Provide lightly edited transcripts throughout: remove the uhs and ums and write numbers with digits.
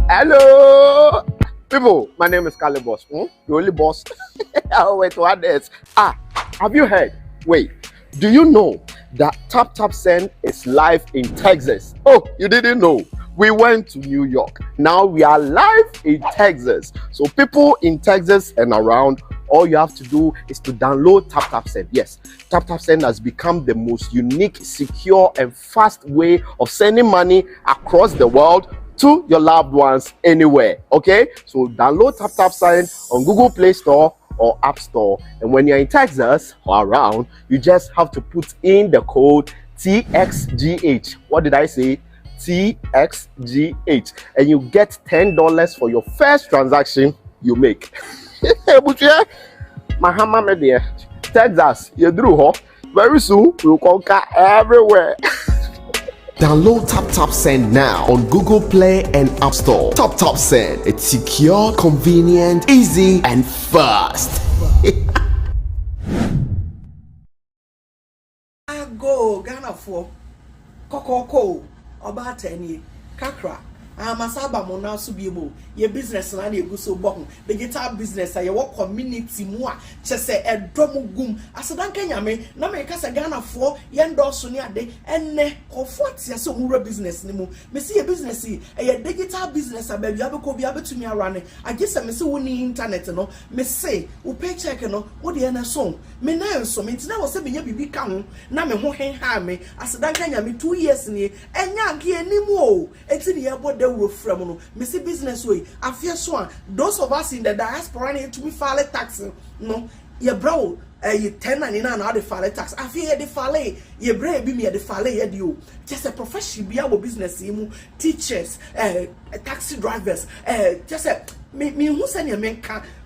Hello, people. My name is Kali Boss. The only boss. Oh, wait, what else? Have you heard? Wait, do you know that Tap Tap Send is live in Texas? Oh, you didn't know? We went to New York. Now we are live in Texas. So people in Texas and around, all you have to do is to download Tap Tap Send. Yes, Tap Tap Send has become the most unique, secure, and fast way of sending money across the world to your loved ones anywhere. Okay, so download Tap Tap Send on Google Play Store or App Store, and when you're in Texas or around, you just have to put in the code TXGH. What did I say? TXGH, and you get $10 for your first transaction you make. Mahama media, Texas, you drew very soon we'll conquer everywhere. Download Tap Tap Send now on Google Play and App Store. Tap Tap Send, it's secure, convenient, easy, and fast. I go Ghana for Coco about 10 years. Kakra. Masaba mo na so biemo ye business na na egu so bo digital business ya wo community mu a chese edom gum asedan kanyame na me kasa Ghana fo ye ndorso ne ade enne kofo tia so mura business ni mu me see ye business ye digital business abia abeko bia betumi arane agese me se woni internet no me say wo paycheck no wo de na so me na so me ntina wo se be nya bibi ka ho na me ho hen ha me asedan kanyame 2 years ni enya nke animu o eti ne ye bo from no missy business way I fear so those of us in the diaspora need to be file tax no ye bro you 1099 now the file tax I fear the file ye bra be me the file ye dio just a professional be our business mu teachers taxi drivers just me who send your men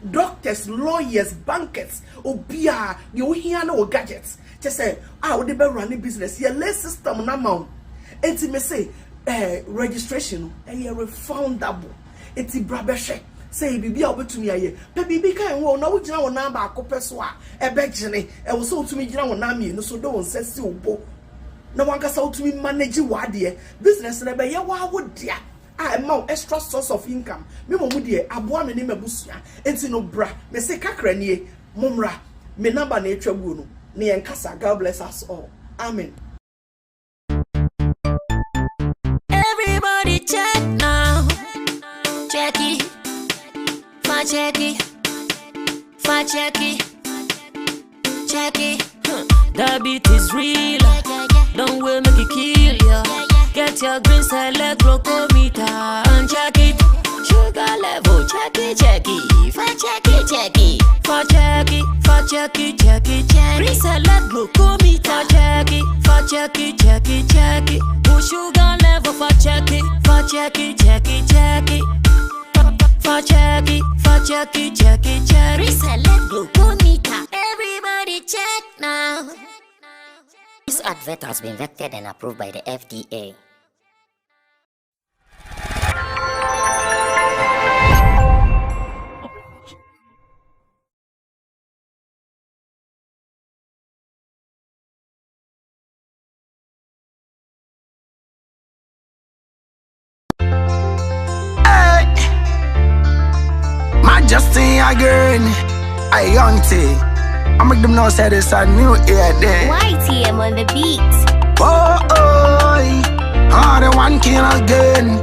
doctors lawyers bankers obia you hear no gadgets just say we dey run business ye lay system na mount enti me say registration refundable eti brabehwe say bibi a obetumi aye pe bibi kan wo na wo gina wo na ba akopeso a ebegene wo so otumi gina wo na me no so do won sesi obo na wanka sa otumi manage wade business na be ye wa wo dia a ma extra source of income me mo mu de aboa me ne mabusua enti no bra me say kakra nie momra me number na etwabu no ne yenkasa. God bless us all, amen. Check now, check it, fa check it, fa check it, check it. The beat is real, don't wait make it kill ya. Get your green select glucometer and check it. Sugar level, check it, fa check it, fa check it, fa check it, check it, check it. Green select glucometer, check it, fa check it, check it, check it. Sugar level, fa check it, check it, check it, check it. For check it, check it, check it. Reselect glucometer. Everybody check now. This advert has been vetted and approved by the FDA. Justin again, I young T. I make them know say this a new year day. YTM on the beat. Oh, the one king again.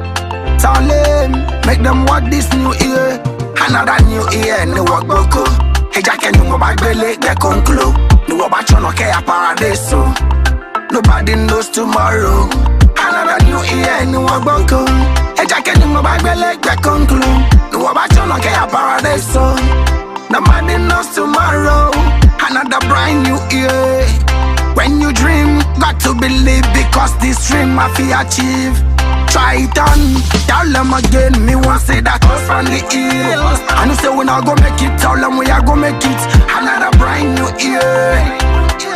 Tell them, make them watch this new year. Another new year, no work boko. Hey, Jack and you back belly, get conclude. No about you no care paradise. Nobody knows tomorrow. Another new year, no work boko. Hey, Jack and you back belly, get conclude. No about you no care paradise. Nobody knows tomorrow. Another brand new year. When you dream, got to believe, because this dream I feel achieve. Try it on, tell them again, me want say that was from the hill. I know say we not go make it, tell them we are go make it. Another brand new year.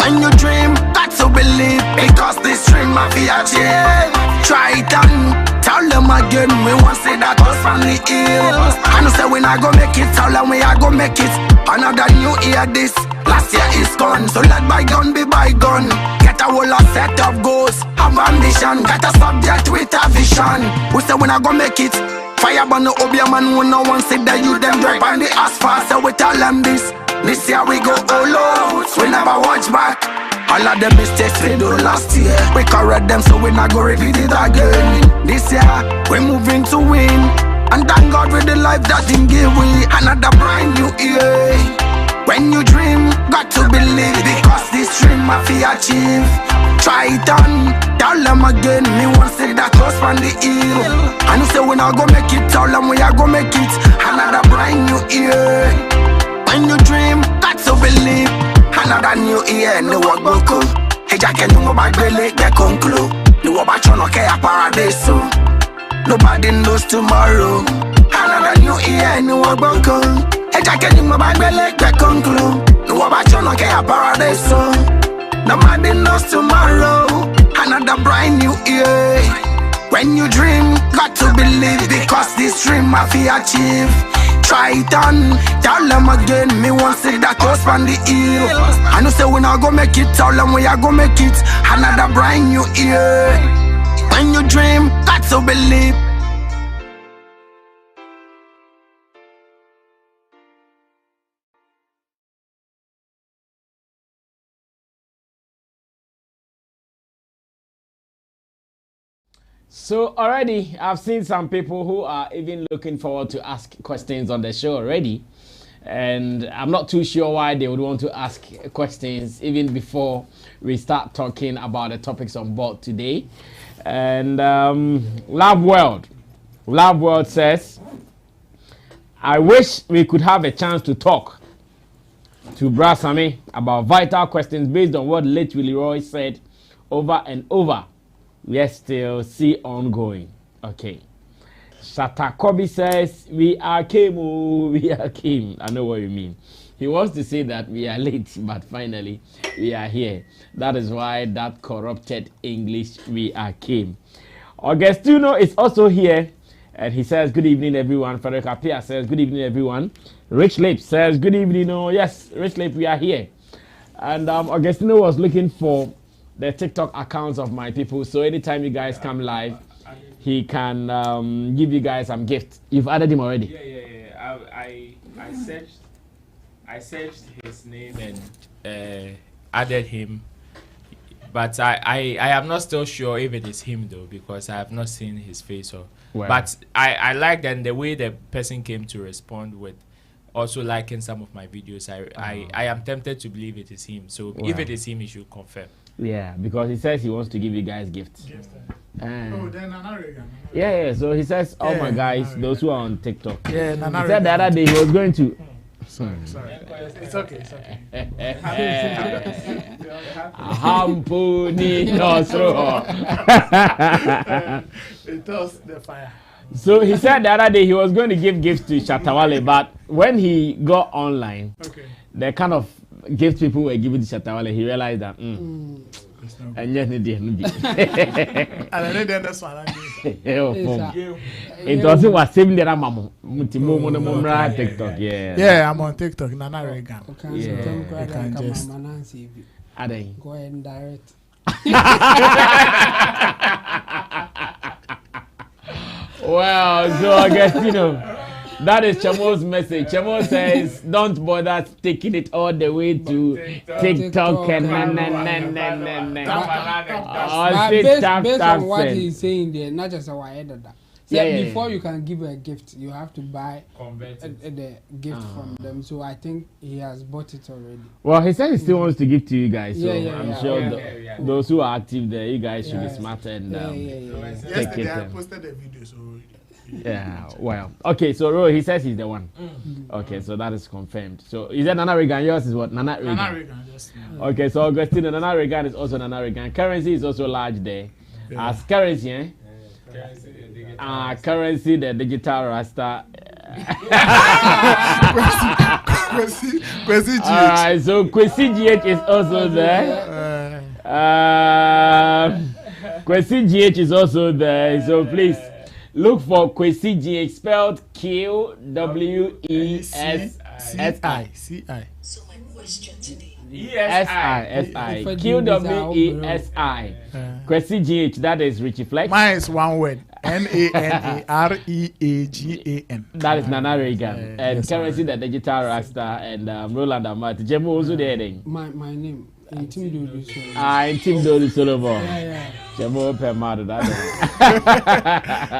When you dream, got to to believe because this dream mafia change. Try it on, tell them again. We want to say that us from the hill. I know say we not go make it, tell them we are go make it. Another new year this, last year is gone. So let bygone be bygone. Get a whole lot set of goals, have ambition. Get a subject with a vision. We say we not go make it. Fire burn the obeah man who no one see that you them drive on the asphalt. So we tell them this year we go all out. We never watch back. All of the mistakes we do last year, we correct them so we not go repeat it again. This year we moving to win, and thank God with the life that He give we another brand new year. When you dream, got to believe because this dream mafia achieve. Try it on, tell them again. Me want to say that close from the hill. And you say we not go make it, tell them we are go make it. Another brand new year. When you dream, got to believe. Another new year, Nogoku. Hey, Jack, and you my belly, get conclude. You about to know a paradise. Nobody knows tomorrow. Another new year, Nogoku. Hey, Jack, and you my belly, get conclude. You about to know a paradise. Nobody knows tomorrow. Another brand new year. When you dream, got to believe because this dream mafia achieve. Try it on, tell them again. Me want to say that close from the hill. I know say we not go make it, tell them we are go make it. Another brand new year. When you dream, got to believe. So already I've seen some people who are even looking forward to ask questions on the show already, and I'm not too sure why they would want to ask questions even before we start talking about the topics on board today. And Love World says, I wish we could have a chance to talk to Bra Sammy about vital questions based on what late Willie Roy said over and over. We still see ongoing. Okay. Shata Kobe says, we are Kim. We are Kim. I know what you mean. He wants to say that we are late, but finally we are here. That is why that corrupted English, we are Kim. Augustino is also here, and he says, good evening, everyone. Frederick Apia says, good evening, everyone. Rich Lip says, good evening. Oh, yes, Rich Lip, we are here. And Augustino was looking for the TikTok accounts of my people, so anytime you guys come live, he can give you guys some gifts. You've added him already? Yeah. I searched his name and added him, but I am not still sure if it is him though, because I have not seen his face. Or well, but I like that the way the person came to respond with also liking some of my videos. I am tempted to believe it is him. So if it is him, he should confirm. Yeah, because he says he wants to give you guys gifts. Then yeah. So he says, "Oh my guys, those who are on TikTok." Yeah, he said the other day he was going to. Sorry. It's okay. Hampuni no throw. It was the fire. So he said the other day he was going to give gifts to Shatawale, but when he got online, the kind of gift people were giving to Shatawale, he realized that and yet it wasn't what same there mama TikTok. Yeah, I'm on TikTok. Nana Regan. You can just go ahead and direct. Well, so I guess that is Chamo's message. Chamo says, don't bother taking it all the way to TikTok and based on what he's saying there, not just our editor. Before you can give a gift, you have to buy the gift from them. So I think he has bought it already. Well, he said he still wants to give to you guys. So I'm sure those who are active there, you guys should be smart and take it. I posted a video, so yeah, well, okay, so Ro, he says he's the one. Okay, so that is confirmed. So is that Nana Regan? Yours is what? Nana Regan. Nana Regan, yes. Okay, so Augustino, Nana Regan is also Nana Regan. Currency is also large there. As currency, currency, the digital rasta. Kwesi GH. So Kwesi GH is also there. Kwesi GH is also there, so please look for Kwesi GH, spelled QWESSI. So my question today. S-I QWESI. Kwesi GH, that is Richie Flex. Mine is one word. NANAREAGAN. That is Nana Reagan. And currency the digital rasta and Roland Amati. Jemo also there then. My name. Intim Dodu Solomon. Intim Dodu Solomon. Yeah. Chemo Pemado.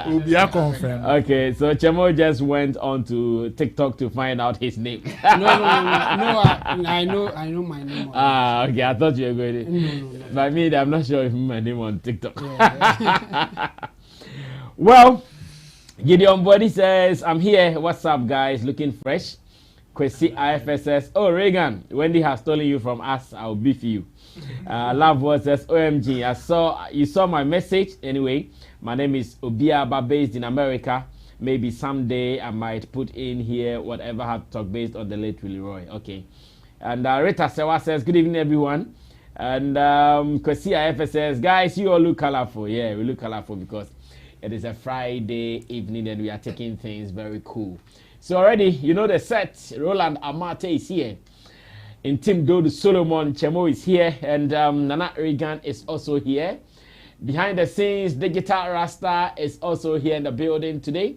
Will be a confirm. Okay, so Chemo just went on to TikTok to find out his name. No. I know my name. Okay. I thought you were going to. No. By me, I'm not sure if my name on TikTok. Yeah. Well, Gideon Body says, I'm here. What's up, guys? Looking fresh. Kwesi IFSS. Oh, Reagan, Wendy has stolen you from us. I'll beef you. Love Word says, OMG, you saw my message. Anyway, my name is Obiaba, based in America. Maybe someday I might put in here whatever I have to talk based on the late Willie Roy. Okay. And Rita Sewa says, good evening, everyone. And Kwesi IFSS, guys, you all look colorful. Yeah, we look colorful because it is a Friday evening and we are taking things very cool. So already, you know the set. Roland Amate is here. Intim Dodu Solomon Chemo is here. And Nana Reagan is also here. Behind the scenes, Digital Rasta is also here in the building today.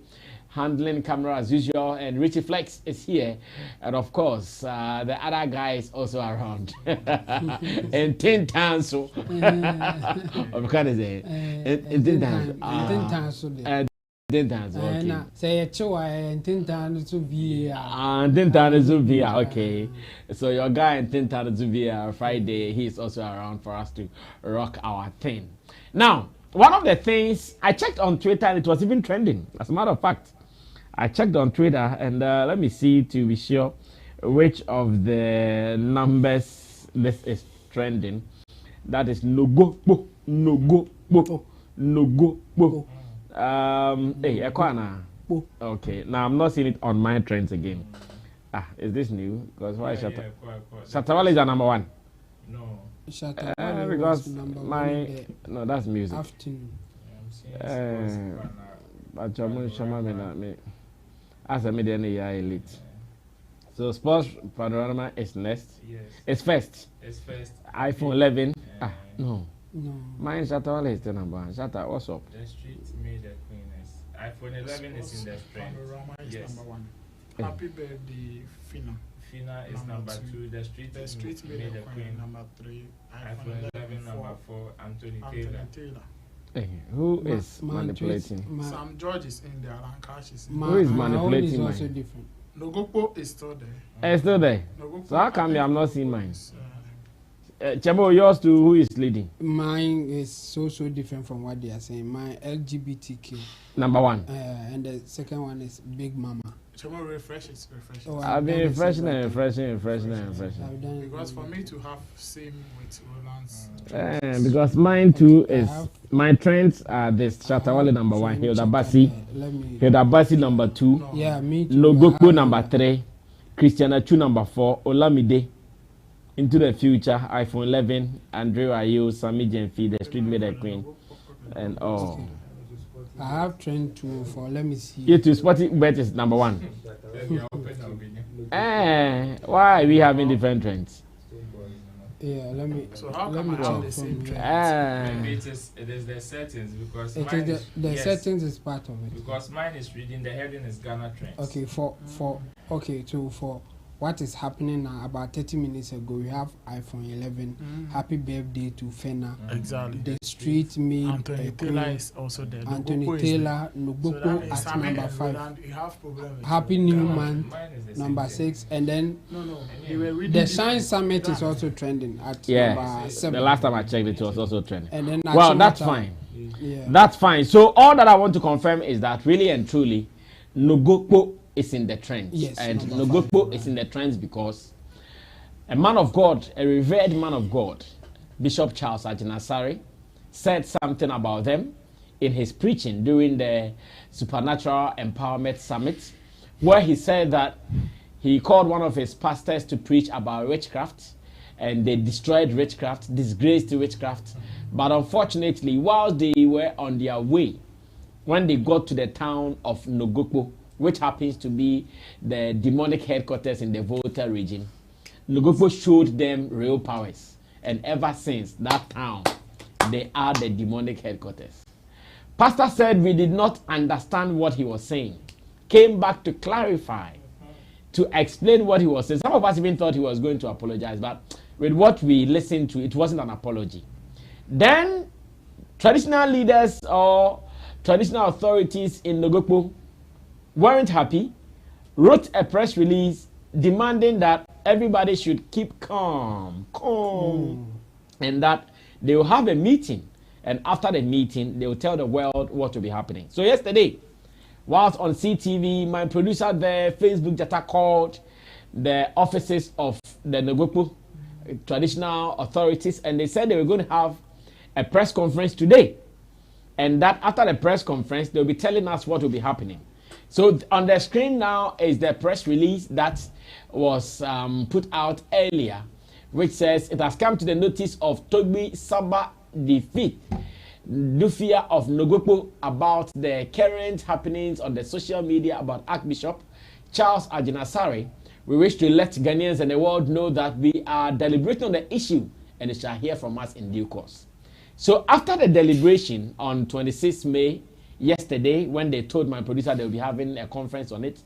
Handling camera as usual. And Richie Flex is here. And of course, the other guy is also around. And Tin Tanso. What can I say? Tin Tanso. Okay. Say Tintan to be okay. So your guy in Tintan to be Friday, he's also around for us to rock our thing. Now, one of the things I checked on Twitter, and it was even trending. As a matter of fact, I checked on Twitter, and let me see to be sure which of the numbers this is trending. That is Nogoku. Hey, Ekwana. Okay, now I'm not seeing it on my trends again. Is this new? Because why Shatawale is number one? No. Because no, that's music. Afternoon. But Shama me as a media elite. So sports panorama is next. Yes. It's first. iPhone 11. No. No. Mine Shatawale is the number one. Shatta, what's up? The street made the queeness. iPhone 11 is in the trend. Yes. Number one. Happy birthday, Fina. Fina is number two. The street made the queen. Number three. iPhone 11 number four. Anthony Taylor. Hey, who is manipulating? Sam George is in there. Alan Cash is in there. Who is manipulating is mine? Also different. Nogokpo is still there. It's still there. So how come I'm not seeing mine? Chemo, yours too, who is leading? Mine is so different from what they are saying. My LGBTQ. Number one. And the second one is Big Mama. Chemo, refresh. Oh, I've been refreshing. Because for me to have same with Roland's. Because mine too is, my trends are this. Shatawale number one, Hilda Bassi number two, yeah, me too. Nogoku number three, Christiana Chu number four, Olamide. Into the future, iPhone 11, Andrew Ayew, Sammy Jenfi, the street made a queen, and all. I have trend 2 for, let me see. You too, Spotty Bet is number one. Why we having different trends? Yeah, let me. So how come I have the same trend? It is the settings because the settings is part of it. Because mine is reading the heading is Ghana trends. Okay, for what is happening now, about 30 minutes ago, we have iPhone 11. Happy birthday to Fena. Exactly. The street made Anthony Taylor is also there. Anthony Taylor, Nogoku at number 5. Happy New Month, number 6. And then the Shine Summit is also trending at number 7. The last time I checked, it was also trending. And then that's fine. Yeah. That's fine. So all that I want to confirm is that really and truly, Nogokpo is in the trends. Yes, and Nogokpo is in the trends because a man of God, a revered man of God, Bishop Charles Ajinasari, said something about them in his preaching during the Supernatural Empowerment Summit, where he said that he called one of his pastors to preach about witchcraft, and they destroyed witchcraft, disgraced witchcraft. But unfortunately, while they were on their way, when they got to the town of Nogokpo, which happens to be the demonic headquarters in the Volta region, Nogokpo showed them real powers. And ever since that town, they are the demonic headquarters. Pastor said we did not understand what he was saying. Came back to clarify, to explain what he was saying. Some of us even thought he was going to apologize, but with what we listened to, it wasn't an apology. Then, traditional leaders or traditional authorities in Nogokpo weren't happy, wrote a press release demanding that everybody should keep calm, and that they will have a meeting. And after the meeting, they will tell the world what will be happening. So yesterday, whilst on CTV, my producer there, Facebook Jata, called the offices of the Nogokpo traditional authorities, and they said they were going to have a press conference today. And that after the press conference, they'll be telling us what will be happening. So on the screen now is the press release that was put out earlier, which says it has come to the notice of Togbi Saba the Fifth, Dufia of Nogokpo, about the current happenings on the social media about Archbishop Charles Ajinasare. We wish to let Ghanaians and the world know that we are deliberating on the issue and they shall hear from us in due course. So after the deliberation on 26 May, yesterday, when they told my producer they will be having a conference on it,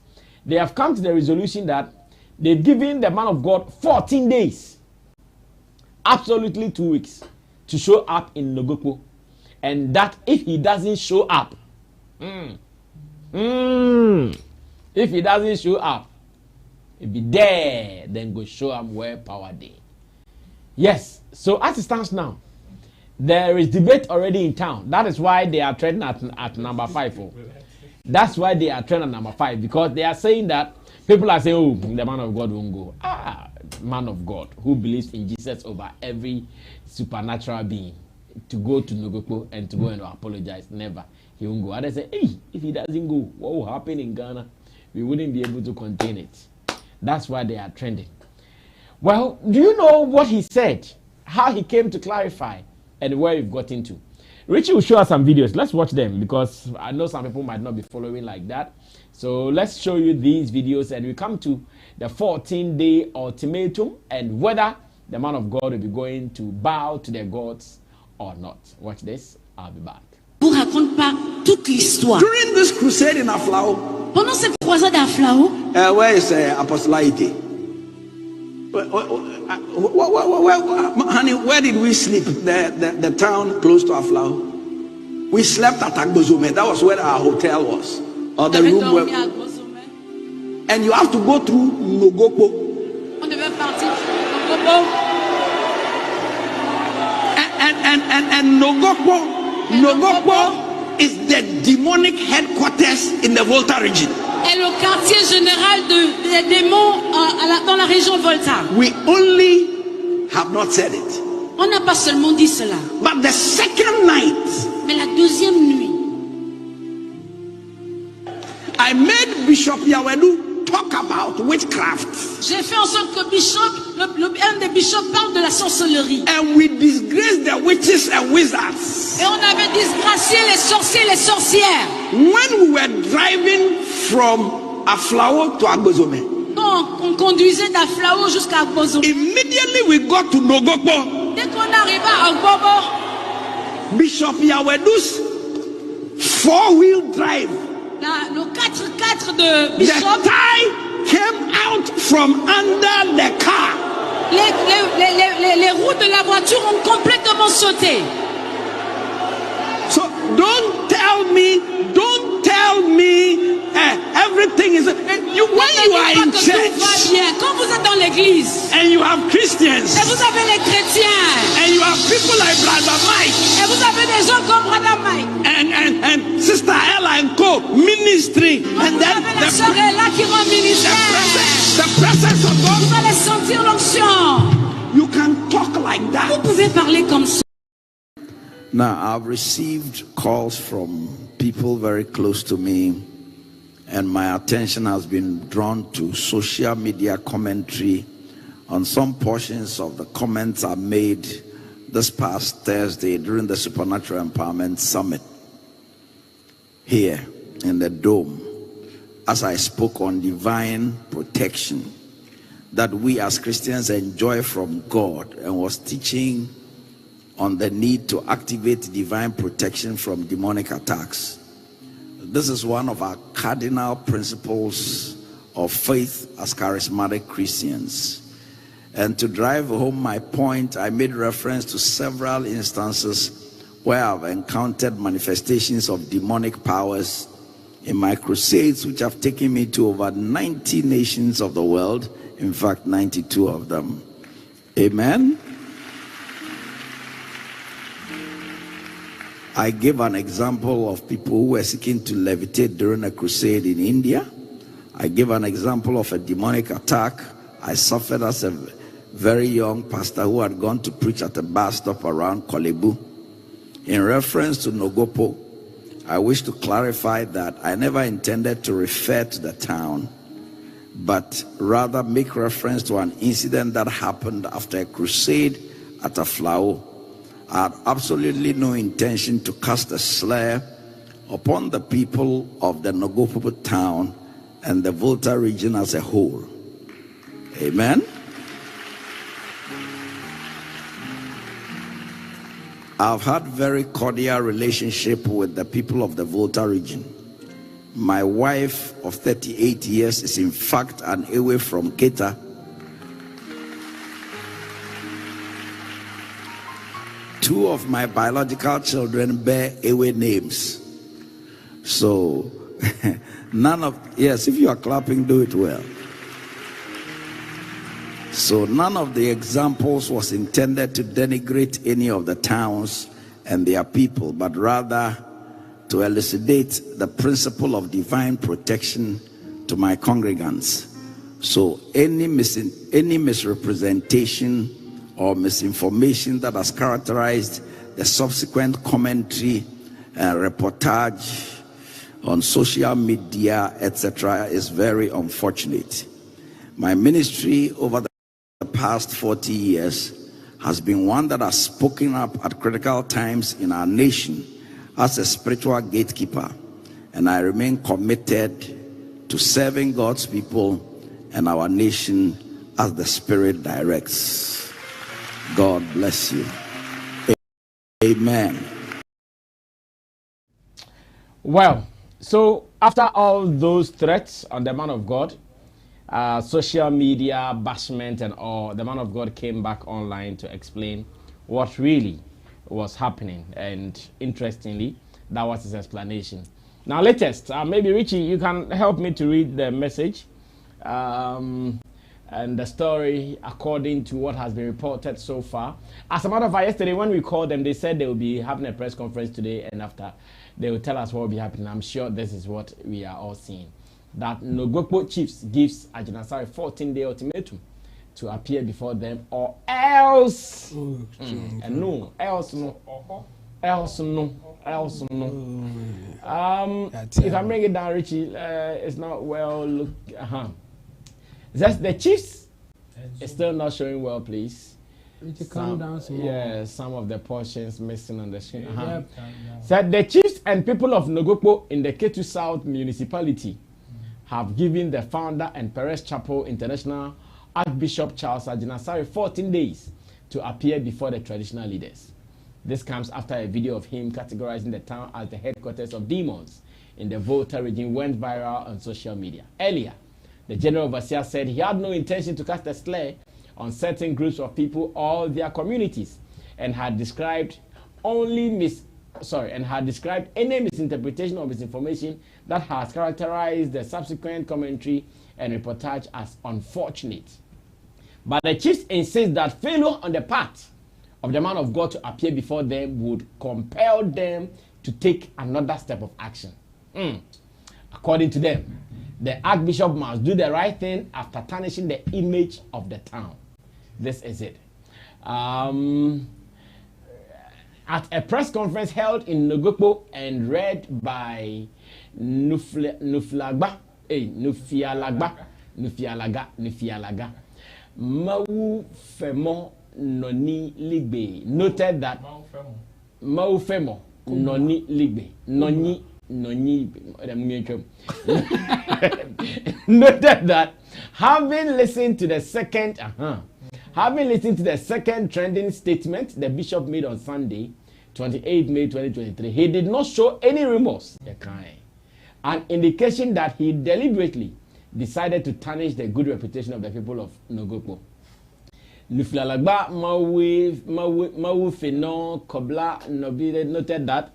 they have come to the resolution that they've given the man of God 14 days, absolutely 2 weeks, to show up in Nogokpo. And that if he doesn't show up, if he doesn't show up, he'll be there, then go show him where power day. Yes, so as it stands now, there is debate already in town. That is why they are trending at number 5. Oh. That's why they are trending at number 5, because they are saying that people are saying, oh, the man of God won't go. Man of God who believes in Jesus over every supernatural being, to go to Nogokpo and to go and apologize. Never. He won't go. Others say, hey, if he doesn't go, what will happen in Ghana? We wouldn't be able to contain it. That's why they are trending. Well, do you know what he said? How he came to clarify and where we've got into? Richie will show us some videos. Let's watch them, because I know some people might not be following like that. So let's show you these videos and we come to the 14-day ultimatum and whether the man of God will be going to bow to their gods or not. Watch this. I'll be back. Vous raconte pas toute l'histoire. During this crusade in Aflao, pendant cette croisade à Aflao, where is apostolity? Honey, where did we sleep? The town close to Aflao. We slept at Agbozome. That was where our hotel was, or the room where. And you have to go through Nogokpo. On devait partir Nogokpo. And Nogokpo is the demonic headquarters in the Volta region. Et le quartier général des démons dans la région Volta. We only have not said it. On n'a pas seulement dit cela. But the second night, mais la deuxième nuit, I made Bishop Yawedu talk about witchcraft. J'ai fait en sorte que un des bishops parle de la sorcellerie. And we disgraced the witches and wizards. Et on avait disgracié les sorciers et les sorcières. When we were driving from Aflao to Agbozome, quand on conduisait d'Aflao jusqu'à Agbozome, immediately we got to Nogokpo. Dès qu'on arriva à Agbobo, Bishop Yawedu's 4-wheel drive, le 4x4 de Bishop, the tie came out from under the car. Les roues de la voiture ont complètement sauté. So don't tell me everything is when you are in church. Quand vous êtes dans l'église, and you have Christians, et vous avez les chrétiens, and you have people like Brother Mike, et vous avez des gens comme Brother Mike, and Sister Ella and Co ministry, and then the presence of God. Vous allez sentir l'onction. You can talk like that. Vous pouvez parler comme ça. Now, I've received calls from people very close to me, and my attention has been drawn to social media commentary on some portions of the comments I made this past Thursday during the Supernatural Empowerment Summit here in the Dome, as I spoke on divine protection that we as Christians enjoy from God, and was teaching on the need to activate divine protection from demonic attacks. This is one of our cardinal principles of faith as charismatic Christians. And to drive home my point, I made reference to several instances where I've encountered manifestations of demonic powers in my crusades, which have taken me to over 90 nations of the world, in fact 92 of them. Amen. I gave an example of people who were seeking to levitate during a crusade in India. I gave an example of a demonic attack I suffered as a very young pastor who had gone to preach at a bus stop around Kolebu. In reference to Nogokpo, I wish to clarify that I never intended to refer to the town, but rather make reference to an incident that happened after a crusade at Aflao. I had absolutely no intention to cast a slur upon the people of the Nogokpo town and the Volta region as a whole. Amen. I've had very cordial relationship with the people of the Volta region. My wife of 38 years is in fact an away from Keta. Two of my biological children bear away names. So none of, yes, if you are clapping, do it well. So none of the examples was intended to denigrate any of the towns and their people, but rather to elucidate the principle of divine protection to my congregants. So any misrepresentation or misinformation that has characterized the subsequent commentary and reportage on social media, etc., is very unfortunate. My ministry over the past 40 years has been one that has spoken up at critical times in our nation as a spiritual gatekeeper, and I remain committed to serving God's people and our nation as the Spirit directs. God bless you. Amen. Well, so after all those threats on the man of God, social media, bashment and all, the man of God came back online to explain what really was happening. And interestingly, that was his explanation. Now latest, maybe Richie, you can help me to read the message and the story according to what has been reported so far. As a matter of fact, yesterday when we called them, they said they will be having a press conference today, and after they will tell us what will be happening. I'm sure this is what we are all seeing. That Nogokpo chiefs gives Ajinasare 14-day ultimatum to appear before them, or else, and no, else no, else no, else no. If I bring it down, Richie, it's not well look. That's the chiefs is still not showing well, please. Calm down, yeah, some of the portions missing on the screen. Said the chiefs and people of Nogokpo in the Ketu South municipality have given the founder and Perez Chapel International Archbishop Charles Ajinasare 14 days to appear before the traditional leaders. This comes after a video of him categorizing the town as the headquarters of demons in the Volta region went viral on social media. Earlier, the general overseer said he had no intention to cast a slur on certain groups of people or their communities, and had described any misinterpretation or misinformation that has characterized the subsequent commentary and reportage as unfortunate. But the chiefs insist that failure on the part of the man of God to appear before them would compel them to take another step of action. According to them, the Archbishop must do the right thing after tarnishing the image of the town. This is it. At a press conference held in Nogokpo and read by Nufialaga, Mau Femo Noni Ligbe. Noted that Mau Femo Noni Ligbe. Noni noted that having listened to the second trending statement the bishop made on Sunday, 28 May 2023, he did not show any remorse, an indication that he deliberately decided to tarnish the good reputation of the people of Nogokpo. Nuflalagba Mawu Fenon Kobla Nobile noted that,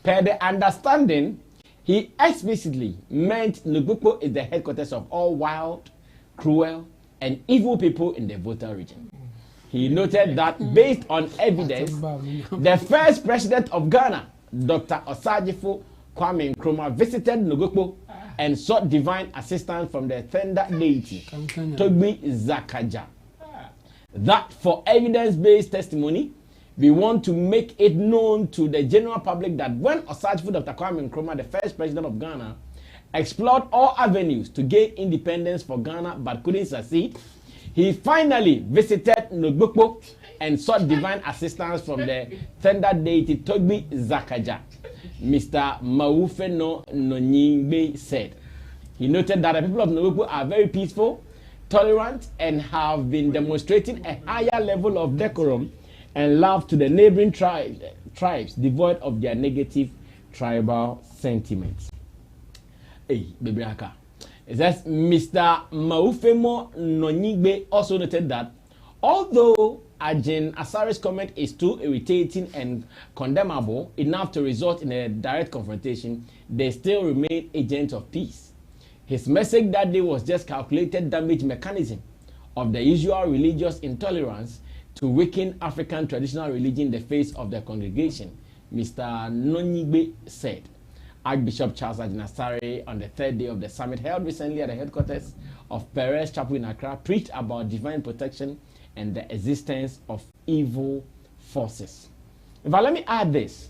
per the understanding, he explicitly meant Nogokpo is the headquarters of all wild, cruel, and evil people in the Volta region. He noted that based on evidence, the first president of Ghana, Dr. Osajifo Kwame Nkrumah, visited Nogokpo and sought divine assistance from the thunder deity, Togbi Zakaja. That for evidence-based testimony, we want to make it known to the general public that when Osajifo Dr. Kwame Nkrumah, the first president of Ghana, explored all avenues to gain independence for Ghana but couldn't succeed, he finally visited Nogokpo and sought divine assistance from the thunder deity Togbi Zakaja. Mr. Maufeno Nonyingbe said. He noted that the people of Nogokpo are very peaceful, tolerant, and have been demonstrating a higher level of decorum and love to the neighboring tribes devoid of their negative tribal sentiments. Hey, Bebriaka. It says Mr. Maufemo Nonyigbe also noted that although Ajin Asari's comment is too irritating and condemnable enough to result in a direct confrontation, they still remain agents of peace. His message that day was just calculated damage mechanism of the usual religious intolerance to weaken African traditional religion in the face of the congregation, Mr. Nonyigbe said. Archbishop Charles Ajinasare, on the third day of the summit held recently at the headquarters of Perez Chapel in Accra, preached about divine protection and the existence of evil forces. But let me add this.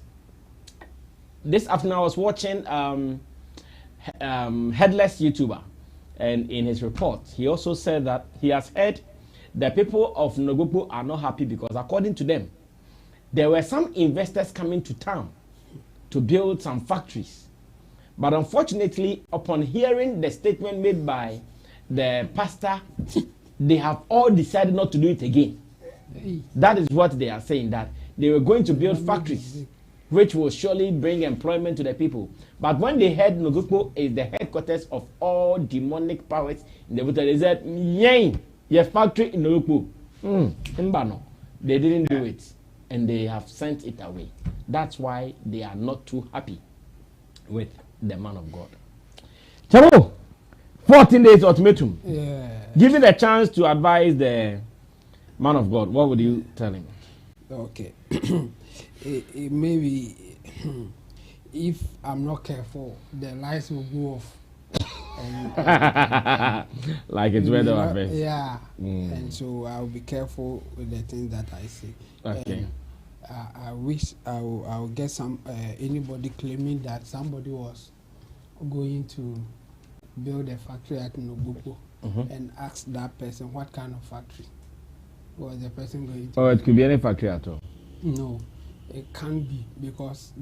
This afternoon I was watching Headless YouTuber, and in his report he also said that he has heard the people of Nogokpo are not happy because according to them, there were some investors coming to town to build some factories. But unfortunately, upon hearing the statement made by the pastor, they have all decided not to do it again. That is what they are saying, that they were going to build factories, which will surely bring employment to the people. But when they heard Nogokpo is the headquarters of all demonic powers in the Volta, they said, yay, your factory in Nogokpo. They didn't do it, and they have sent it away. That's why they are not too happy with the man of God. Chabo, 14 days ultimatum. Yeah. Given a chance to advise the man of God, what would you tell him? Okay. Maybe if I'm not careful, the lights will go off. Like it's weather affairs. Yeah. And so I'll be careful with the things that I say. Okay. I wish I will get some anybody claiming that somebody was going to build a factory at Nogokpo and ask that person what kind of factory was the person going to. Oh, it could be any factory at all. No, it can't be, because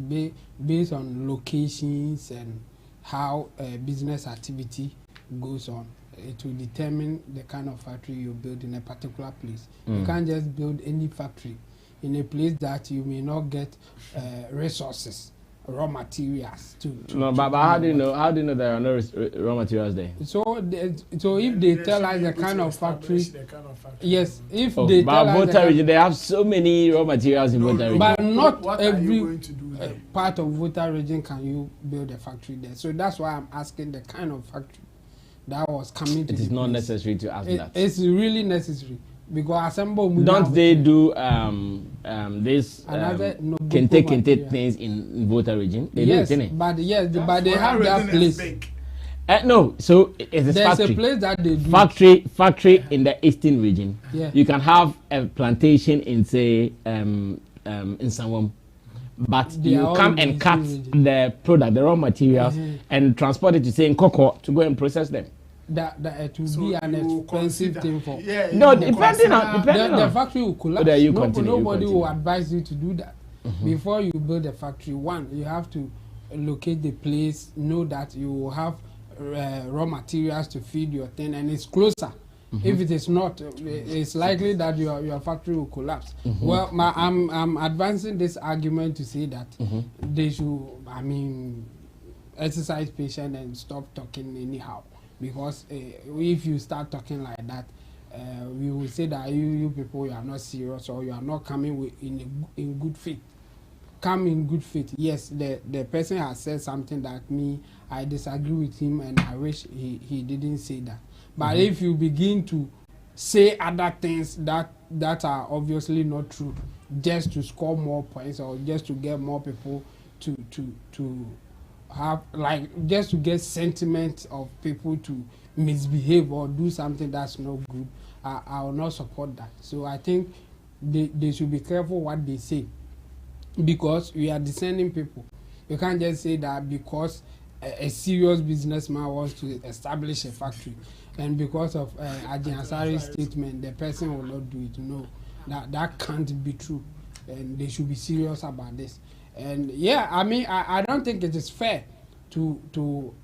based on locations and how business activity goes on, it will determine the kind of factory you build in a particular place. You can't just build any factory in a place that you may not get resources, raw materials No, but how do you know? How do you know there are no raw materials there? So if they tell us the kind of factory, yes, if they tell us Volta region, they have so many raw materials in Volta region. But not every part of Volta region can you build a factory there. So that's why I'm asking the kind of factory that was coming to. It is not necessary to ask that. It's really necessary. Because don't they do this kente things in Volta region? They yes, do it, but they have that place. No, so it's there's factory. A place that they do. Factory in the eastern region. Yeah. You can have a plantation in say in Sanwom, but you come and cut the product, the raw materials, and transport it to say in Koko to go and process them. that it will be an expensive thing for. Yeah, no, depending on the factory will collapse. Nobody will advise you to do that. Before you build a factory, one, you have to locate the place, know that you will have raw materials to feed your thing, and it's closer. If it is not, it's likely that your factory will collapse. Well, I'm advancing this argument to say that they should, exercise patience and stop talking anyhow. Because if you start talking like that, we will say that you people, you are not serious, or you are not coming in good faith. Come in good faith. Yes, the person has said something that I disagree with him, and I wish he didn't say that. But if you begin to say other things that are obviously not true, just to score more points or just to get more people to have, like, just to get sentiment of people to misbehave or do something that's not good, I will not support that. So I think they should be careful what they say, because we are discerning people. You can't just say that because a serious businessman wants to establish a factory, and because of Ajiansari's statement, the person will not do it. No, that can't be true, and they should be serious about this. And yeah, I don't think it is fair to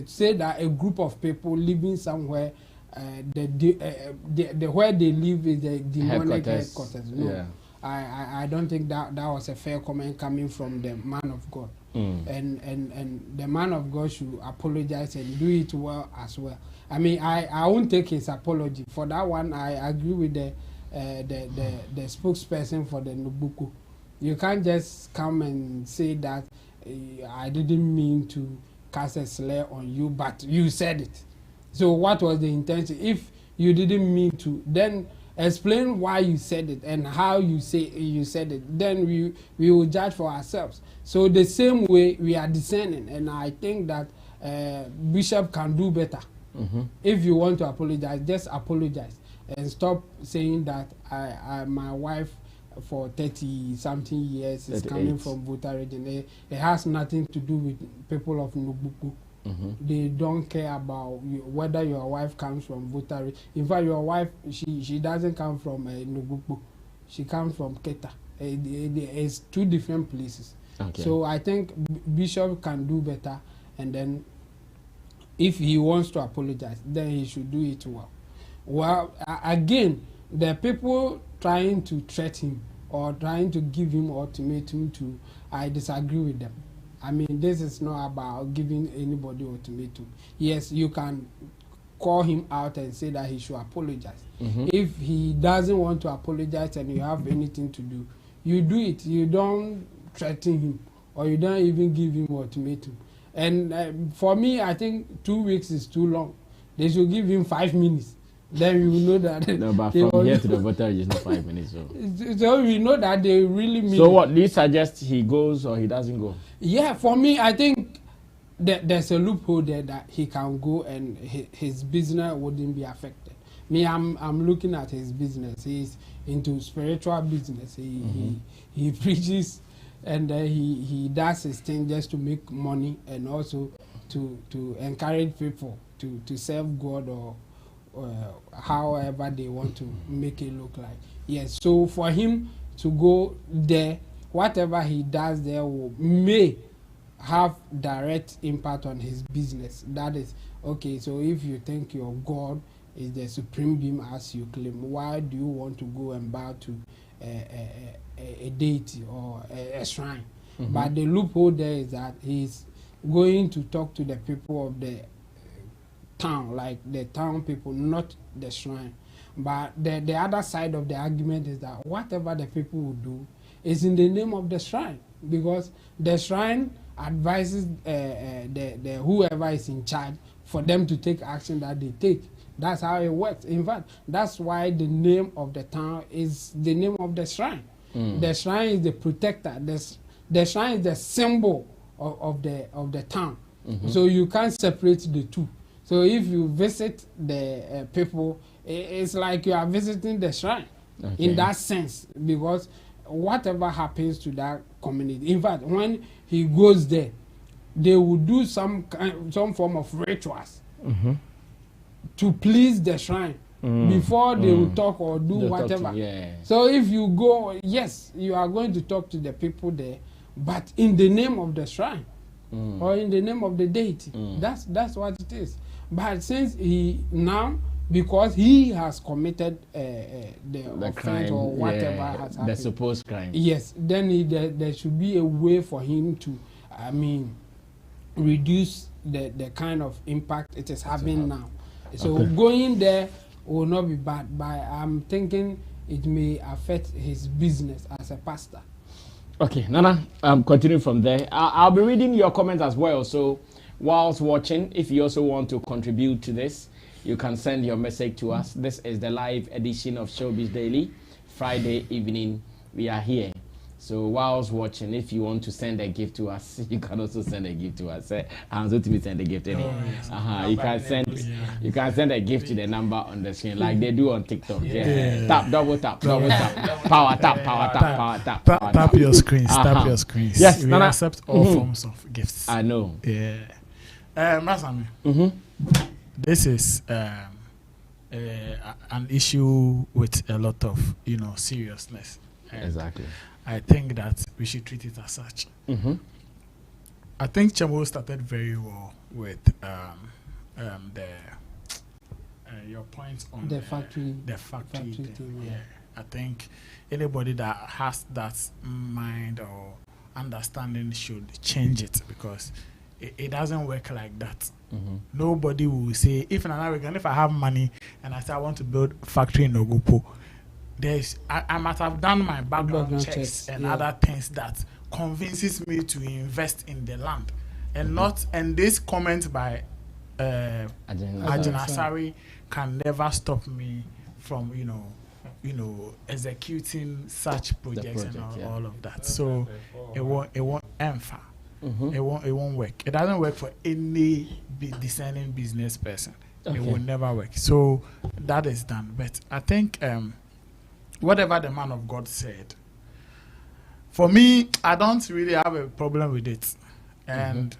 say that a group of people living somewhere, where they live is the demonic headquarters. No, yeah. I don't think that was a fair comment coming from the man of God. And the man of God should apologize and do it well as well. I won't take his apology for that one. I agree with the spokesperson for the Nogoku. You can't just come and say that I didn't mean to cast a slur on you, but you said it. So what was the intention? If you didn't mean to, then explain why you said it and how you said it. Then we will judge for ourselves. So the same way we are discerning, and I think that Bishop can do better. If you want to apologize, just apologize and stop saying that my wife for 30-something years is coming from Volta region. It has nothing to do with people of Nogoku. They don't care about whether your wife comes from Volta region. In fact, your wife, she doesn't come from Nogokpo. She comes from Keta. It's two different places. Okay. So I think Bishop can do better, and then if he wants to apologize, then he should do it well. Well, again, the people trying to threaten him or trying to give him ultimatum I disagree with them. This is not about giving anybody ultimatum. Yes, you can call him out and say that he should apologize. If he doesn't want to apologize and you have anything to do, you do it. You don't threaten him, or you don't even give him ultimatum. And for me, I think 2 weeks is too long. They should give him 5 minutes. Then we will know that. No, but from here to the voter is not 5 minutes. So we know that they really mean. So what? Do you suggest he goes or he doesn't go? Yeah, for me, I think there's a loophole there that he can go and his business wouldn't be affected. I'm looking at his business. He's into spiritual business. He preaches, and he does his thing just to make money, and also to encourage people to serve God or however they want to make it look like. Yes, so for him to go there, whatever he does there may have direct impact on his business. That is okay. So if you think your God is the supreme being as you claim, why do you want to go and bow to a deity or a shrine? But the loophole there is that he's going to talk to the people of the town, like the town people, not the shrine. But the other side of the argument is that whatever the people will do is in the name of the shrine, because the shrine advises the whoever is in charge for them to take action that they take. That's how it works. In fact, that's why the name of the town is the name of the shrine. The shrine is the protector. The shrine is the symbol of the town. So you can't separate the two. So if you visit the people, it's like you are visiting the shrine in that sense, because whatever happens to that community, in fact, when he goes there, they would do some form of rituals to please the shrine before they will talk or do whatever. So if you go, yes, you are going to talk to the people there, but in the name of the shrine or in the name of the deity. That's what it is. But since he now, because he has committed the offense crime, or whatever has happened, the supposed crime. Yes, then there should be a way for him to, reduce the kind of impact it is having now. So going there will not be bad, but I'm thinking it may affect his business as a pastor. Okay, Nana, continuing from there, I'll be reading your comments as well. So whilst watching, if you also want to contribute to this, you can send your message to us. This is the live edition of Showbiz Daily, Friday evening. We are here. So whilst watching, if you want to send a gift to us, you can also send a gift to us. I'm going to send a gift anyway. You can send a gift to the number on the screen, like they do on TikTok. Tap, double tap, power tap. Tap your screens. Tap your screens. Yes, we accept all forms of gifts. I know. Yeah. Masami. This is an issue with a lot of seriousness. Exactly. I think that we should treat it as such. I think Chemo started very well with your point on the factory thing. Yeah. I think anybody that has that mind or understanding should change it, because it doesn't work like that. Nobody will say, if I have money and I say I want to build a factory in Nogokpo, I must have done my background checks and other things that convinces me to invest in the land, and not. And this comment by Ajinasari can never stop me from executing such projects and all of that. So it won't emphasize. It won't work. It doesn't work for any discerning business person. It will never work. So that is done. But I think whatever the man of God said, for me, I don't really have a problem with it. And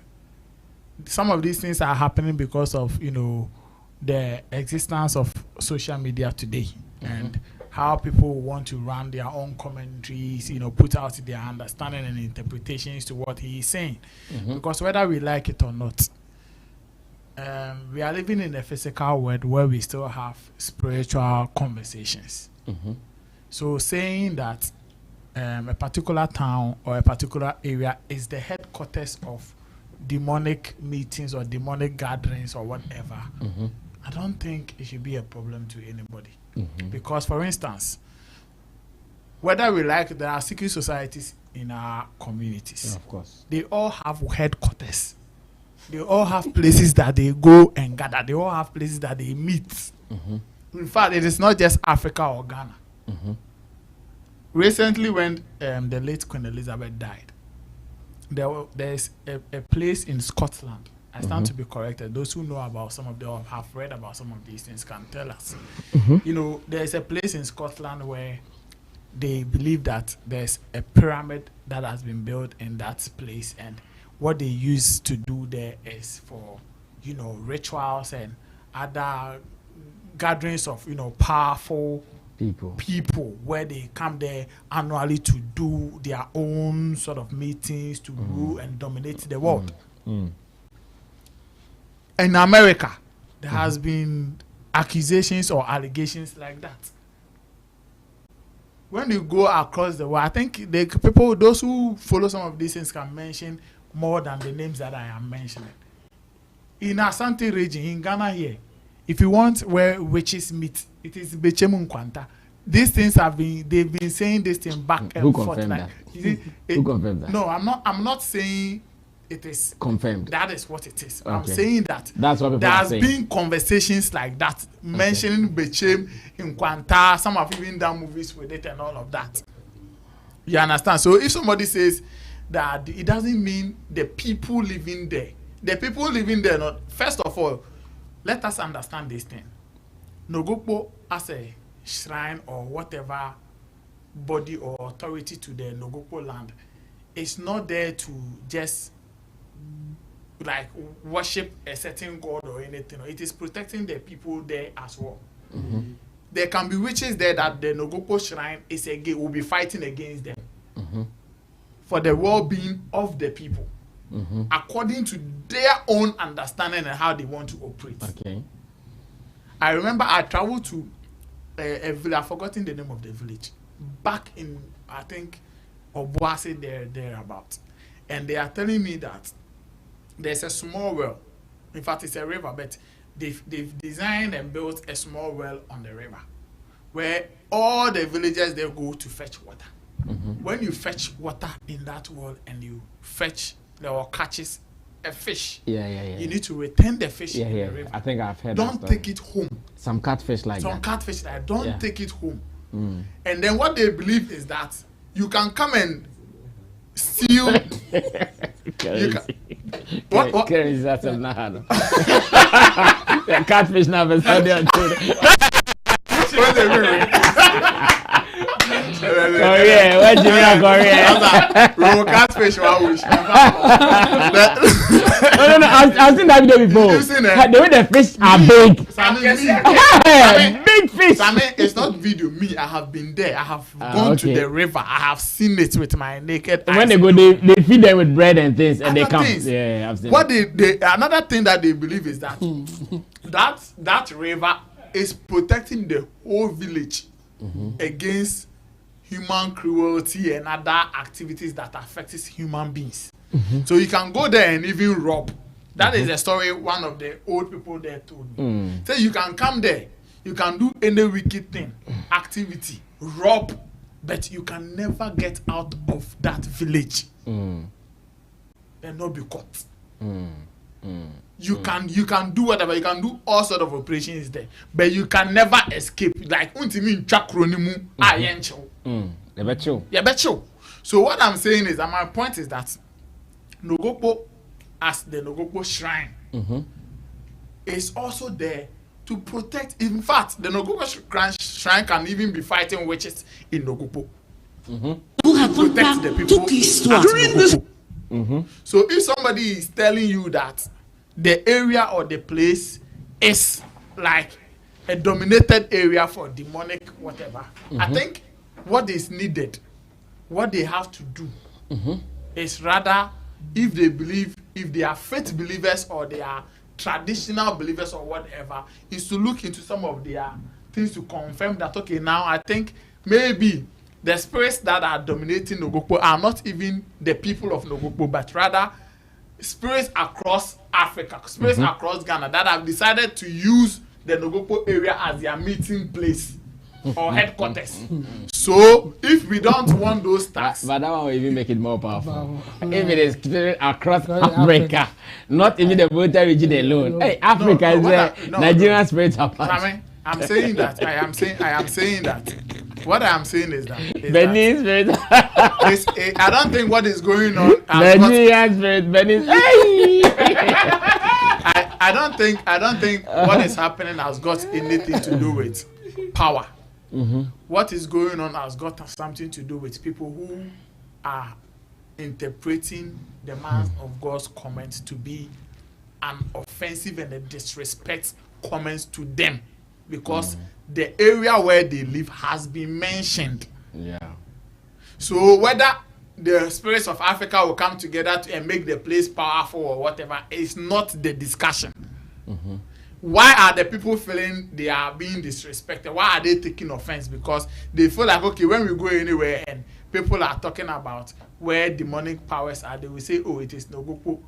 some of these things are happening because of the existence of social media today, and how people want to run their own commentaries, put out their understanding and interpretations to what he is saying. Because whether we like it or not, we are living in a physical world where we still have spiritual conversations. So saying that a particular town or a particular area is the headquarters of demonic meetings or demonic gatherings or whatever, I don't think it should be a problem to anybody. Because, for instance, whether we like, there are secret societies in our communities. Of course. They all have headquarters. They all have places that they go and gather. They all have places that they meet. In fact, it is not just Africa or Ghana. Recently, when the late Queen Elizabeth died, there's a place in Scotland. I stand to be corrected. Those who know about some of them or have read about some of these things can tell us. There's a place in Scotland where they believe that there's a pyramid that has been built in that place, and what they use to do there is for rituals and other gatherings of people where they come there annually to do their own sort of meetings to rule and dominate the world. In America, there has been accusations or allegations like that. When you go across the world, I think those who follow some of these things can mention more than the names that I am mentioning. In Asante region, in Ghana here, if you want where witches meet, it is Bechemu Nkwanta. These things they've been saying this thing back and forth. Who confirmed that? No, I'm not saying it is confirmed. That is what it is. Okay. I'm saying that that's what there has been conversations like that, mentioning Bechem in Kwanta. Some have even done movies with it and all of that. You understand? So if somebody says that, it doesn't mean the people living there. The people living there, first of all, let us understand this thing. Nogokpo as a shrine or whatever body or authority to the Nogokpo land is not there to just like worship a certain god or anything. It is protecting the people there as well. There can be witches there that the Nogokpo shrine will be fighting against them for the well-being of the people, according to their own understanding and how they want to operate. Okay. I remember I traveled to a village. I've forgotten the name of the village. Back in, I think, Obuasi thereabout, and they are telling me that there's a small well. In fact, it's a river, but they've designed and built a small well on the river where all the villagers they go to fetch water. When you fetch water in that well and you fetch or catches a fish, you need to return the fish in the river. I think I've heard. Don't take it home. Some catfish like that. Some catfish like that. Don't take it home. And then what they believe is that you can come and steal. What? That's a nahano. The catfish never said that. Korea, what do you mean Korea? Bro, catfish, what wish? No, I've seen that video before. You've seen it? The way the fish are big. Sammy, big fish. Sammy, it's not video. Me, I have been there. I have gone to the river. I have seen it with my naked eyes. When they go, they feed them with bread and things, and they come. Yeah, I've seen what another thing that they believe is that that river is protecting the whole village against human cruelty and other activities that affects human beings. So you can go there and even rob. That is a story one of the old people there told me. So you can come there, you can do any wicked thing, activity, rob, but you can never get out of that village and not be caught. You can do whatever, you can do all sort of operations there, but you can never escape. Like So what I'm saying is, and my point is that Nogokpo, as the Nogokpo shrine, is also there to protect. In fact, the Nogokpo shrine can even be fighting witches in Nogokpo. Protect the people during this. So if somebody is telling you that the area or the place is like a dominated area for demonic whatever, I think what is needed, what they have to do is rather, if they believe, if they are faith believers or they are traditional believers or whatever, is to look into some of their things to confirm that, okay, now I think maybe the spirits that are dominating Nogokpo are not even the people of Nogokpo, but rather spirits across Africa, spirits across Ghana that have decided to use the Nogokpo area as their meeting place or headquarters. So if we don't want those tasks, but that one will even make it more powerful. If it is spirit across Africa, not even the Volta region alone. Hey, Africa is where Nigerian spirits are part. I'm saying that. I am saying that. What I am saying is that Benin spirit. I don't think what is going on. Nigerian spirit, Benin. Hey! I don't think what is happening has got anything to do with power. What is going on has got something to do with people who are interpreting the man of God's comments to be an offensive and a disrespect comments to them, because the area where they live has been mentioned. So whether the spirits of Africa will come together and make the place powerful or whatever is not the discussion. Why are the people feeling they are being disrespected? Why are they taking offense? Because they feel like, okay, when we go anywhere and people are talking about where demonic powers are, they will say, oh, it is Nogokpo.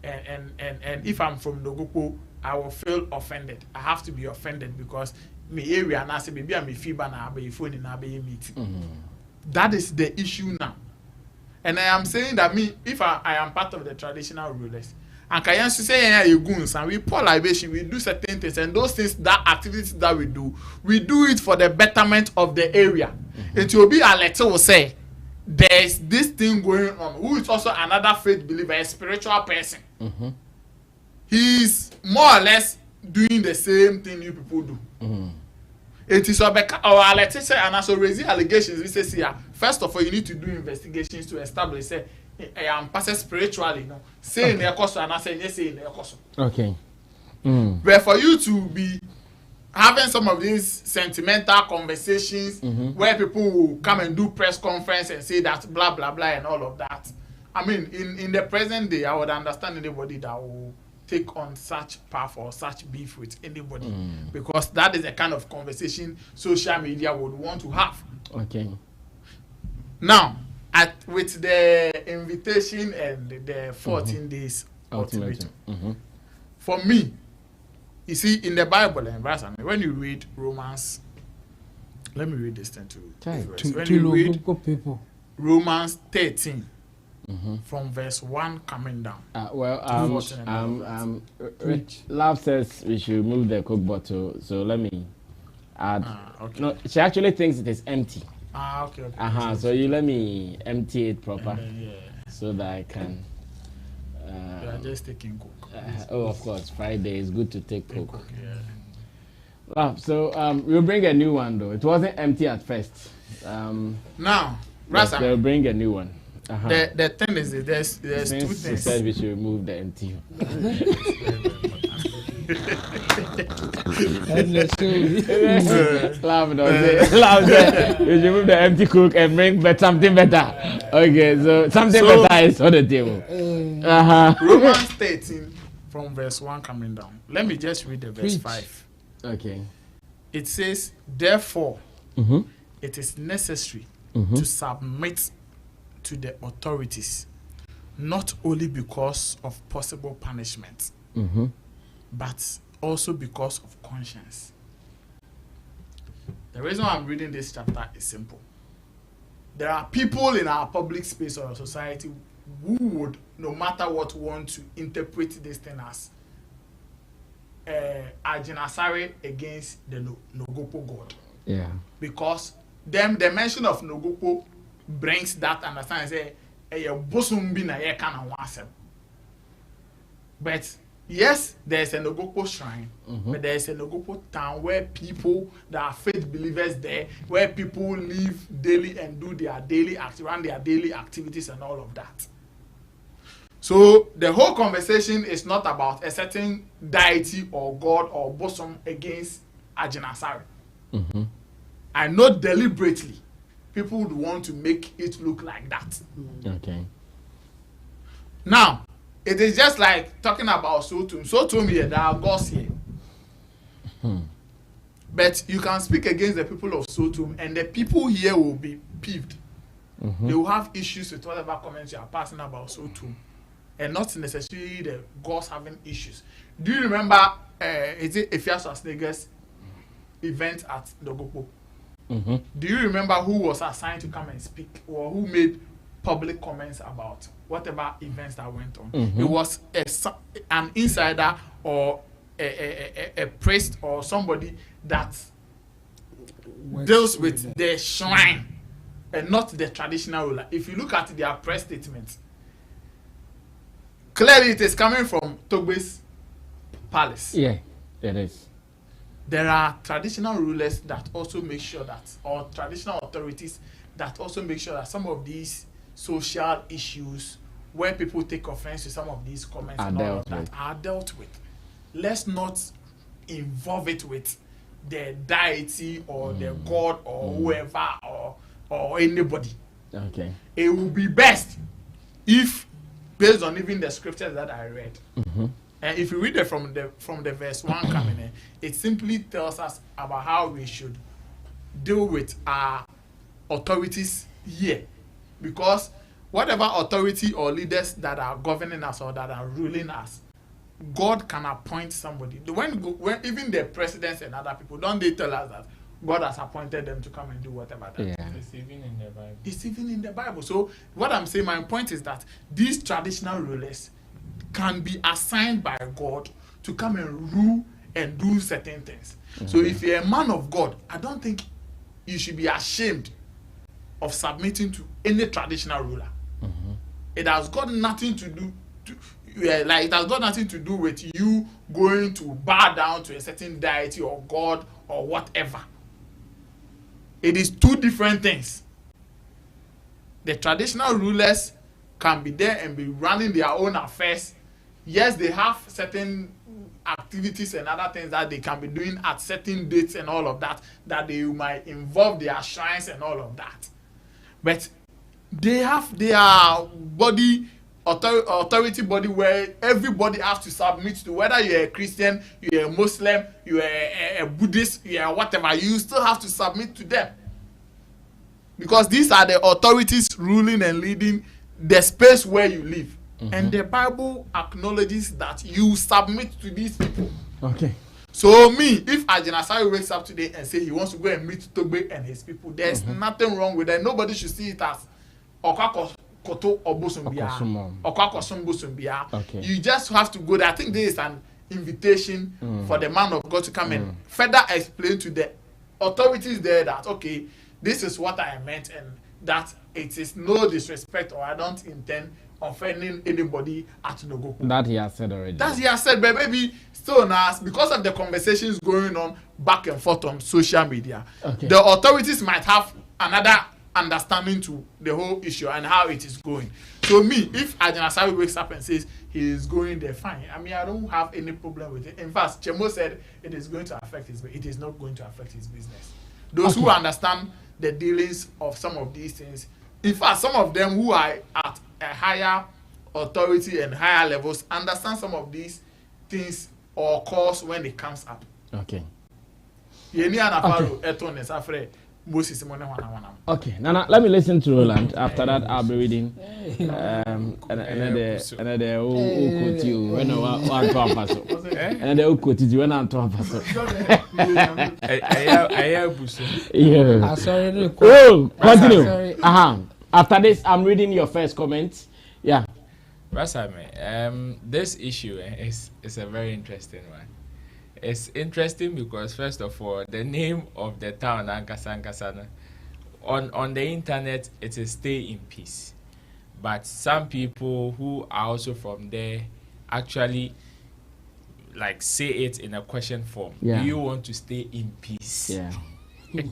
And if I'm from Nogokpo, I will feel offended. I have to be offended because my area and I say, maybe I'm a FIBA na be phone in a meet. That is the issue now. And I am saying that if I am part of the traditional rulers, and can you say, yeah, you goons, and we pour libation, we do certain things, and those things, that activities that we do it for the betterment of the area. It will be a letter will say, there's this thing going on, who is also another faith believer, a spiritual person. He's more or less doing the same thing you people do. It is or let's say, and also raising allegations. We say, first of all, you need to do investigations to establish, say, I am passing spiritually, no. Saying the cost and I say yes, saying the cost. Okay. But for you to be having some of these sentimental conversations where people will come and do press conference and say that blah blah blah and all of that. I mean, in the present day, I would understand anybody that will take on such path or such beef with anybody because that is the kind of conversation social media would want to have. Okay. Now, with the invitation and the 14 days ultimatum, for me, you see, in the Bible, and when you read Romans, let me read this thing to you. When you read Romans 13, from verse 1 coming down. Love says we should move the Coke bottle, so let me add. Okay. No, she actually thinks it is empty. Okay. So you let me empty it proper, so that I can. You are just taking Coke. Of course, Friday is good to take Coke. So we'll bring a new one though. It wasn't empty at first. Now, they'll bring a new one. The thing is, there's two things. She said we should remove the empty. Love it. We should remove the empty Coke and bring something better. Okay, so something better is on the table. Romans 13 from verse 1 coming down. Let me just read the verse 5. Okay. It says, therefore, it is necessary to submit to the authorities, not only because of possible punishment, but also because of conscience. The reason why I'm reading this chapter is simple. There are people in our public space or society who would, no matter what, want to interpret this thing as Ajinasare against the Nogokpo God. Yeah. Because them the mention of Nogokpo brings that understanding. Say, but yes, there's a Nogokpo shrine, but there's a Nogokpo town where people that are faith believers there, where people live daily and do their run their daily activities and all of that. So the whole conversation is not about a certain deity or god or bosom against Ajinasare. I know deliberately people would want to make it look like that. Okay. Now, it is just like talking about Sotum. Sotum here, there are gods here. But you can speak against the people of Sotum and the people here will be peeved. They will have issues with whatever comments you are passing about Sotum. And not necessarily the gods having issues. Do you remember, is it Efias Asnega's event at Nogokpo? Do you remember who was assigned to come and speak or who made public comments about whatever events that went on? It was an insider or a priest or somebody that deals with the shrine and not the traditional ruler. If you look at their press statement, clearly it is coming from Togbe's palace. Yeah, it is. There are traditional rulers that also make sure that, or traditional authorities that also make sure that some of these social issues where people take offense to some of these comments and all of that are dealt with. Let's not involve it with the deity or the god or whoever or anybody. Okay. It will be best if, based on even the scriptures that I read, and if you read it from the verse 1 coming in, it simply tells us about how we should deal with our authorities here. Because whatever authority or leaders that are governing us or that are ruling us, God can appoint somebody. When even the presidents and other people, don't they tell us that God has appointed them to come and do whatever that? Yeah. It's even in the Bible. It's even in the Bible. So what I'm saying, my point is that these traditional rulers can be assigned by God to come and rule and do certain things. So if you're a man of God, I don't think you should be ashamed of submitting to any traditional ruler. It has got nothing to do it has got nothing to do with you going to bow down to a certain deity or God or whatever. It is two different things. The traditional rulers can be there and be running their own affairs. Yes, they have certain activities and other things that they can be doing at certain dates and all of that, that they might involve their shrines and all of that. But they have their body, authority body, where everybody has to submit to, whether you're a Christian, you're a Muslim, you're a Buddhist, you're whatever, you still have to submit to them. Because these are the authorities ruling and leading the space where you live. And the Bible acknowledges that you submit to these people. Okay. So me, if Ajanasari wakes up today and say he wants to go and meet Togbe and his people, there's nothing wrong with that. Nobody should see it as Okakoto Obosumbia. Okay. You just have to go there. I think there is an invitation for the man of God to come and further explain to the authorities there that, okay, this is what I meant, and that it is no disrespect, or I don't intend offending anybody at Nogoku. That he has said already. That he has said, but maybe still now, because of the conversations going on back and forth on social media, the authorities might have another understanding to the whole issue and how it is going. So me, if Ajanasari wakes up and says he is going there, fine. I mean, I don't have any problem with it. In fact, Chemo said it is going to affect his business. It is not going to affect his business. Those who understand the dealings of some of these things, in fact, some of them who are at a higher authority and higher levels understand some of these things or cause when it comes up. Okay. Okay, Nana, let me listen to Roland. After that, I'll be reading another continue. After this, I'm reading your first comment. Yeah. Rasame, this issue is a very interesting one. It's interesting because, first of all, the name of the town, Ankasa, on the internet, it is Stay in Peace. But some people who are also from there actually like say it in a question form. Yeah. Do you want to stay in peace? Yeah.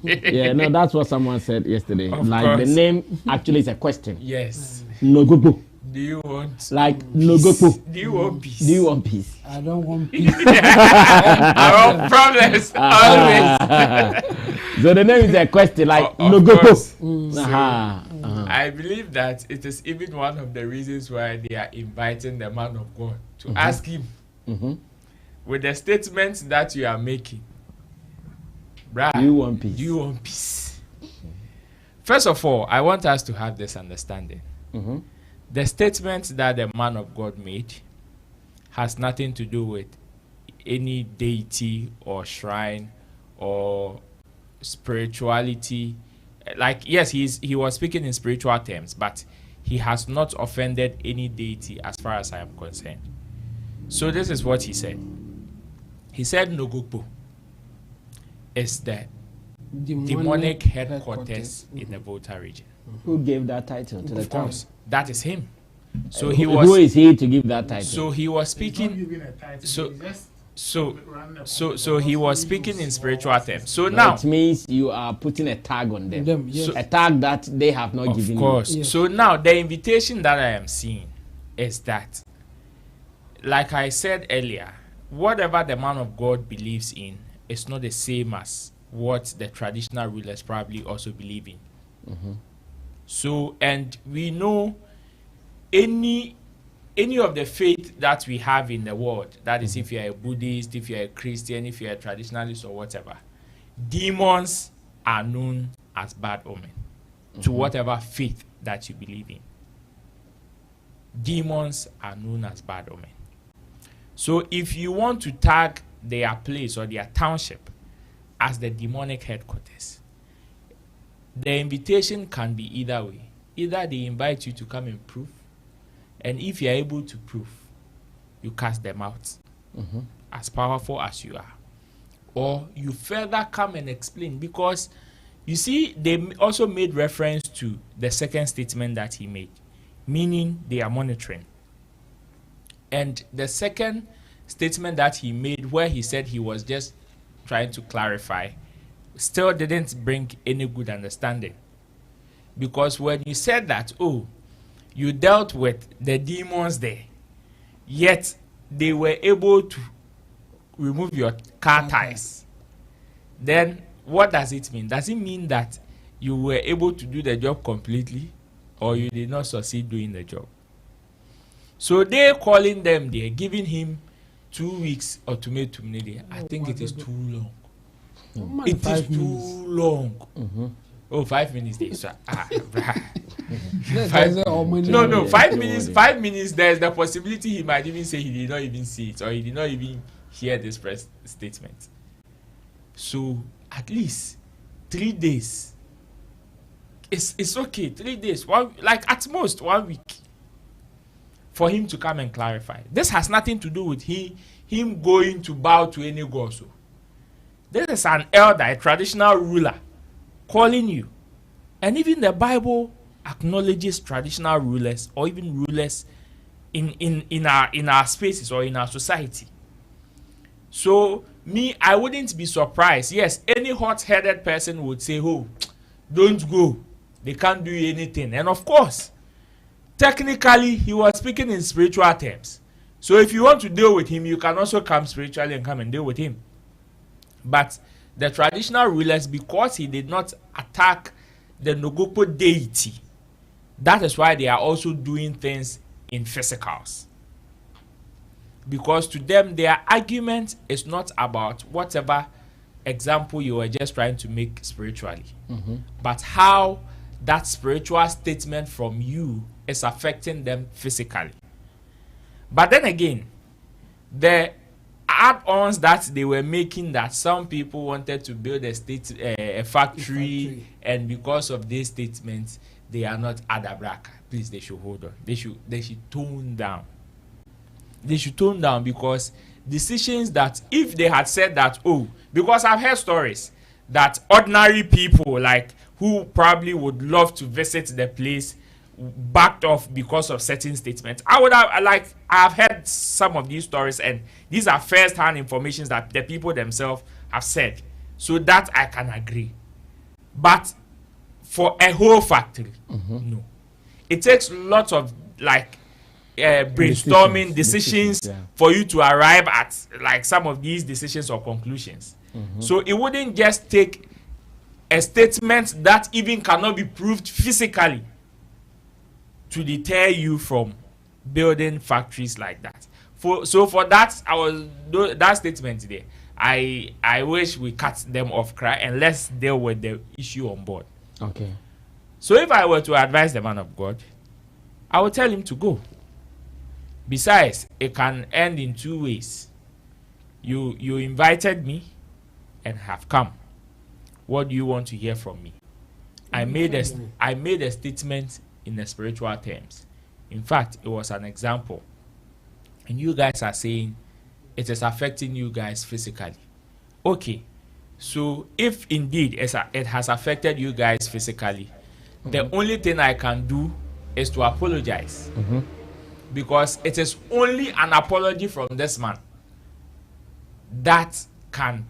Yeah, no, that's what someone said yesterday. Of like course. the name actually is a question. Yes. Nogoku. Do you want like peace? Nogoku? Do you want peace? Do you want peace? I don't want peace. I want problems always. So the name is a question, like Nogoku. So, I believe that it is even one of the reasons why they are inviting the man of God to ask him with the statements that you are making. Bruh, do you want peace? Do you want peace? First of all, I want us to have this understanding. The statement that the man of God made has nothing to do with any deity or shrine or spirituality. Like, yes, he was speaking in spiritual terms, but he has not offended any deity as far as I am concerned. So this is what he said. He said Nogokpo is the demonic headquarters in the Volta region. Who gave that title to the town? Of course, that is him. So who is he to give that title? So he was speaking. So he was speaking in spiritual terms. So now it means you are putting a tag on them. Yes. So a tag that they have not given you. Of course. Yes. So now the invitation that I am seeing is that, like I said earlier, whatever the man of God believes in is not the same as what the traditional rulers probably also believe in. So, and we know any of the faith that we have in the world, that is if you're a Buddhist, if you're a Christian, if you're a traditionalist or whatever, demons are known as bad omen to whatever faith that you believe in. Demons are known as bad omen. So if you want to tag their place or their township as the demonic headquarters, the invitation can be either way. Either they invite you to come and prove, and if you're able to prove, you cast them out as powerful as you are. Or you further come and explain, because you see, they also made reference to the second statement that he made, meaning they are monitoring. And the second statement that he made, where he said he was just trying to clarify, still didn't bring any good understanding. Because when you said that, oh, you dealt with the demons there, yet they were able to remove your car tires, then what does it mean? Does it mean that you were able to do the job completely, or you did not succeed doing the job? So they're calling them, they're giving him 2 weeks ultimatum. I think it is too long. It is too long. Oh, 5 minutes. No, 5 minutes. 5 minutes. There's the possibility he might even say he did not even see it, or he did not even hear this press statement. So at least 3 days. It's okay. 3 days. Like at most 1 week. For him to come and clarify. This has nothing to do with him going to bow to any god. So this is an elder, a traditional ruler, calling you. And even the Bible acknowledges traditional rulers, or even rulers in our spaces or in our society. So I wouldn't be surprised. Yes, any hot-headed person would say, oh, don't go. They can't do anything. And of course, technically, he was speaking in spiritual terms. So if you want to deal with him, you can also come spiritually and come and deal with him. But the traditional rulers, because he did not attack the Nogokpo deity, that is why they are also doing things in physicals. Because to them, their argument is not about whatever example you were just trying to make spiritually, but how that spiritual statement from you is affecting them physically. But then again, the add-ons that they were making, that some people wanted to build a factory, and because of this statement, they are not adabraka. Please, they should hold on. They should tone down. They should tone down, because decisions that, if they had said that, oh, because I've heard stories that ordinary people, like, who probably would love to visit the place, backed off because of certain statements. I've heard some of these stories, and these are first-hand information that the people themselves have said. So that I can agree. But for a whole factory, no. It takes lots of brainstorming decisions for you to arrive at like some of these decisions or conclusions. So it wouldn't just take a statement that even cannot be proved physically to deter you from building factories like that. For that, that statement there, I wish we cut them off cry and let's deal with the issue on board. Okay. So if I were to advise the man of God, I would tell him to go. Besides, it can end in 2 ways. You invited me and have come. What do you want to hear from me? I made a statement in the spiritual terms. In fact, it was an example. And you guys are saying it is affecting you guys physically. Okay. So if indeed it has affected you guys physically, the only thing I can do is to apologize. Because it is only an apology from this man that can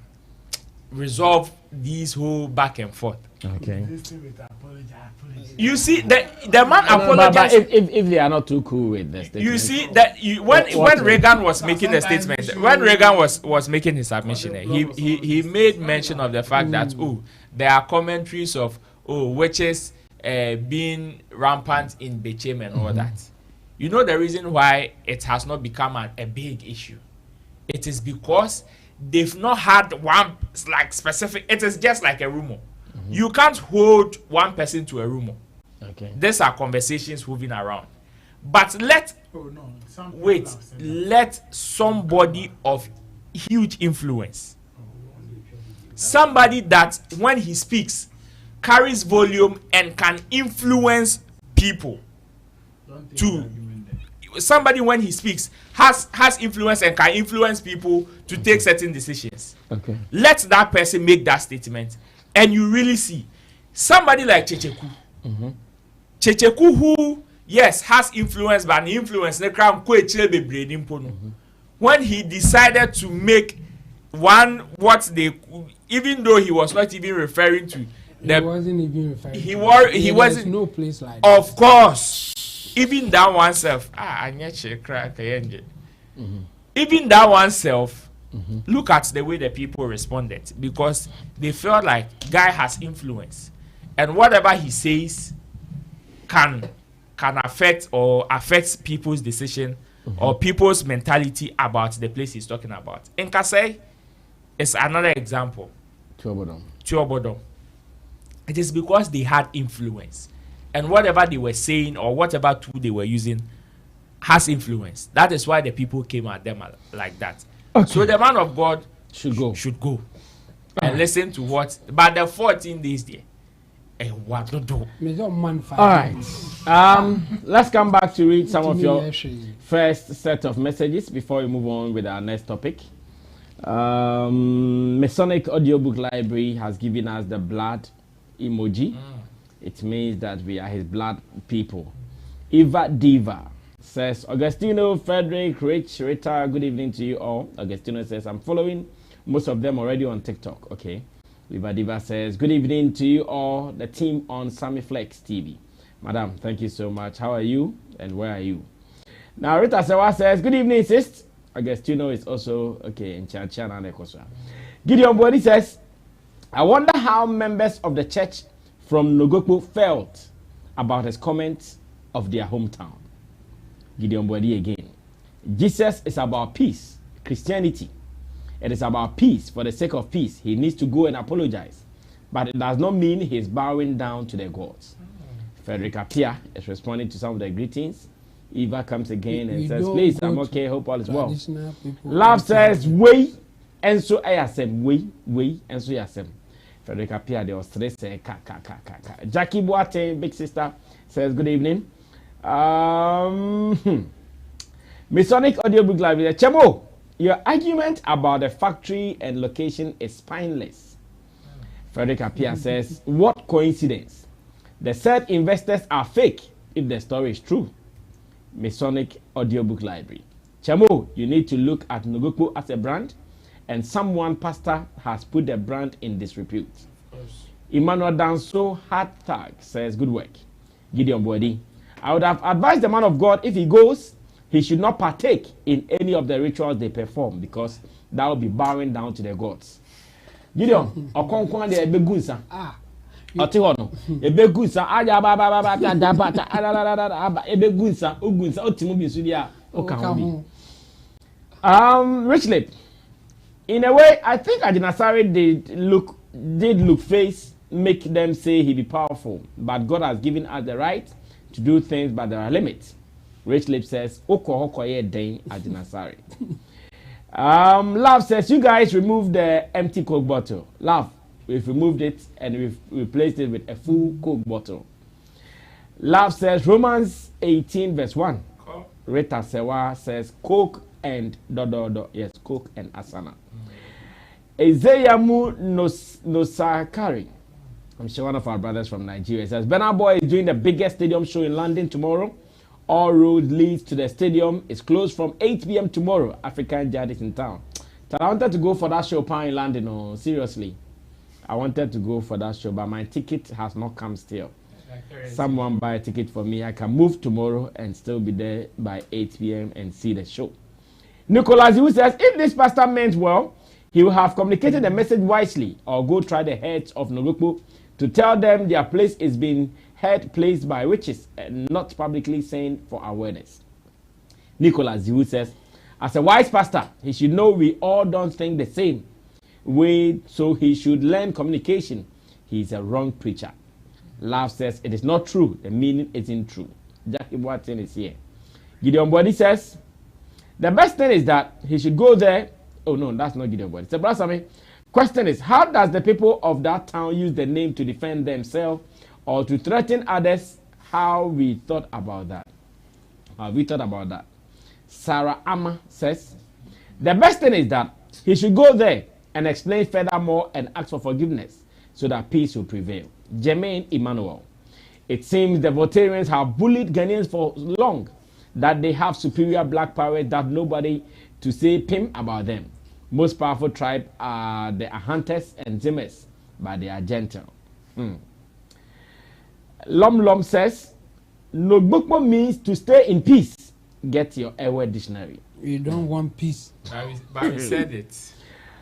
resolve these whole back and forth. Okay. You see, the man apologized. But if they are not too cool with the statement. You see that when Reagan was making the statement, when Reagan was making his submission, he made mention of the fact that there are commentaries of witches being rampant in Bechem and all that. You know the reason why it has not become a big issue? It is because they've not had one specific. It is just like a rumor. You can't hold one person to a rumor. Okay. These are conversations moving around. But let somebody of huge influence, somebody that when he speaks carries volume and can influence people somebody when he speaks has influence and can influence people to take certain decisions. Okay. Let that person make that statement, and you really see somebody like Checheku. Checheku, who yes has influence, but influence when he decided to make even though he was not even referring to he wasn't even referring. He wasn't. No place like of that. course. even that oneself, even that oneself, look at the way the people responded, because they felt like guy has influence, and whatever he says can affect or affects people's decision or people's mentality about the place he's talking about. In Kasai, it's another example. Tuobodom. It is because they had influence, and whatever they were saying or whatever tool they were using has influence. That is why the people came at them like that. Okay. So the man of God should go and listen to what. But the 14 days there, and what to do? All right. Let's come back to read some of your first set of messages before we move on with our next topic. Masonic Audiobook Library has given us the blood emoji. It means that we are his blood people. Eva Diva says, Augustino, Frederick, Rich, Rita, good evening to you all. Augustino says, I'm following most of them already on TikTok. Okay. Eva Diva says, good evening to you all, the team on Sammy Flex TV. Madam, thank you so much. How are you and where are you? Now, Rita Sewa says, good evening, sis. Augustino is also, okay, in Chanchana and Ekoswa. Gideon Body says, I wonder how members of the church from Nogoku felt about his comments of their hometown. Gideon Body again. Jesus is about peace, Christianity. It is about peace. For the sake of peace, he needs to go and apologize. But it does not mean he's bowing down to the gods. Frederick Apia is responding to some of the greetings. Eva comes again and says, please, I'm okay, hope all is well. Love says, way, and so I asem, way, and so I asem. Frederick Apia, the Australia say, Jackie Boateng, big sister, says, good evening. Masonic Audiobook Library. Chemo, your argument about the factory and location is spineless. Frederick Apia says, what coincidence? The said investors are fake if the story is true. Masonic Audiobook Library. Chemo, you need to look at Nogoku as a brand, and someone pastor has put the brand in disrepute. Emmanuel Danso # says, good work. Gideon Body. I would have advised the man of God, if he goes, he should not partake in any of the rituals they perform, because that will be bowing down to the gods. Gideon, okonkwan de ebegunsa. Otihono. Ebegunsa aja ba ebegunsa ogunsa otimu bi su dia okaho. Rich Lip. In a way, I think Adinasari did look face make them say he be powerful, but God has given us the right to do things, but there are limits. Rich Lip says, Oko ye dane Adinasari. Love says, you guys removed the empty Coke bottle. Love, we've removed it and we've replaced it with a full Coke bottle. Love says, Romans 18 verse 1. Rita Sewa says, Coke and yes, Coke and Asana. Ezeyamu Nosakari, I'm sure one of our brothers from Nigeria, says, Burna Boy is doing the biggest stadium show in London tomorrow. All roads leads to the stadium. It's closed from 8 p.m. tomorrow. African Jad is in town. So I wanted to go for that show in London. Oh, seriously. I wanted to go for that show, but my ticket has not come still. Someone buy a ticket for me. I can move tomorrow and still be there by 8 p.m. and see the show. Nicholas, who says, if this pastor meant well, he will have communicated the message wisely, or go try the heads of Nogokpo to tell them their place is being head placed by witches and not publicly saying for awareness. Nicholas, who says, as a wise pastor, he should know we all don't think the same way, so he should learn communication. He is a wrong preacher. Love says, it is not true. The meaning isn't true. Jackie Boateng is here. Gideon Body says, the best thing is that he should go there. Oh no, that's not Gideon Body. So, Brother Sammy, question is, how does the people of that town use the name to defend themselves or to threaten others? How we thought about that? Sarah Amma says, the best thing is that he should go there and explain furthermore and ask for forgiveness so that peace will prevail. Jermaine Emmanuel. It seems the Voltarians have bullied Ghanaians for long, that they have superior black power, that nobody to say pim about them. Most powerful tribe are the Ahantes and Zimes, but they are gentle. Lom says, Nogokpo means to stay in peace. Get your Ewe dictionary. We don't want peace. But we said it.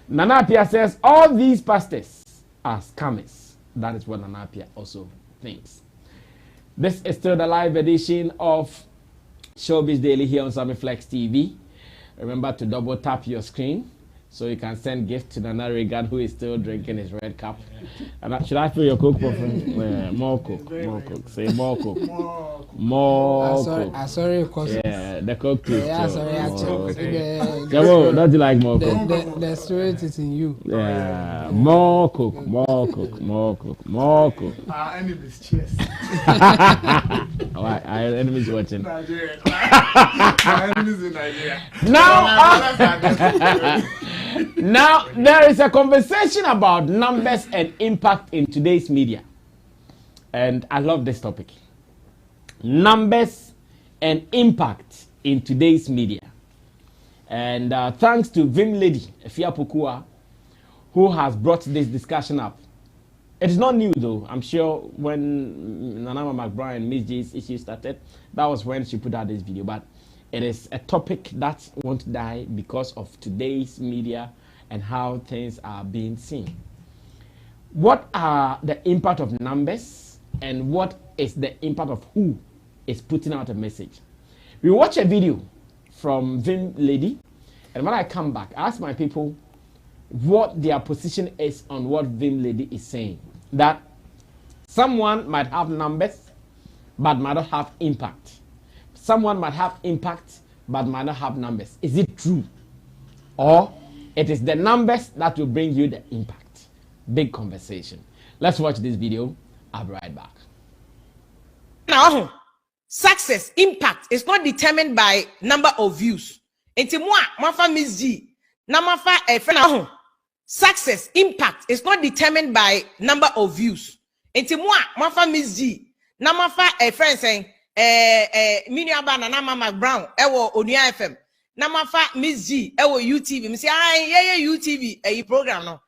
Nana Appiah says all these pastors are scammers. That is what Nana Appiah also thinks. This is still the live edition of Showbiz Daily here on Sammy Flex TV. Remember to double tap your screen so you can send gift to Nana Regan, who is still drinking his red cup. And should I fill your coke for more coke? More coke. Say more coke. More coke. I sorry, cause yeah, the coke too. Yeah, sorry, don't you like more coke? The spirit is in you. Yeah, more coke, more coke, more coke, more coke. Our enemies, cheers. Alright, our enemies watching. Nigeria. Our enemies in Nigeria. Now there is a conversation about numbers and impact in today's media, and I love this topic. Numbers and impact in today's media, and thanks to Vim Lady Efia Pokua, who has brought this discussion up. It is not new though. I'm sure when Nanama McBROWN and MzGee's issue started, that was when she put out this video. But it is a topic that won't die because of today's media and how things are being seen. What are the impact of numbers and what is the impact of who is putting out a message? We watch a video from Vim Lady, and when I come back, I ask my people what their position is on what Vim Lady is saying. That someone might have numbers but might not have impact. Someone might have impact but might not have numbers. Is it true? Or it is the numbers that will bring you the impact? Big conversation. Let's watch this video. I'll be right back. Now, success, impact is not determined by number of views. Enti moi, mafa MzGee, na mafa friend. Success, impact is not determined by number of views. Enti moi, mafa MzGee, na mafa friend saying, mini abana na McBROWN, ewo Onia FM. Na mafa MzGee, ewo UTV. Me say, UTV, program no.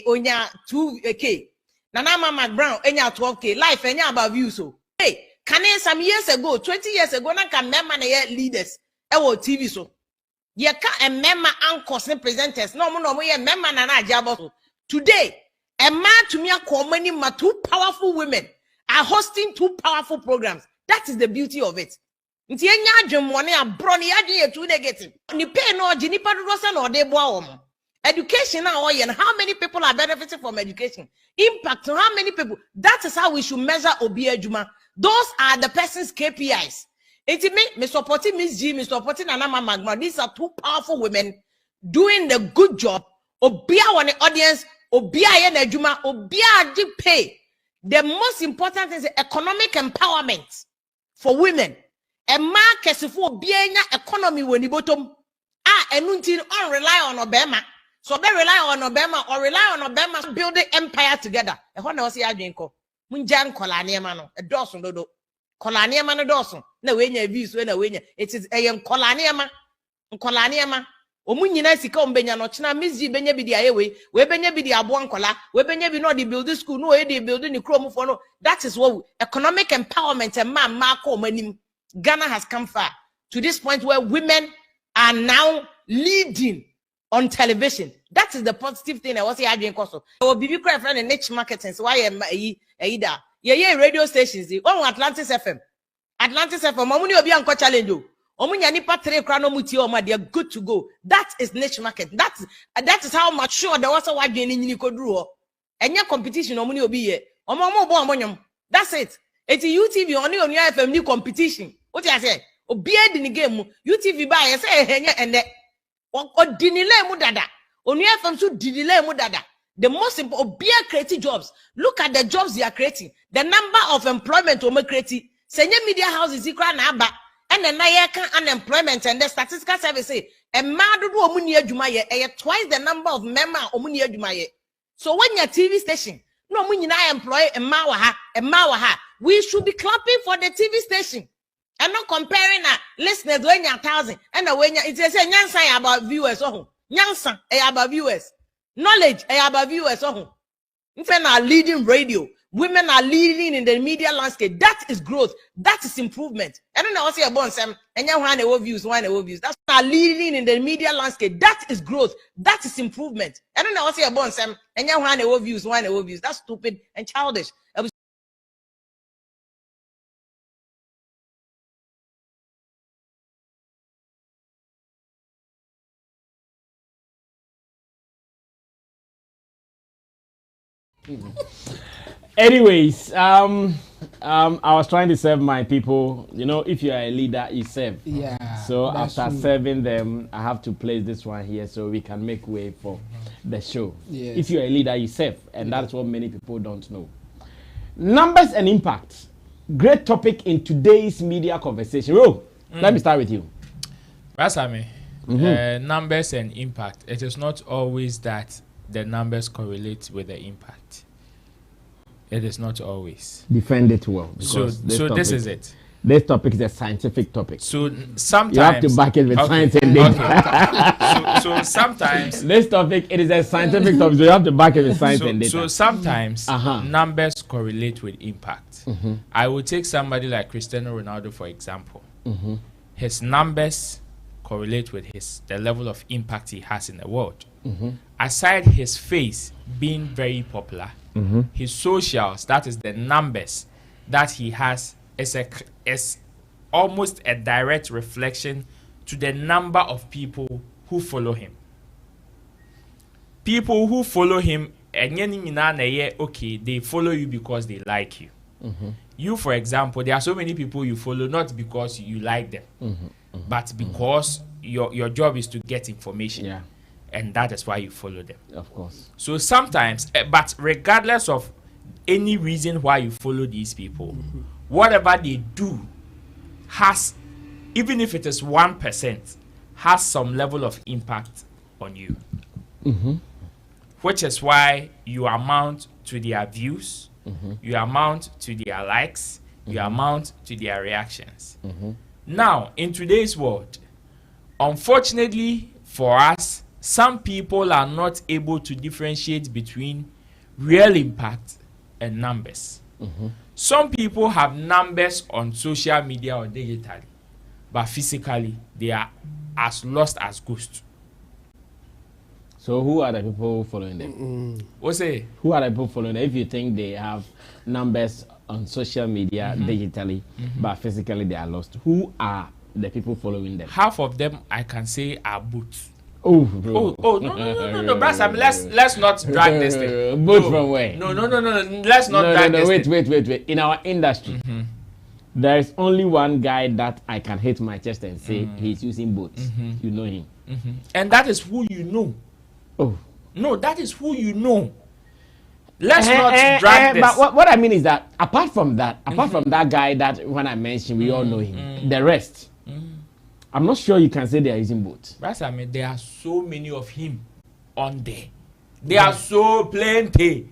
Onya 2K. Na McBROWN, enya 12K. Life, enya about views so. Hey, some years ago, 20 years ago, na can member na leaders, ewo TV so. Ye ka member anchors and presenters. No ye member na jabo. Today, a man to me a two powerful women are hosting two powerful programs. That is the beauty of it. Nti enya adwemone abroni adwen etu negative. Ni pay no jinipa do so na ode boa wo. Education now, and how many people are benefiting from education? Impact on how many people? That is how we should measure Obi Ejuma. Those are the person's KPIs. Me supporting MzGee, me supporting Nanama McBROWN. These are two powerful women doing the good job. Obia on the audience, Obia yen Ejuma, Obia di pay. The most important is economic empowerment for women. A man kesifu Obia economy when bottom. Enuntin on rely on Obama. So they rely on Obama or rely on Obama building empire together. E ho na o se adwenko. Munjan kolaniema no. E dosun dodo. Kolaniema no dosun. Na wenya views we na wenya. It is a kolaniema. Kolaniema. Omunyina sika ombenya no china MzGee benya bi di ayewe. We benya bi di abo ankola. We benya bi no di build school. No we di build ni krom for no. That is what economic empowerment and man ko manim. Ghana has come far to this point where women are now leading on television. That is the positive thing I was saying doing course. So BB cry friend in niche marketing. So why yeah radio stations. On Atlantis FM. Atlantis FM. Omuni obi anko challenge o. Omunya nipa 3 kra no muti o ma they are good to go. That is niche market. That is how mature the was why doing ni kodru. Enya competition omuni obi ye. Omo bo amonyom. That's it. It's UTV only on your FM new competition. What I say? Obi e di ni game UTV ba ye say enya ende. Odinile mu dada. Only FM so didile mu dada. The most important be creating jobs. Look at the jobs they are creating. The number of employment we creating. Senior media houses equal na aba. And then na can unemployment and the statistical service say a man do omuni adwuma ye twice the number of member omuni adwuma ye. So when your TV station no omuni na employ a mawa we should be clapping for the TV station. I'm not comparing listeners when you're 1,000 and when it is a nyansa about viewers. Oh, nyansa about viewers. Knowledge about viewers. Oh, if you're leading radio, Women are leading in the media landscape. That is growth. That is improvement. I don't know what's your bonds. And you want views, views. That's not leading in the media landscape. That is growth. That is improvement. I don't know what's your bonds. And you want views, views. That's stupid and childish. Anyways, I was trying to serve my people. You know, if you are a leader, you serve. Yeah. So after serving them, I have to place this one here so we can make way for the show. Yes. If you are a leader, you serve, and that's what many people don't know. Numbers and impact. Great topic in today's media conversation. Let me start with you. Sammy, numbers and impact. It is not always that the numbers correlate with the impact. It is not always. Defend it well. So this is it. This topic is a scientific topic. So sometimes you have to back it with science and data. So sometimes this topic, it is a scientific topic, so you have to back it with science and data. So sometimes numbers correlate with impact. I will take somebody like Cristiano Ronaldo for example. His numbers correlate with the level of impact he has in the world. Aside his face being very popular, his socials, that is the numbers that he has, is almost a direct reflection to the number of people who follow him. People who follow him, okay, they follow you because they like you. You, for example, there are so many people you follow not because you like them, but because your job is to get information. Yeah. And that is why you follow them. Of course. So sometimes, but regardless of any reason why you follow these people, whatever they do has, even if it is 1%, has some level of impact on you. Which is why you amount to their views, you amount to their likes, you amount to their reactions. Now, in today's world, unfortunately for us, some people are not able to differentiate between real impact and numbers. Some people have numbers on social media or digitally, but physically they are as lost as ghosts. So who are the people following them? What's it? Who are the people following them? If you think they have numbers on social media digitally, but physically they are lost, who are the people following them? Half of them I can say are boots. Oh, bro. No, Brasam, let's not drag this thing. Both from where? No. Let's not drag this thing. Wait. In our industry, there is only one guy that I can hit my chest and say he's using boats. You know him. And that is who you know. Oh. No, that is who you know. Let's not drag this. But what I mean is that apart from that guy that when I mentioned, we all know him. The rest. I'm not sure you can say they are using both. Right, I mean, there are so many of him on there. There are so plenty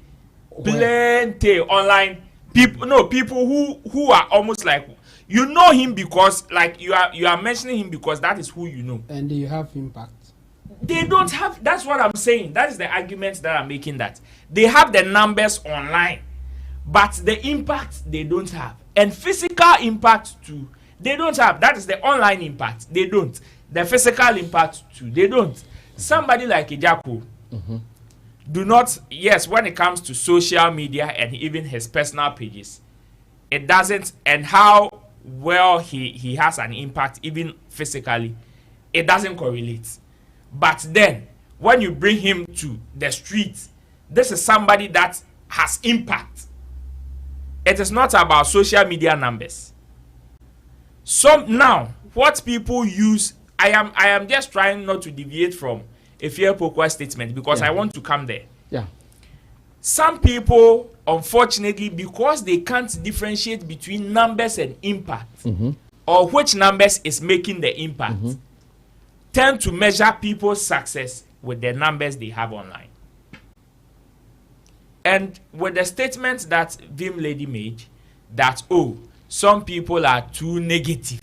online people. No, people who are almost like you know him because like you are mentioning him because that is who you know. And you have impact. They don't have. That's what I'm saying. That is the argument that I'm making. That they have the numbers online, but the impact they don't have, and physical impact too. They don't have. That is the online impact. They don't. The physical impact too. They don't. Somebody like Ejaku do not. Yes, when it comes to social media and even his personal pages, it doesn't. And how well he has an impact even physically, it doesn't correlate. But then when you bring him to the streets, this is somebody that has impact. It is not about social media numbers. Now, what people use, I am just trying not to deviate from a fair Pokwa statement because I want to come there. Yeah. Some people, unfortunately, because they can't differentiate between numbers and impact, or which numbers is making the impact, tend to measure people's success with the numbers they have online. And with the statement that Vim Lady made, that, some people are too negative.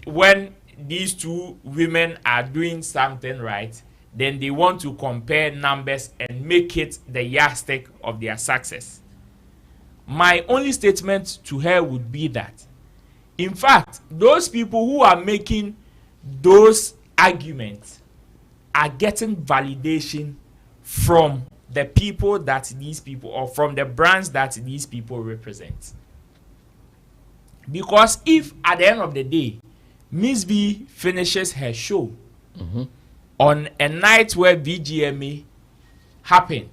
When these two women are doing something right, then they want to compare numbers and make it the yardstick of their success. my only statement to her would be that, in fact, those people who are making those arguments are getting validation from the people that these people, or from the brands that these people represent. Because if at the end of the day, MzGee finishes her show on a night where VGMA happened,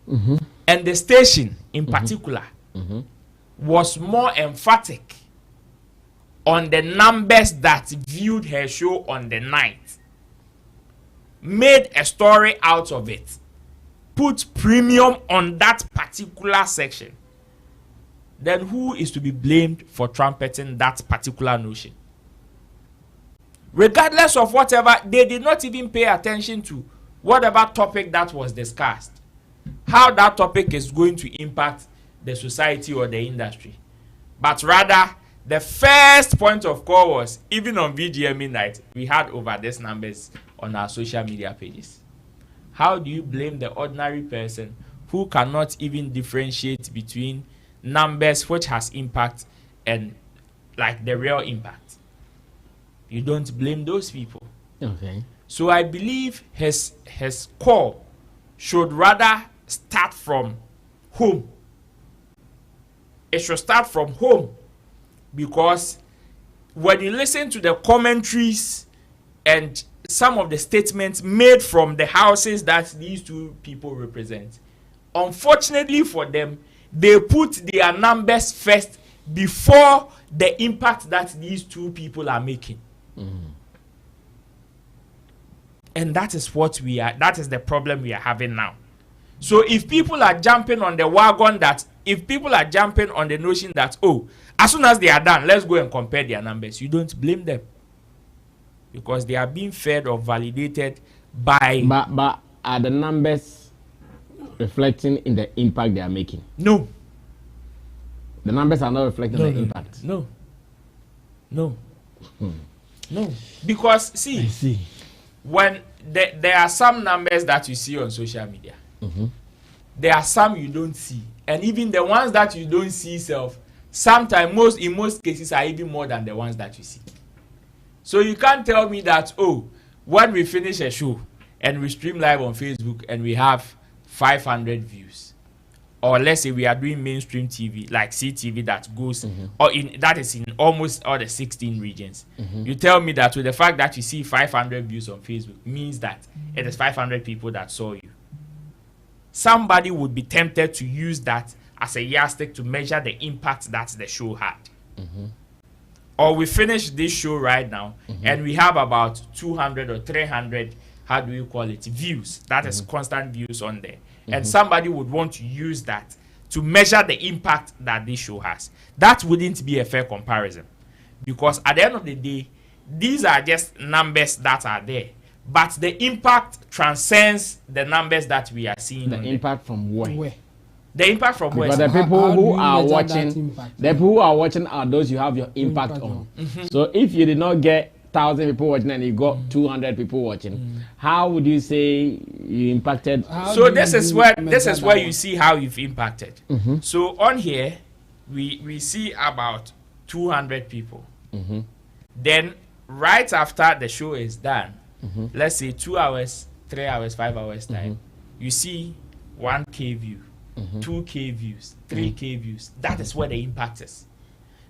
and the station in particular was more emphatic on the numbers that viewed her show on the night, made a story out of it, put premium on that particular section, then who is to be blamed for trumpeting that particular notion? Regardless of whatever, they did not even pay attention to whatever topic that was discussed, how that topic is going to impact the society or the industry. But rather, the first point of call was, even on VGMA night, we had over these numbers on our social media pages. How do you blame the ordinary person who cannot even differentiate between numbers which has impact and like the real impact? You don't blame those people. Okay. So I believe his call should rather start from home. It should start from home, because when you listen to the commentaries and some of the statements made from the houses that these two people represent, unfortunately for them, they put their numbers first before the impact that these two people are making. And that is what we are, that is the problem we are having now. So if people are jumping on the wagon that, if people are jumping on the notion that, oh, as soon as they are done, let's go and compare their numbers, you don't blame them. Because they are being fed or validated by... But are the numbers reflecting in the impact they are making? No. The numbers are not reflecting the impact? No. No. No. Because, see, when there are some numbers that you see on social media, there are some you don't see. And even the ones that you don't see sometimes, in most cases, are even more than the ones that you see. So you can't tell me that, oh, when we finish a show and we stream live on Facebook and we have 500 views, or let's say we are doing mainstream TV like CTV that goes, or that is in almost all the 16 regions. You tell me that with the fact that you see 500 views on Facebook means that it is 500 people that saw you. Somebody would be tempted to use that as a yardstick to measure the impact that the show had. Or we finish this show right now and we have about 200 or 300, how do you call it, views. That is constant views on there. And somebody would want to use that to measure the impact that this show has. That wouldn't be a fair comparison. Because at the end of the day, these are just numbers that are there. But the impact transcends the numbers that we are seeing. The impact from where? The impact from where? Because the people who are watching, the people who are watching are those you have your impact on. So if you did not get 1,000 people watching and you got 200 people watching, how would you say you impacted? So this is where you see how you've impacted. So on here, we see about 200 people. Then right after the show is done, let's say 2 hours, 3 hours, 5 hours time, you see 1K view, 2K views, 3K views. That is where the impact is.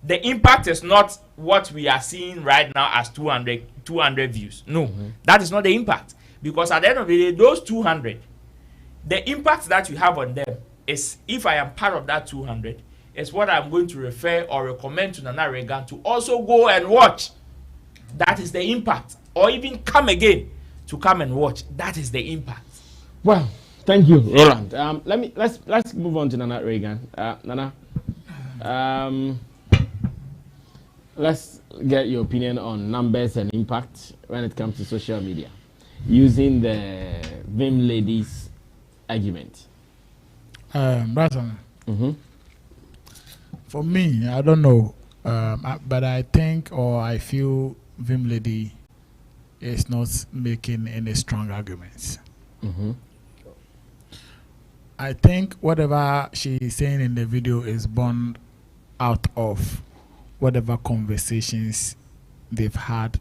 The impact is not what we are seeing right now as 200 views. No, that is not the impact. Because at the end of the day, those 200, the impact that you have on them is, if I am part of that 200, is what I'm going to refer or recommend to Nana Reagan to also go and watch. That is the impact. Or even come again to come and watch. That is the impact. Well, thank you, Roland. Let's move on to Nana Reagan. Nana, let's get your opinion on numbers and impact when it comes to social media, using the Vim ladies argument. For me, I don't know, but I think, or I feel Vim lady is not making any strong arguments. I think whatever she is saying in the video is born out of whatever conversations they've had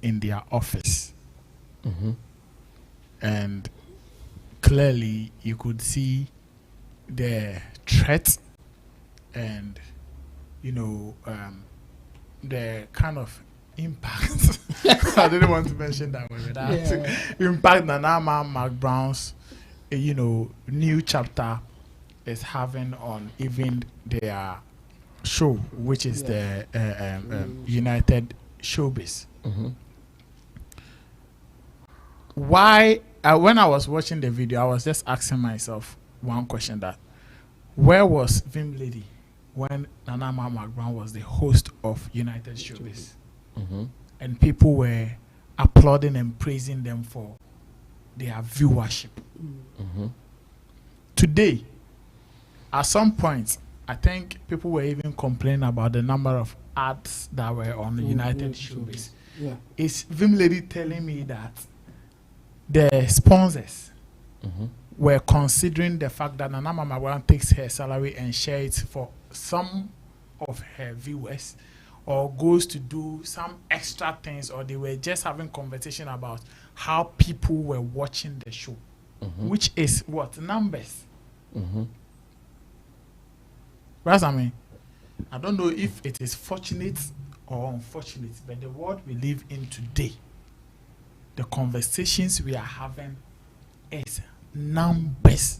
in their office. And clearly you could see the threat and, you know, the kind of impact. I didn't want to mention that word, but impact that McBROWN's, you know, new chapter is having on even their show, which is the United Showbiz. Why, when I was watching the video, I was just asking myself one question: that where was Vim Lady when Nanama McBROWN was the host of United Showbiz? And people were applauding and praising them for their viewership. Today, at some point, I think people were even complaining about the number of ads that were on the United Showbiz. Is Vim Lady telling me that the sponsors were considering the fact that Nanama McBROWN takes her salary and shares it for some of her viewers, or goes to do some extra things, or they were just having conversation about how people were watching the show, which is what? Numbers. Right, I mean, I don't know if it is fortunate or unfortunate, but the world we live in today, the conversations we are having is numbers.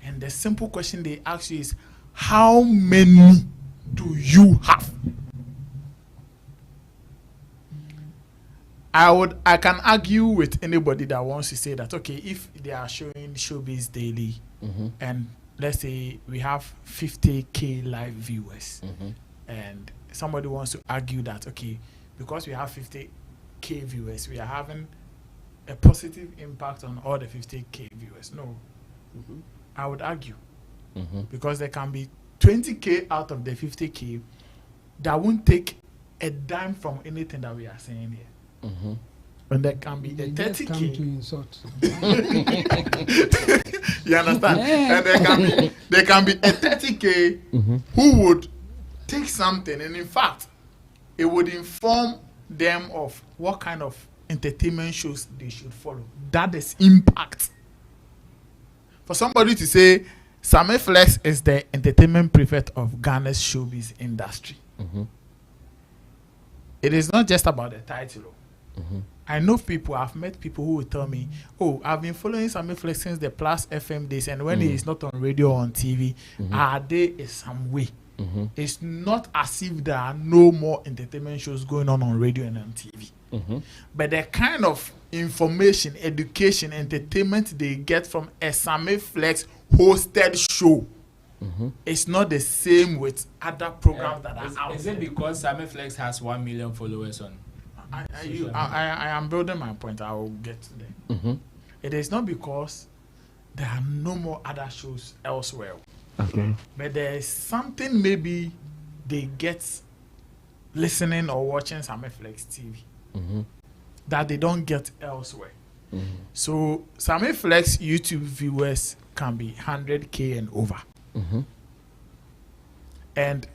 And the simple question they ask you is, how many do you have? I can argue with anybody that wants to say that, okay, if they are showing Showbiz daily, and let's say we have 50K live viewers, and somebody wants to argue that, okay, because we have 50K viewers, we are having a positive impact on all the 50K viewers. No, I would argue, because there can be 20K out of the 50K that won't take a dime from anything that we are saying here. And there can be a 30K. You understand? And there can be a 30K who would take something, and in fact, it would inform them of what kind of entertainment shows they should follow. That is impact. For somebody to say Sammy Flex is the entertainment prefect of Ghana's showbiz industry, it is not just about the title. I know people, I've met people who will tell me, oh, I've been following Sammy Flex since the Plus FM days, and when he is not on radio or on TV, there is some way. It's not as if there are no more entertainment shows going on radio and on TV. But the kind of information, education, entertainment they get from a Sammy Flex hosted show, it's not the same with other programs that are out. Is it because Sammy Flex has 1 million followers on? I am building my point. I will get there. It is not because there are no more other shows elsewhere. But there is something maybe they get listening or watching Sammy Flex TV that they don't get elsewhere. So Sammy Flex YouTube viewers can be 100K and over. And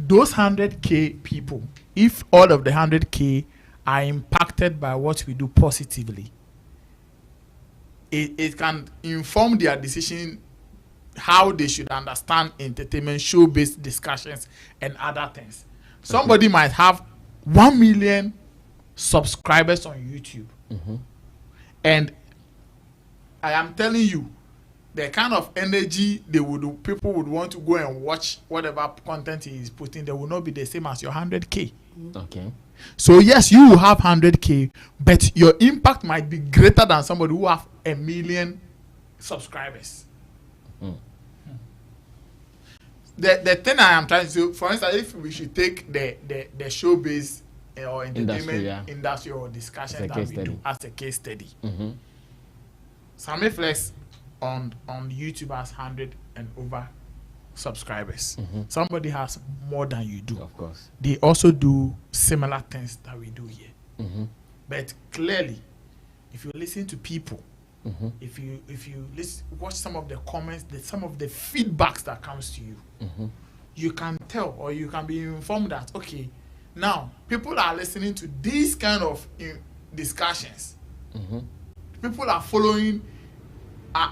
those 100K people, if all of the 100K are impacted by what we do positively, it can inform their decision how they should understand entertainment, show-based discussions, and other things. Somebody might have 1 million subscribers on YouTube, and I am telling you, the kind of energy people would want to go and watch whatever content he is putting, they will not be the same as your 100K. So yes, you will have 100K, but your impact might be greater than somebody who have 1 million subscribers. The thing I am trying to say, for instance, if we should take the showbiz or entertainment industry or discussion that we do as a case study, Sammy Flex on YouTube has 100 and over subscribers. Somebody has more than you do. Of course. They also do similar things that we do here. But clearly, if you listen to people, If you watch some of the comments, some of the feedbacks that comes to you, you can tell or you can be informed that okay, now people are listening to these kind of discussions. People are following,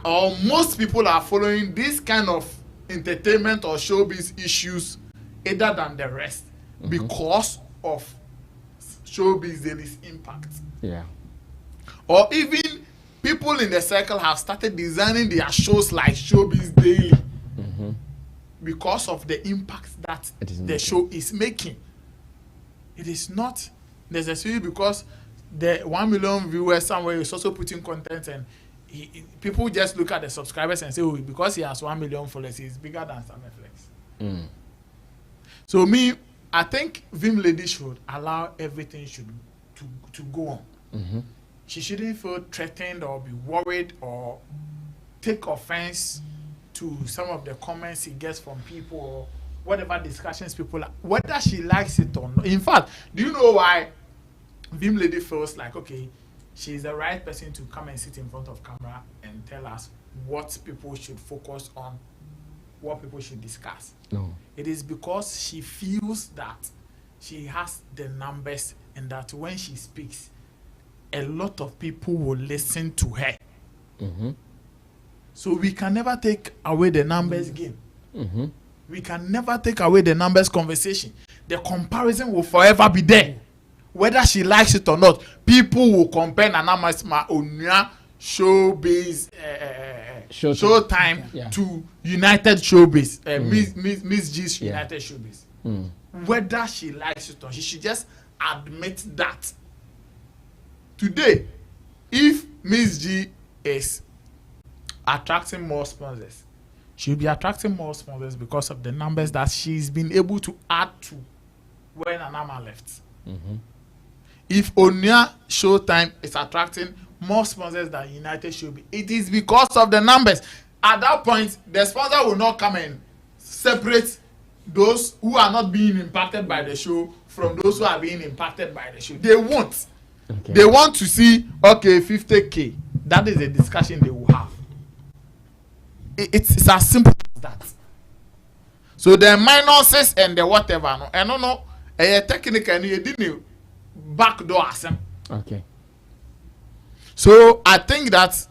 or most people are following this kind of entertainment or showbiz issues other than the rest because of showbiz daily's impact. Yeah. Or even people in the circle have started designing their shows like Showbiz Daily because of the impact that the show is making. It is not necessarily because the 1 million viewers somewhere is also putting content, and people just look at the subscribers and say, oh, because he has 1 million followers, he's bigger than Sammy. So I think Vim Lady should allow everything to go on. She shouldn't feel threatened or be worried or take offense to some of the comments he gets from people or whatever discussions people are, whether she likes it or not. In fact, do you know why Vim Lady feels like, okay, she's the right person to come and sit in front of camera and tell us what people should focus on, what people should discuss? No. It is because she feels that she has the numbers and that when she speaks, a lot of people will listen to her. So we can never take away the numbers game. We can never take away the numbers conversation. The comparison will forever be there. Whether she likes it or not, people will compare Nana Masma Onya Showbiz Showtime to United Showbiz, MzGee's United Showbiz. Whether she likes it or not, she should just admit that. Today, if MzGee is attracting more sponsors, she'll be attracting more sponsors because of the numbers that she's been able to add to when Anama left. If Onya Showtime is attracting more sponsors than United Showbiz, it is because of the numbers. At that point, the sponsor will not come and separate those who are not being impacted by the show from those who are being impacted by the show. They won't. They want to see, okay, 50K. That is a discussion they will have. It's as simple as that. So the minuses and the whatever, no, I don't know, technically, you didn't backdoor them. Okay. So I think that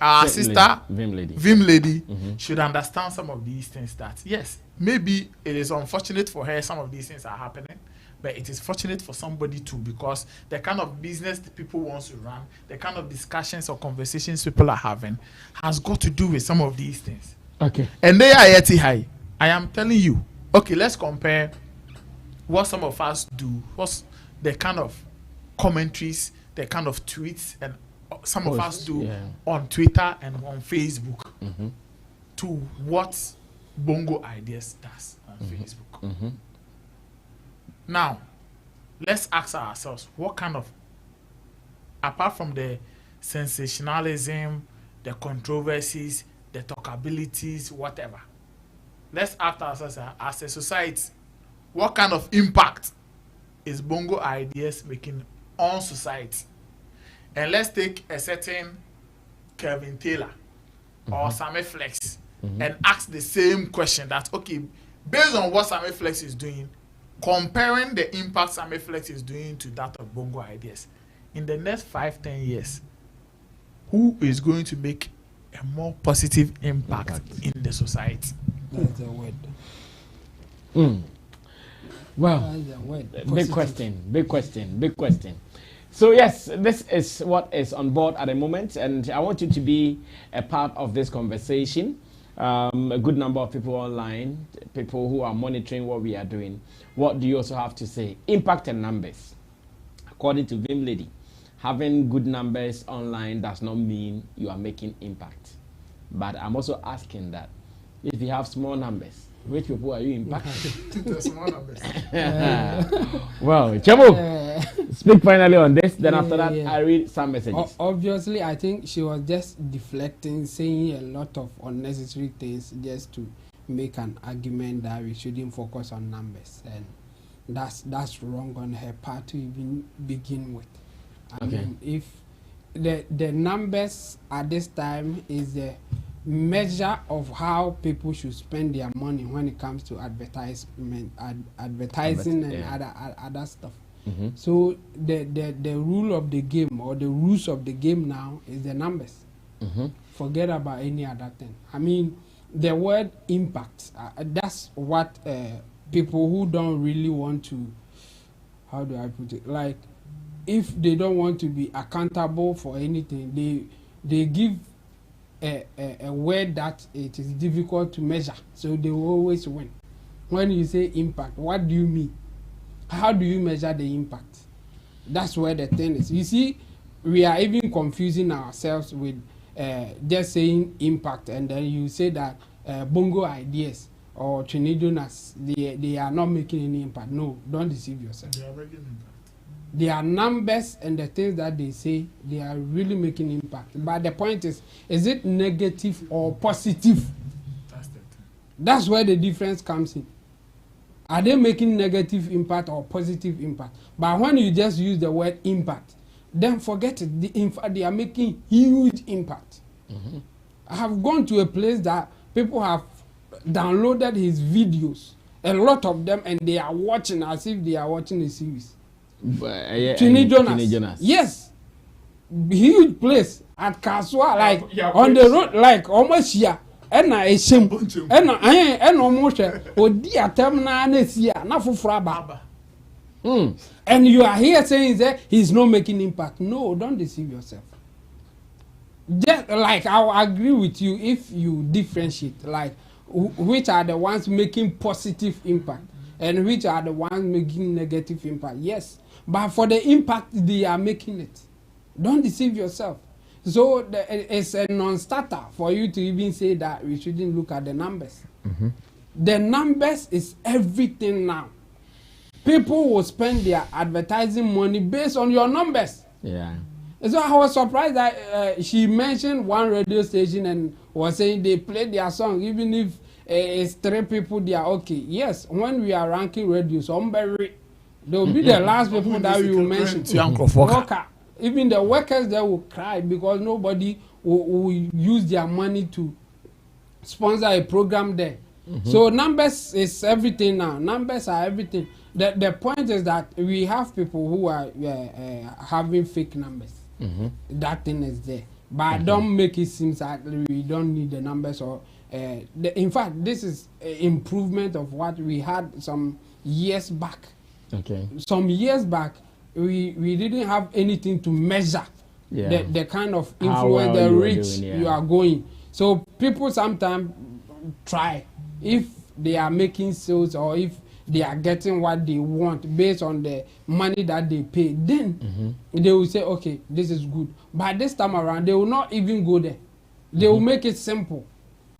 our sister Vim Lady should understand some of these things. That yes, maybe it is unfortunate for her, some of these things are happening, but it is fortunate for somebody too, because the kind of business that people want to run, the kind of discussions or conversations people are having, has got to do with some of these things. Okay. And they are yet high. I am telling you. Okay, let's compare what some of us do. What's the kind of commentaries, the kind of tweets, and some of us do on Twitter and on Facebook to what Bongo Ideas does on Facebook. Now, let's ask ourselves, what kind of, apart from the sensationalism, the controversies, the talkabilities, whatever, let's ask ourselves as a society, what kind of impact is Bongo Ideas making on society? And let's take a certain Kevin Taylor or Sammy Flex and ask the same question that, okay, based on what Sammy Flex is doing, comparing the impact Sammy Flex is doing to that of Bongo Ideas, in the next 5-10 years, who is going to make a more positive impact in the society? That's the word. Well, big question. So yes, this is what is on board at the moment, and I want you to be a part of this conversation. A good number of people online, people who are monitoring what we are doing. What do you also have to say? Impact and numbers. According to Vim Lady, having good numbers online does not mean you are making impact. But I'm also asking that if you have small numbers, which people are you impacting? The small numbers. Well, Chamo, speak finally on this. Then after that, I read some messages. Obviously, I think she was just deflecting, saying a lot of unnecessary things just to make an argument that we shouldn't focus on numbers, and that's wrong on her part to even begin with. I mean, if the numbers at this time is the measure of how people should spend their money when it comes to advertising and other stuff. So the rule of the game or the rules of the game now is the numbers. Forget about any other thing. I mean, the word impact, that's what people who don't really want to, how do I put it, like if they don't want to be accountable for anything, they give a word that it is difficult to measure, so they will always win. When you say impact, what do you mean? How do you measure the impact? That's where the thing is. You see, we are even confusing ourselves with just saying impact, and then you say that bongo ideas or Trinidadians, they are not making any impact. No, don't deceive yourself. They are making impact. Their numbers and the things that they say, they are really making impact. But the point is it negative or positive? That's the thing. That's where the difference comes in. Are they making negative impact or positive impact? But when you just use the word impact, then forget it. In fact, they are making huge impact. I have gone to a place that people have downloaded his videos, a lot of them, and they are watching as if they are watching a series. Jonas. Yes, huge place at Kaswa, like on the road, like almost here. And I shame, and almost oh dear terminal na fufraba. And you are here saying that he's not making impact. No, don't deceive yourself. Just like I will agree with you if you differentiate, like which are the ones making positive impact and which are the ones making negative impact. Yes, but for the impact they are making it. Don't deceive yourself. So it's a non-starter for you to even say that we shouldn't look at the numbers. The numbers is everything now. People will spend their advertising money based on your numbers. Yeah. So I was surprised that she mentioned one radio station and was saying they played their song even if it's 3 people, they are okay. Yes, when we are ranking radios, they will be the last people that we will mention. Even the workers there will cry because nobody will use their money to sponsor a program there. So numbers is everything now. Numbers are everything. The point is that we have people who are having fake numbers. That thing is there. But don't make it seem that we don't need the numbers. Or in fact, this is an improvement of what we had some years back. Some years back, we didn't have anything to measure the kind of influence, the reach you are going. So people sometimes try, if they are making sales or if they are getting what they want based on the money that they pay, then they will say, okay, this is good. But this time around, they will not even go there. They will make it simple.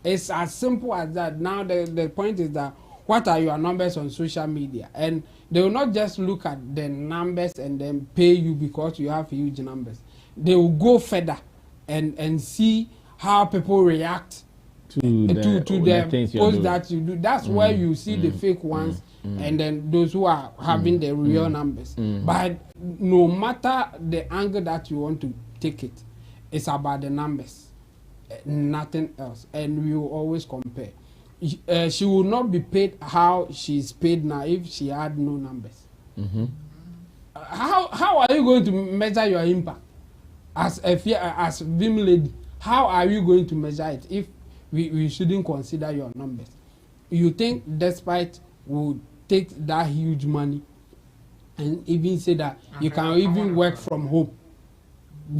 It's as simple as that. Now the point is that what are your numbers on social media? And they will not just look at the numbers and then pay you because you have huge numbers. They will go further and see how people react to the post that you do. That's where you see the fake ones and then those who are having the real numbers. But no matter the angle that you want to take it, it's about the numbers, nothing else. And we will always compare. She will not be paid how she's paid now if she had no numbers. How are you going to measure your impact as a Vim lady? How are you going to measure it if we shouldn't consider your numbers? You think despite would take that huge money and even say that you can even work from home,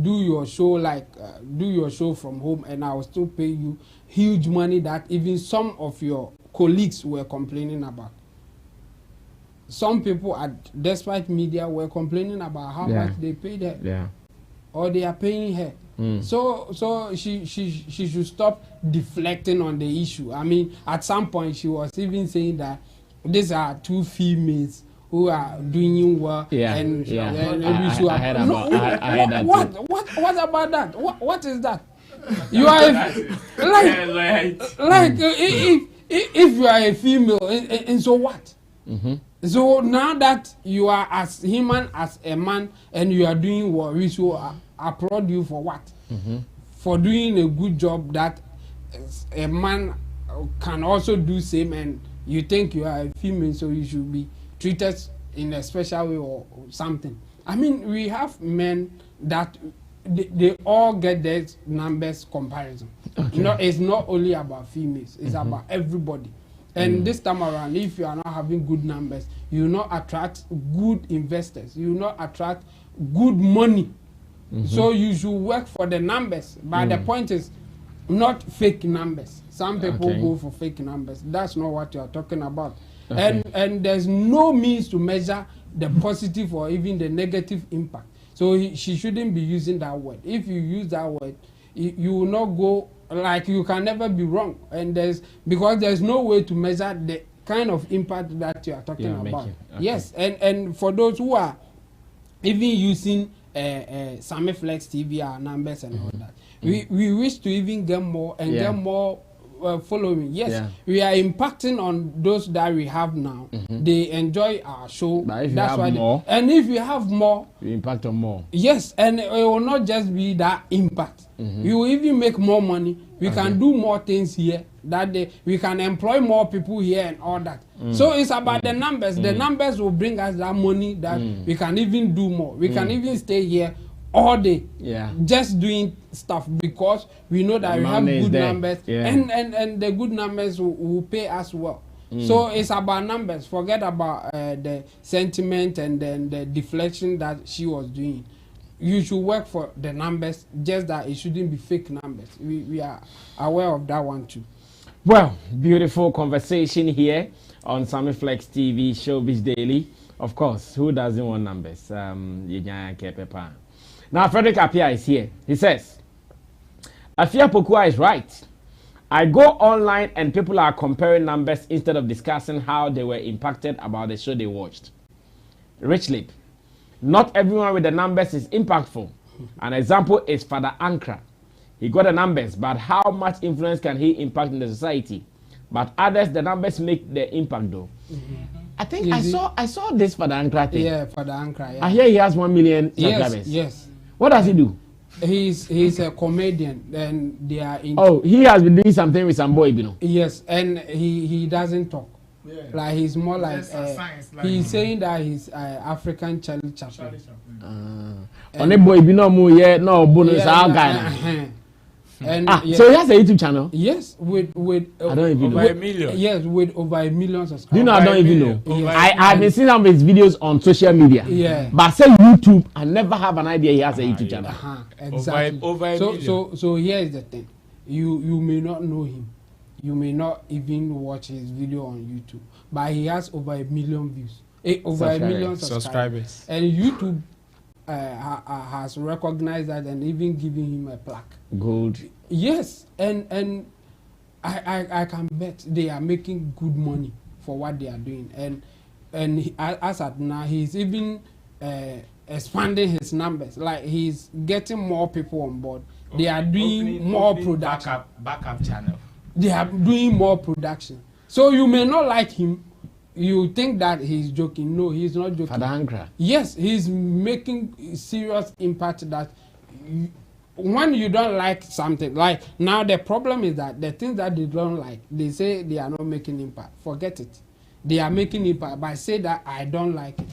do your show from home, and I will still pay you huge money that even some of your colleagues were complaining about. Some people despite media were complaining about how much they paid her, or they are paying her. So she should stop deflecting on the issue. I mean, at some point she was even saying that these are 2 females who are doing well. I heard that. What about that? What is that? You are if you are a female, and so what? So now that you are as human as a man and you are doing well, we should applaud you for what? For doing a good job that a man can also do same, and you think you are a female, so you should be treated in a special way or something. I mean, we have men that they all get their numbers comparison. It's not only about females, it's about everybody. And this time around, if you are not having good numbers, you will not attract good investors, you will not attract good money. So you should work for the numbers. But the point is not fake numbers. Some people go for fake numbers. That's not what you are talking about. And there's no means to measure the positive or even the negative impact. So she shouldn't be using that word. If you use that word, you will not go, like, you can never be wrong. And because there's no way to measure the kind of impact that you are talking about. Yes, and for those who are even using Sammy Flex TV, our numbers and all that, we wish to even get more and get more following. Yes, we are impacting on those that we have now. They enjoy our show. But if that's you have why more, and if you have more, you impact on more. Yes, and it will not just be that impact. You will even make more money. We can do more things here. We can employ more people here and all that. So it's about the numbers. The numbers will bring us that money that we can even do more. We can even stay here all day, just doing stuff, because we know that we have good numbers, and the good numbers will pay us well. So it's about numbers. Forget about the sentiment and then the deflection that she was doing. You should work for the numbers, just that it shouldn't be fake numbers. We are aware of that one too. Well, beautiful conversation here on Sammy Flex TV, Showbiz Daily. Of course, who doesn't want numbers? Now, Frederick Appiah is here. He says, Afia Pokua is right. I go online and people are comparing numbers instead of discussing how they were impacted about the show they watched. Rich Lip. Not everyone with the numbers is impactful. An example is Father Ankra. He got the numbers, but how much influence can he impact in the society? But others, the numbers make the impact though. I think I saw this Father Ankra thing. Yeah, Father Ankra. Yeah. I hear he has 1 million subscribers. Yes. What does he do? He's a comedian, and they are in. Oh, he has been doing something with some boy, you know. Yes, and he doesn't talk. Yeah. Like he's more like he's saying that he's African Charlie Chaplin. On a boy, you know, no bonus guy. And so he has a YouTube channel. Yes, with I don't even know. Over 1 million. Yes, with over 1 million subscribers. Do you know? I don't even know. I've been seeing some of his videos on social media. Yeah. But I say YouTube, I never have an idea he has a YouTube channel. Exactly. Over 1 million. So here is the thing. You may not know him. You may not even watch his video on YouTube, but he has over 1 million views, over 1 million subscribers. And YouTube has recognized that and even given him a plaque. Gold. Yes, and I can bet they are making good money for what they are doing. And as at now, he's even expanding his numbers. Like he's getting more people on board. They are doing more production. Backup channel. They are doing more production. So you may not like him. You think that he's joking. No, he's not joking. Father Ankra. Yes, he's making serious impact that when you don't like something, like now the problem is that the things that they don't like, they say they are not making impact. Forget it. They are making impact, but say that I don't like it.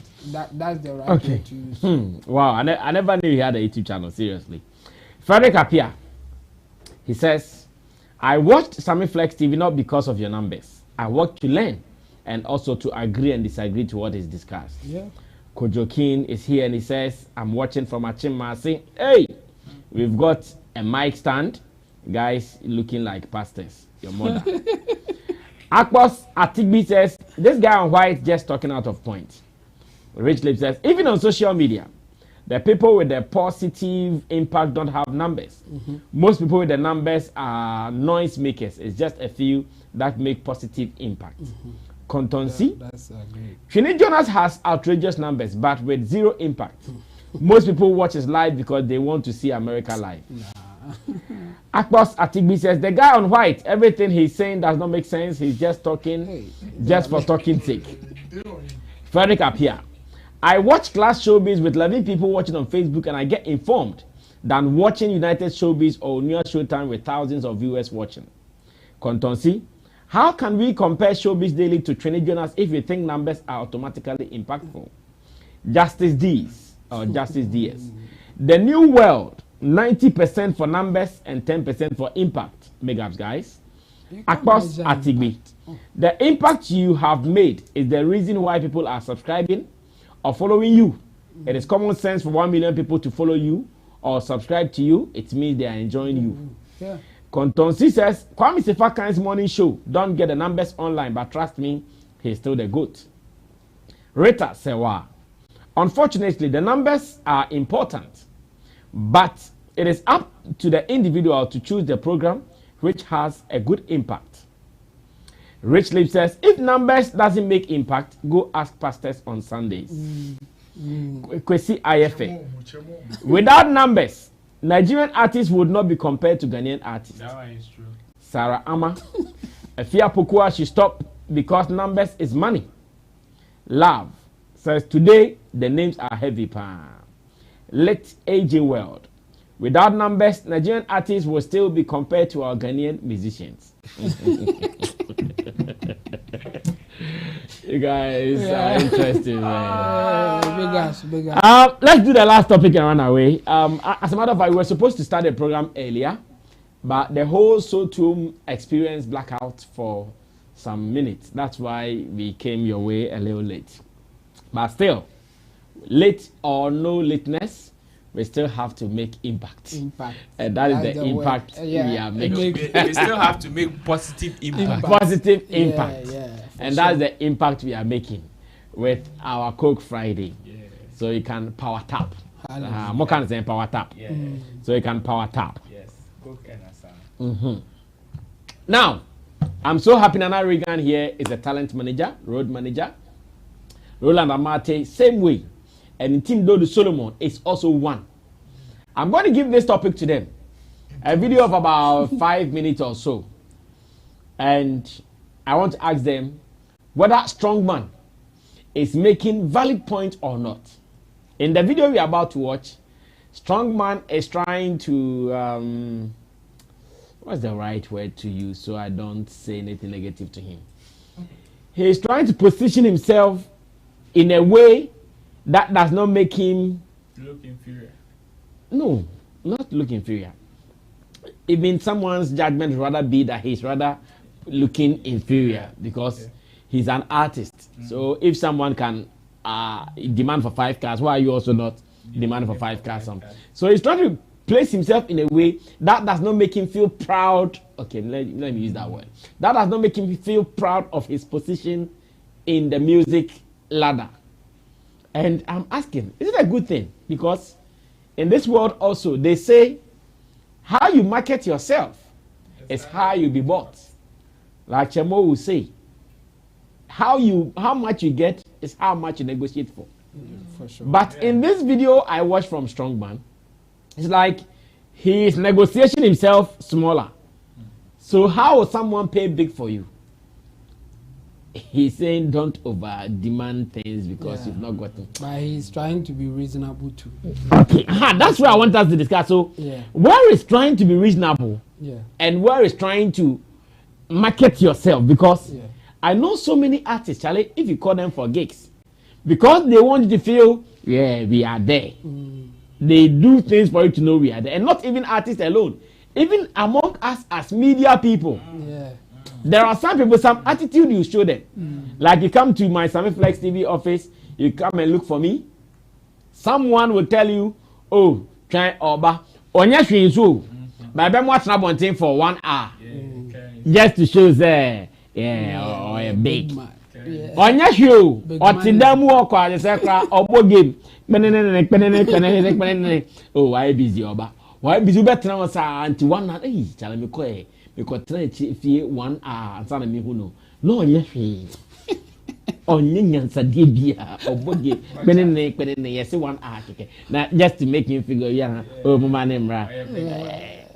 That's the right way to use. Wow, I never knew he had a YouTube channel, seriously. Frederick Appiah, he says, I watched Sammy Flex TV not because of your numbers. I worked to learn and also to agree and disagree to what is discussed. Yeah. Kojo King is here and he says, I'm watching from Achimasi. Hey, we've got a mic stand. Guys looking like pastors. Your mother. Akbos Atigbi says, this guy on white just talking out of point. Rich Lip says, even on social media, the people with the positive impact don't have numbers. Most people with the numbers are noise makers. It's just a few that make positive impact. Kontonsi. That's great. Trini Jonas has outrageous numbers, but with zero impact. Most people watch his live because they want to see America live. Akbos Atigbi says, the guy on white, everything he's saying does not make sense. He's just talking, just for talking sake. Frederick Appiah. I watch Class Showbiz with 11 people watching on Facebook and I get informed. than watching United Showbiz or New York Showtime with thousands of viewers watching. Kontonsi, how can we compare Showbiz Daily to Trini Jonas if we think numbers are automatically impactful? Justice D's or Justice DS. The New World, 90% for numbers and 10% for impact. Big ups, guys. Akpos Atigbi. The impact you have made is the reason why people are subscribing or following you. It is common sense for 1 million people to follow you or subscribe to you. It means they are enjoying you. Yeah. Kontonsi says, Kwame Sefakan's morning show. Don't get the numbers online, but trust me, he's still the GOAT. Rita Sewa. Unfortunately, the numbers are important, but it is up to the individual to choose the program which has a good impact. Rich Lip says, if numbers doesn't make impact, go ask pastors on Sundays. Kwesi IFA. Without numbers, Nigerian artists would not be compared to Ghanaian artists. That one is true. Sarah Ama. Afia Pokua should stop because numbers is money. Love says, today the names are heavy. Let AJ World. Without numbers, Nigerian artists will still be compared to our Ghanaian musicians. You guys are interesting, man. Big ass. Let's do the last topic and run away. As a matter of fact, we were supposed to start the program earlier, but the whole Sotum experience blackout for some minutes. That's why we came your way a little late. But still, late or no lateness, we still have to make impact. And that is the impact we are making. We still have to make positive impact. Positive impact. And that's the impact we are making with our Coke Friday. So you can power tap. More can say power tap. So you can power tap. Yes. Coke and Asa. Now, I'm so happy Nana Regan here is a talent manager, road manager. Roland Amate, same way. And Team Dodo Solomon is also one. I'm going to give this topic to them. A video of about 5 minutes or so. And I want to ask them whether Strongman is making valid point or not. In the video we are about to watch, Strongman is trying to, what's the right word to use so I don't say anything negative to him? He is trying to position himself in a way that does not make him look inferior. No, not look inferior. Even someone's judgment rather be that he's rather looking inferior because he's an artist. So if someone can demand for 5 cars, why are you also not demanding for 5 cars? So he's trying to place himself in a way that does not make him feel proud. Okay, let me use that word. That does not make him feel proud of his position in the music ladder. And I'm asking, is it a good thing? Because in this world also, they say how you market yourself is how you be bought. Like Chemo will say, how much you get is how much you negotiate for. For sure. But in this video I watched from Strongman, it's like he is negotiating himself smaller. So how will someone pay big for you? He's saying don't over demand things because you've not gotten. But he's trying to be reasonable too. Okay, that's where I want us to discuss. So where is trying to be reasonable and where is trying to market yourself? Because I know so many artists, Charlie, if you call them for gigs, because they want you to feel, we are there. They do things for you to know we are there. And not even artists alone. Even among us as media people. There are some people, some attitude you show them. Like you come to my Sammy Flex TV office, you come and look for me. Someone will tell you, oh, try Oba. Onya Shinsu. But I'm watching one thing for 1 hour. Just to show that, or a big. Onya show, or Tidamu or Quadra, or board game. Oh, why busy Oba? Why busy better now, sir? Until 1 hour, tell me, Koy. Because try to 1 hour and some me who know. No, yes, on Yin Sadibia or Boogie, Benene, yes, 1 hour. Now, just to make him figure, oh, my name, right?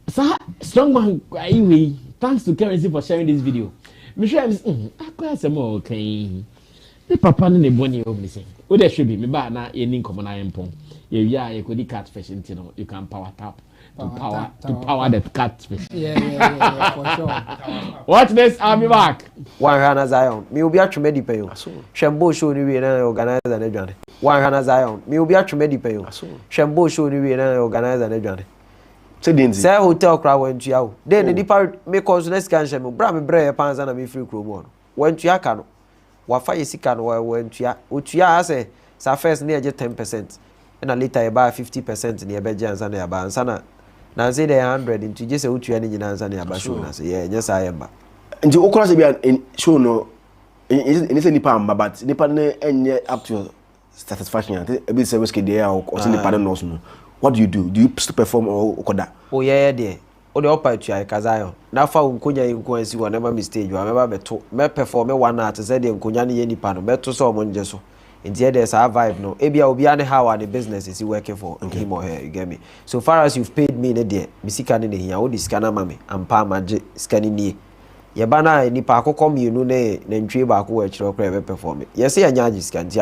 So, Strongman, anyway, thanks to Currency for sharing this video. Michelle, I quite some more, okay. Papa ne boni o missing. O there should be me ba na ye nin komo na yempon. Ye wi a ye ko di catfish ntino you can power tap to power the catfish. Yeah, for sure. Watch this, I'll be back. One Hana Zion. Me will be at Tremedi Payo. Shambo show ni we na organize and adwane. One Hana Zion. Me will be at Tremedi Payo. Shambo show ni we na organize and adwane. Say hotel crowd went to you. Then the depart me cause next can shame. Bra me bre pants and me free crew went to yakano. Wafa yesikano went to ya. Utuya say sa first near just 10%. And a later about 50% near Bejans and Yaba and Sana. Now say they 100 into just a utu any Nans and Yabashu. I say, yeah, yes, I am. And you of be in show no in Nipa, but Nipa and up to satisfaction. A bit service there or Nipa no. What do? Do you still perform or Okoda? Oh, yeah, dear. Oh, the upper to Kazayo. Now, for Unkunya in Quincy, whenever mistake, you remember me perform one art to say the Unkunyani any panel, better so mongeso. In the there's a vibe no. Maybe I'll be on how the business is he working for him or her, you get me? So far as you've paid me in a day, Missy in here, all this scanner mammy, and Palma scanning ye. Yabana ni pako come you know ne tree back work or crave perform. Yes, I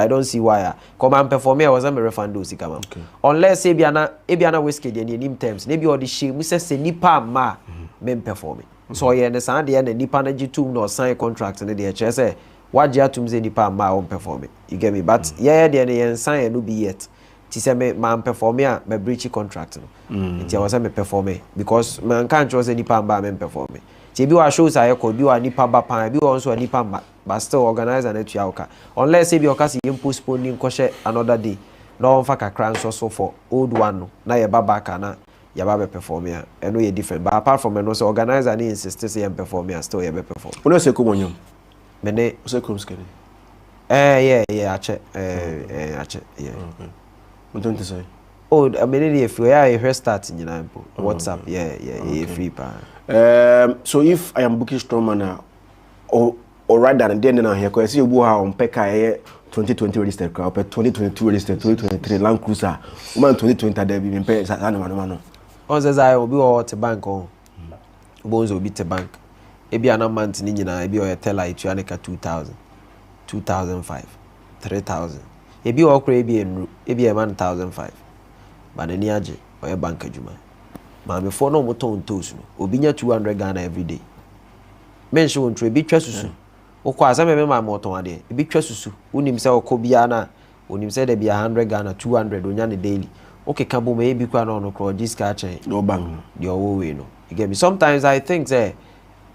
don't see why come and perform. I was a refund do sikama. Unless Ebiana whiskey the name terms, maybe all the she Mrs. say nipa ma men performing. So you understand the end nipa na G2 no sign contract and the say what G2 say nipa ma on performing. You get me? But yeah, the sign no be yet. Ti say me man perform ya me breach contract no. It was me perform because man can't just nipa ma men perform. If you are shows I could be a nipa bapa, be also a nipa but still organize and let you unless if you are postponing koshe another day. No faka crown so for old one na your baba kana your baba perform here. I know you're different, but apart from also organize and insist to say and perform here, still you perform. When you say come on, mene say come skinny. Yeah, I check. Yeah. What don't you say? Oh, I mean if we are here starting, you know, WhatsApp, yeah, free pa. So if I am booking Strongman or rather than then here, because you go on Pekka 2020 registered car, 2022 registered, 2023 Land Cruiser, 2020 there be pay man. On says I will be all to bank on bones will be to bank. Ebi an month ni nyina ebi o tell it you aneka 2000, 2005, 3000. Ebi o kra ebi a man 1005. But any aje or bank adwuma. Ma before no moto ontos no obinya 200 Ghana every day. Mention on tre bi twa susu. Okwa asem me ma moto ade. Bi twa susu. Unim se okobia na unim se de bia 100 Ghana 200 onya ne daily. Okay, can bo me bi kwa no kro this ka chen. No bang. The way no. You get me? Sometimes I think say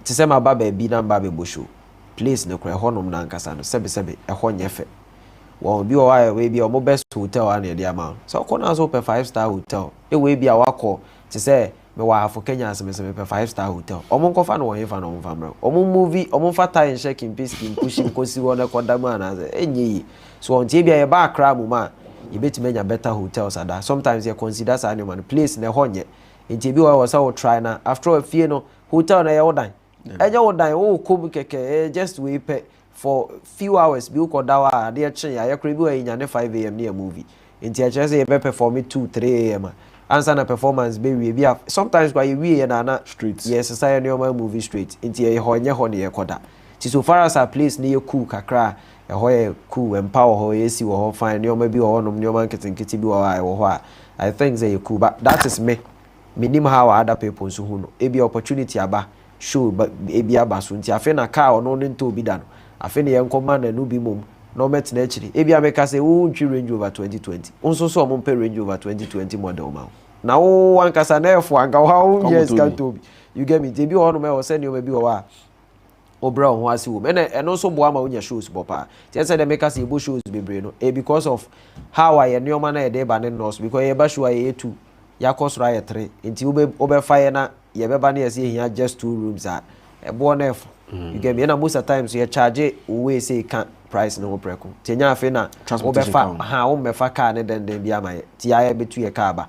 to say my baba bi na baba bosho. Place no kra honom na nkasa no sebe e ho nyefe. Well, be why we be our best hotel and the amount. So corner also per 5-star hotel. It will be our call to say me wa for Kenya as me per 5-star hotel. Omo kofa no yen fa no famra. Omo movie, omo fata in shaking peace in pushing kosi wona kodama na enyi. So until be a ba kra mu ma, you bet me better hotels ada. Sometimes you consider say man place na honye. Until be why was our try na after a few no hotel na ya odan. Eja odan o kom keke just we pay for few hours bi uko dawa de chen ya kra bi wa nya 5 AM near movie nti a chere say you perform 2-3 AM answer na performance be we bi sometimes why we na streets yes say no movie street nti e ho nye ho ne yekoda ti so far as a place ne cool kakra e ho ye cool empower ho yesi wo ho fine ne ma bi wo nom ne ma nketenketi bi wo ho I think say you cool but that is me minimum how other people so hu no e bi opportunity aba show but e bi aba so nti afi na car ono ne nto bi da no afeni yen command no bi mom no met na chiri e bia meka say wo ntwi Range Rover 2020 onso so mo pe Range Rover 2020 model ma na wo ankasa na efo anga wo yes can to you get me dey bi ho no me wo send you me bi ho wa McBROWN ho asi wo me na eno so bo ama wo nya shows bopa ti say dem meka say bo shows bebre no because of how I no man na dey ba ne nurse because e ba show aye 2 ya cost ra 3 nti wo be fire na ye be ba na ye here just 2 rooms a e bo na efo. You get me? And most of the times you charge we say can't price no preko. Tenya afi na obefa ha o mefa car ne den bia ma ti ya betu ye car ba.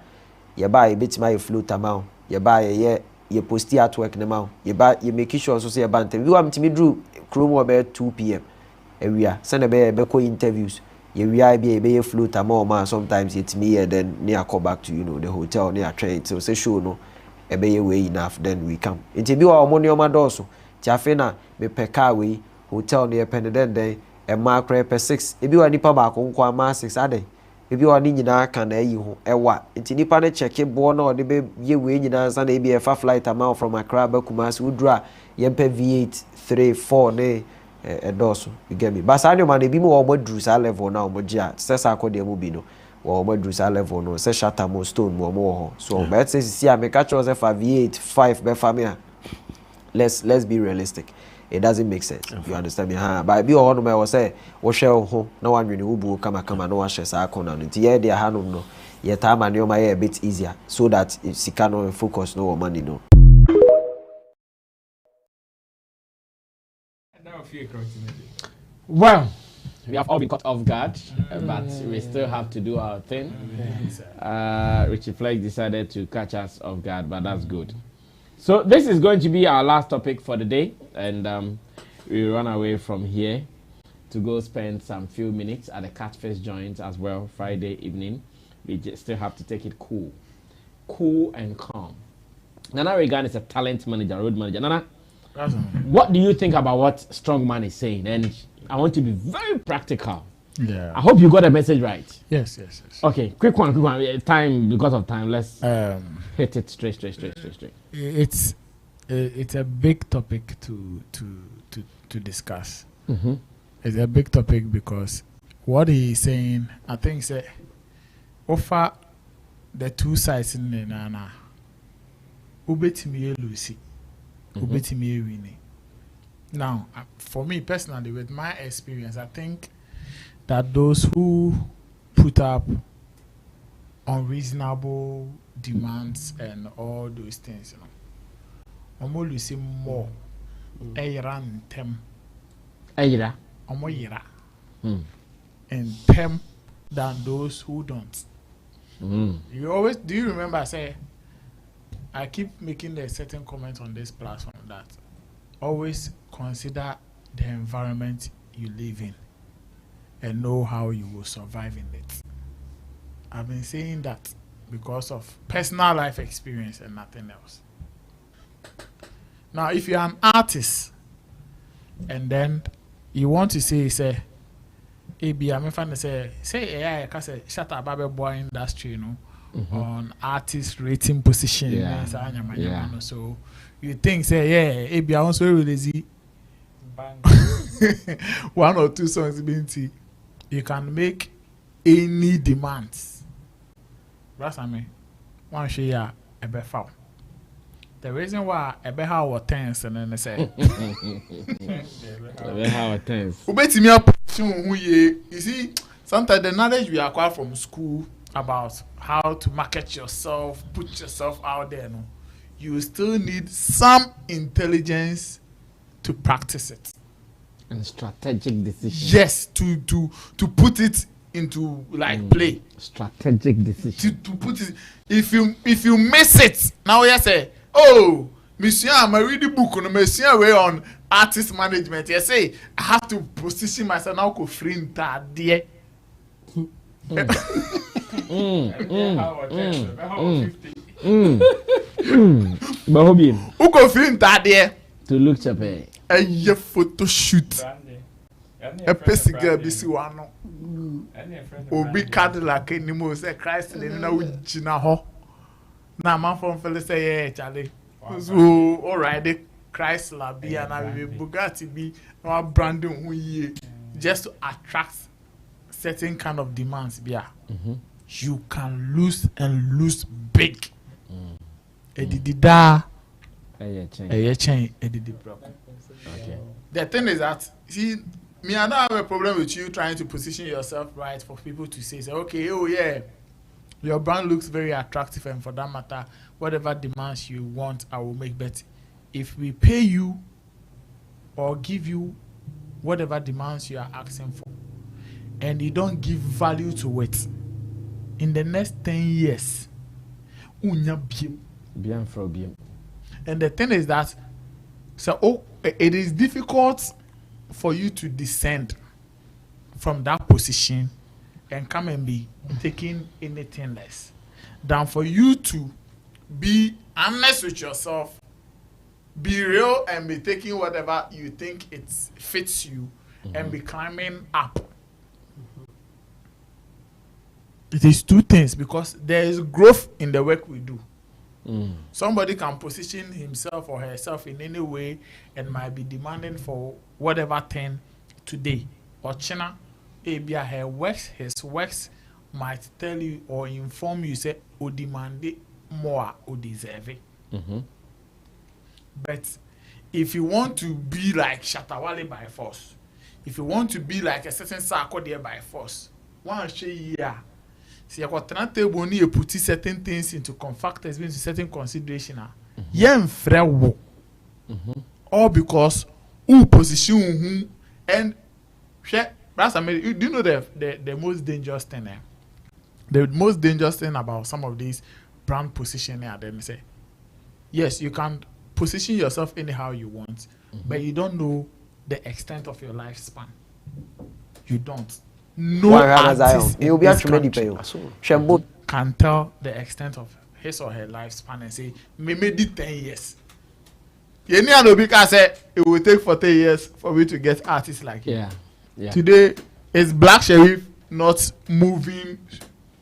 Ye ba ye betima ye float amount. Ye ba ye posti artwork ne ma. Ye ba ye make sure so say ye ban interview am timi drew chrome about 2 PM. Ewia send be ko interviews. Ye wi be ye float amount ma sometimes it me here then near call back to the hotel near train so say show no e be ye way enough then we come. Interview our money o ma doso. Tiafena me peka we hotel near Peneden ɛma akora pɛ 6 ebi wa nipa ba ko nko ama 6 ade ebi wa ni nyina ka na ayi ho ɛwa nti nipa ne check bo na ɔde be ye we nyina nsa na ebi ɛfa flight ama from Accra ba Kumasi udura yempa V8 3 4 ne ɛdɔso you get me but sa ne ma na ebi mo wo madru sa level na wo gye a sesa akɔ de mu bi no wo madru sa level no se shatter mo stone mo ho so but say see a me catch us for V8 5 be family let's be realistic. It doesn't make sense. You understand me? But be on me was say wo hwe ho na wanwene wo bu kama no wa hwe sa akona no. Nti ye de hanom no ye time and your a bit easier so that if sika no focus no money no. Well, we have all been caught off guard, but we still have to do our thing. Richie Flex decided to catch us off guard, but that's good. So this is going to be our last topic for the day, and we run away from here to go spend some few minutes at the Catfish joint as well, Friday evening. We just still have to take it cool and calm. Nana Regan is a talent manager, road manager. Nana, what do you think about what Strongman is saying? And I want to be very practical. Yeah. I hope you got the message right. Yes. Okay, quick one. Time, because of time, let's hit it straight. It's a big topic to discuss. Mm-hmm. It's a big topic because what he's saying, I think, say offer the two sides in the nana. Ubetimi Lucy, ubetimi winning. Now, for me personally, with my experience, I think that those who put up unreasonable demands and all those things, you know, omo lusi more eran tem eyira omo yira and tem than those who don't. You always do you remember say I keep making a certain comment on this platform that always consider the environment you live in and know how you will survive in it. I've been saying that because of personal life experience and nothing else. Now, if you're an artist and then you want to say, I'm to say, AI, I say, shut up, Baby Boy industry, you know, on artist rating position. Yeah. So you think, say, I also release one or two songs, you can make any demands. That's I mean, one share a bit foul. The reason why a bit how tense and then they say, how tense. You see, sometimes the knowledge we acquire from school about how to market yourself, put yourself out there, no, you still need some intelligence to practice it. And strategic decision. Yes, to put it into like play. Strategic decision. To put it, if you miss it, now you say, oh, Monsieur, I'm reading book on Monsieur way on artist management. You say I have to position myself now to free that dear. Who go free that dear? To look chape. A photo shoot. A person girl be see one. Obi Cadillac anymore say Christ in na ujina ho. Na man from fella say yeah Charlie. So alright the Chrysler be and I will Bugatti be our branding who ye just to attract certain kind of demands be you can lose and lose big. Edidida Okay. The thing is that, see, me, I don't have a problem with you trying to position yourself right for people to say, okay, oh yeah, your brand looks very attractive, and for that matter, whatever demands you want, I will make. But if we pay you or give you whatever demands you are asking for, and you don't give value to it, in the next 10 years, and the thing is that, so it is difficult for you to descend from that position and come and be taking anything less than for you to be honest with yourself, be real, and be taking whatever you think it fits you, and be climbing up. It is two things, because there is growth in the work we do. Somebody can position himself or herself in any way and might be demanding for whatever thing today. Or China, her works, his works might tell you or inform you, say, o demand it more, o deserve it. But if you want to be like Shatawale by force, if you want to be like a certain Sarkodie by force, one year. See, I got you put certain things into factors, into certain consideration. All because who position and do you know the most dangerous thing? The most dangerous thing about some of these brand positioning are them say, yes, you can position yourself anyhow you want, but you don't know the extent of your lifespan. You don't. No artist in this country can tell the extent of his or her lifespan and say, maybe 10 years. You know, because it will take 40 years for me to get artists like you. Yeah. Today, is Black Sheriff not moving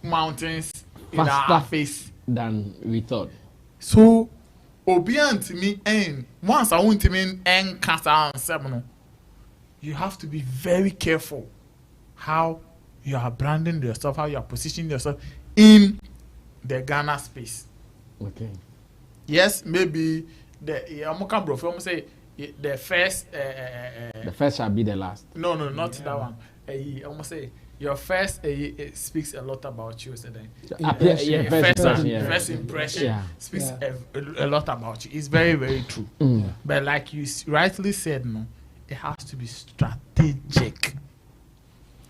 mountains in our face than we thought? So, obedient to me, and once I want to mean and cast out seven, you have to be very careful how you are branding yourself, how you are positioning yourself in the Ghana space. Okay. Yes, maybe the say the first. The first shall be the last. No, not that one. Almost say your first speaks a lot about you. First impression speaks a lot about you. It's very, very true. But like you rightly said, no, it has to be strategic.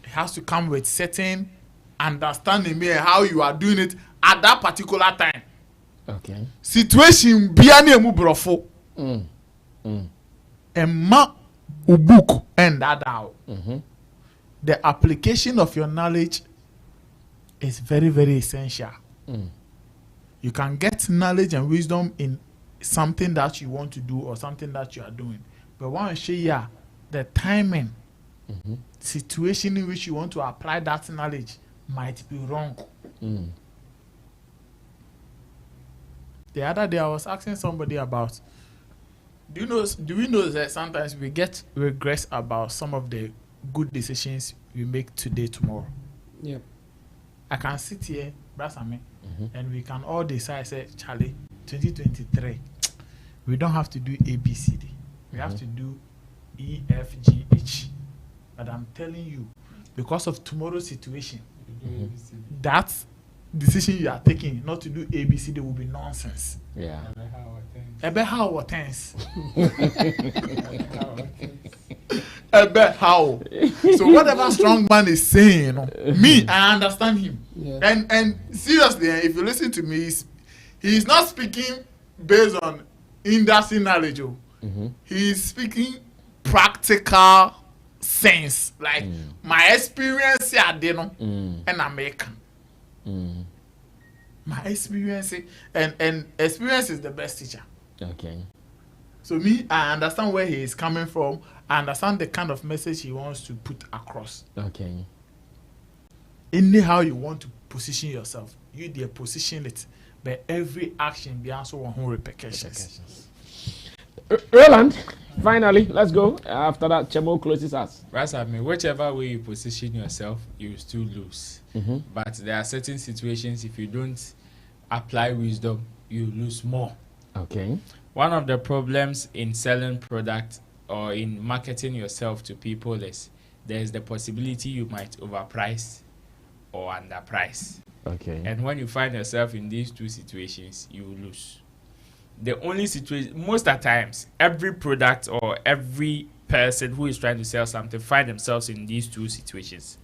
It has to come with certain understanding how you are doing it at that particular time. Okay. Situation biane mu brofo. Emma ubook and that out. The application of your knowledge is very, very essential. You can get knowledge and wisdom in something that you want to do or something that you are doing. But once you the timing, situation in which you want to apply that knowledge might be wrong. The other day I was asking somebody about, do we know that sometimes we get regrets about some of the good decisions we make today, tomorrow? Yep. I can sit here, Brasame, and we can all decide, say, Charlie, 2023, we don't have to do ABCD. We have to do EFGH. But I'm telling you, because of tomorrow's situation, that decision you are taking not to do ABCD will be nonsense. Yeah. How tense. How. So whatever strong man is saying, me, I understand him. Yeah. And seriously, if you listen to me, he's not speaking based on industry knowledge. He's speaking practical sense. Like my experience here, and American. My experience and experience is the best teacher. Okay. So me, I understand where he is coming from. I understand the kind of message he wants to put across. Okay. Anyhow you want to position yourself, you there position it, but every action be also one whole repercussions. Roland, finally, let's go. After that, Chemo closes us. Right, I mean, whichever way you position yourself, you still lose. But there are certain situations, if you don't apply wisdom, you lose more. Okay. One of the problems in selling product or in marketing yourself to people is there's the possibility you might overprice or underprice. Okay. And when you find yourself in these two situations, you lose. The only situation, most of the times, every product or every person who is trying to sell something find themselves in these two situations.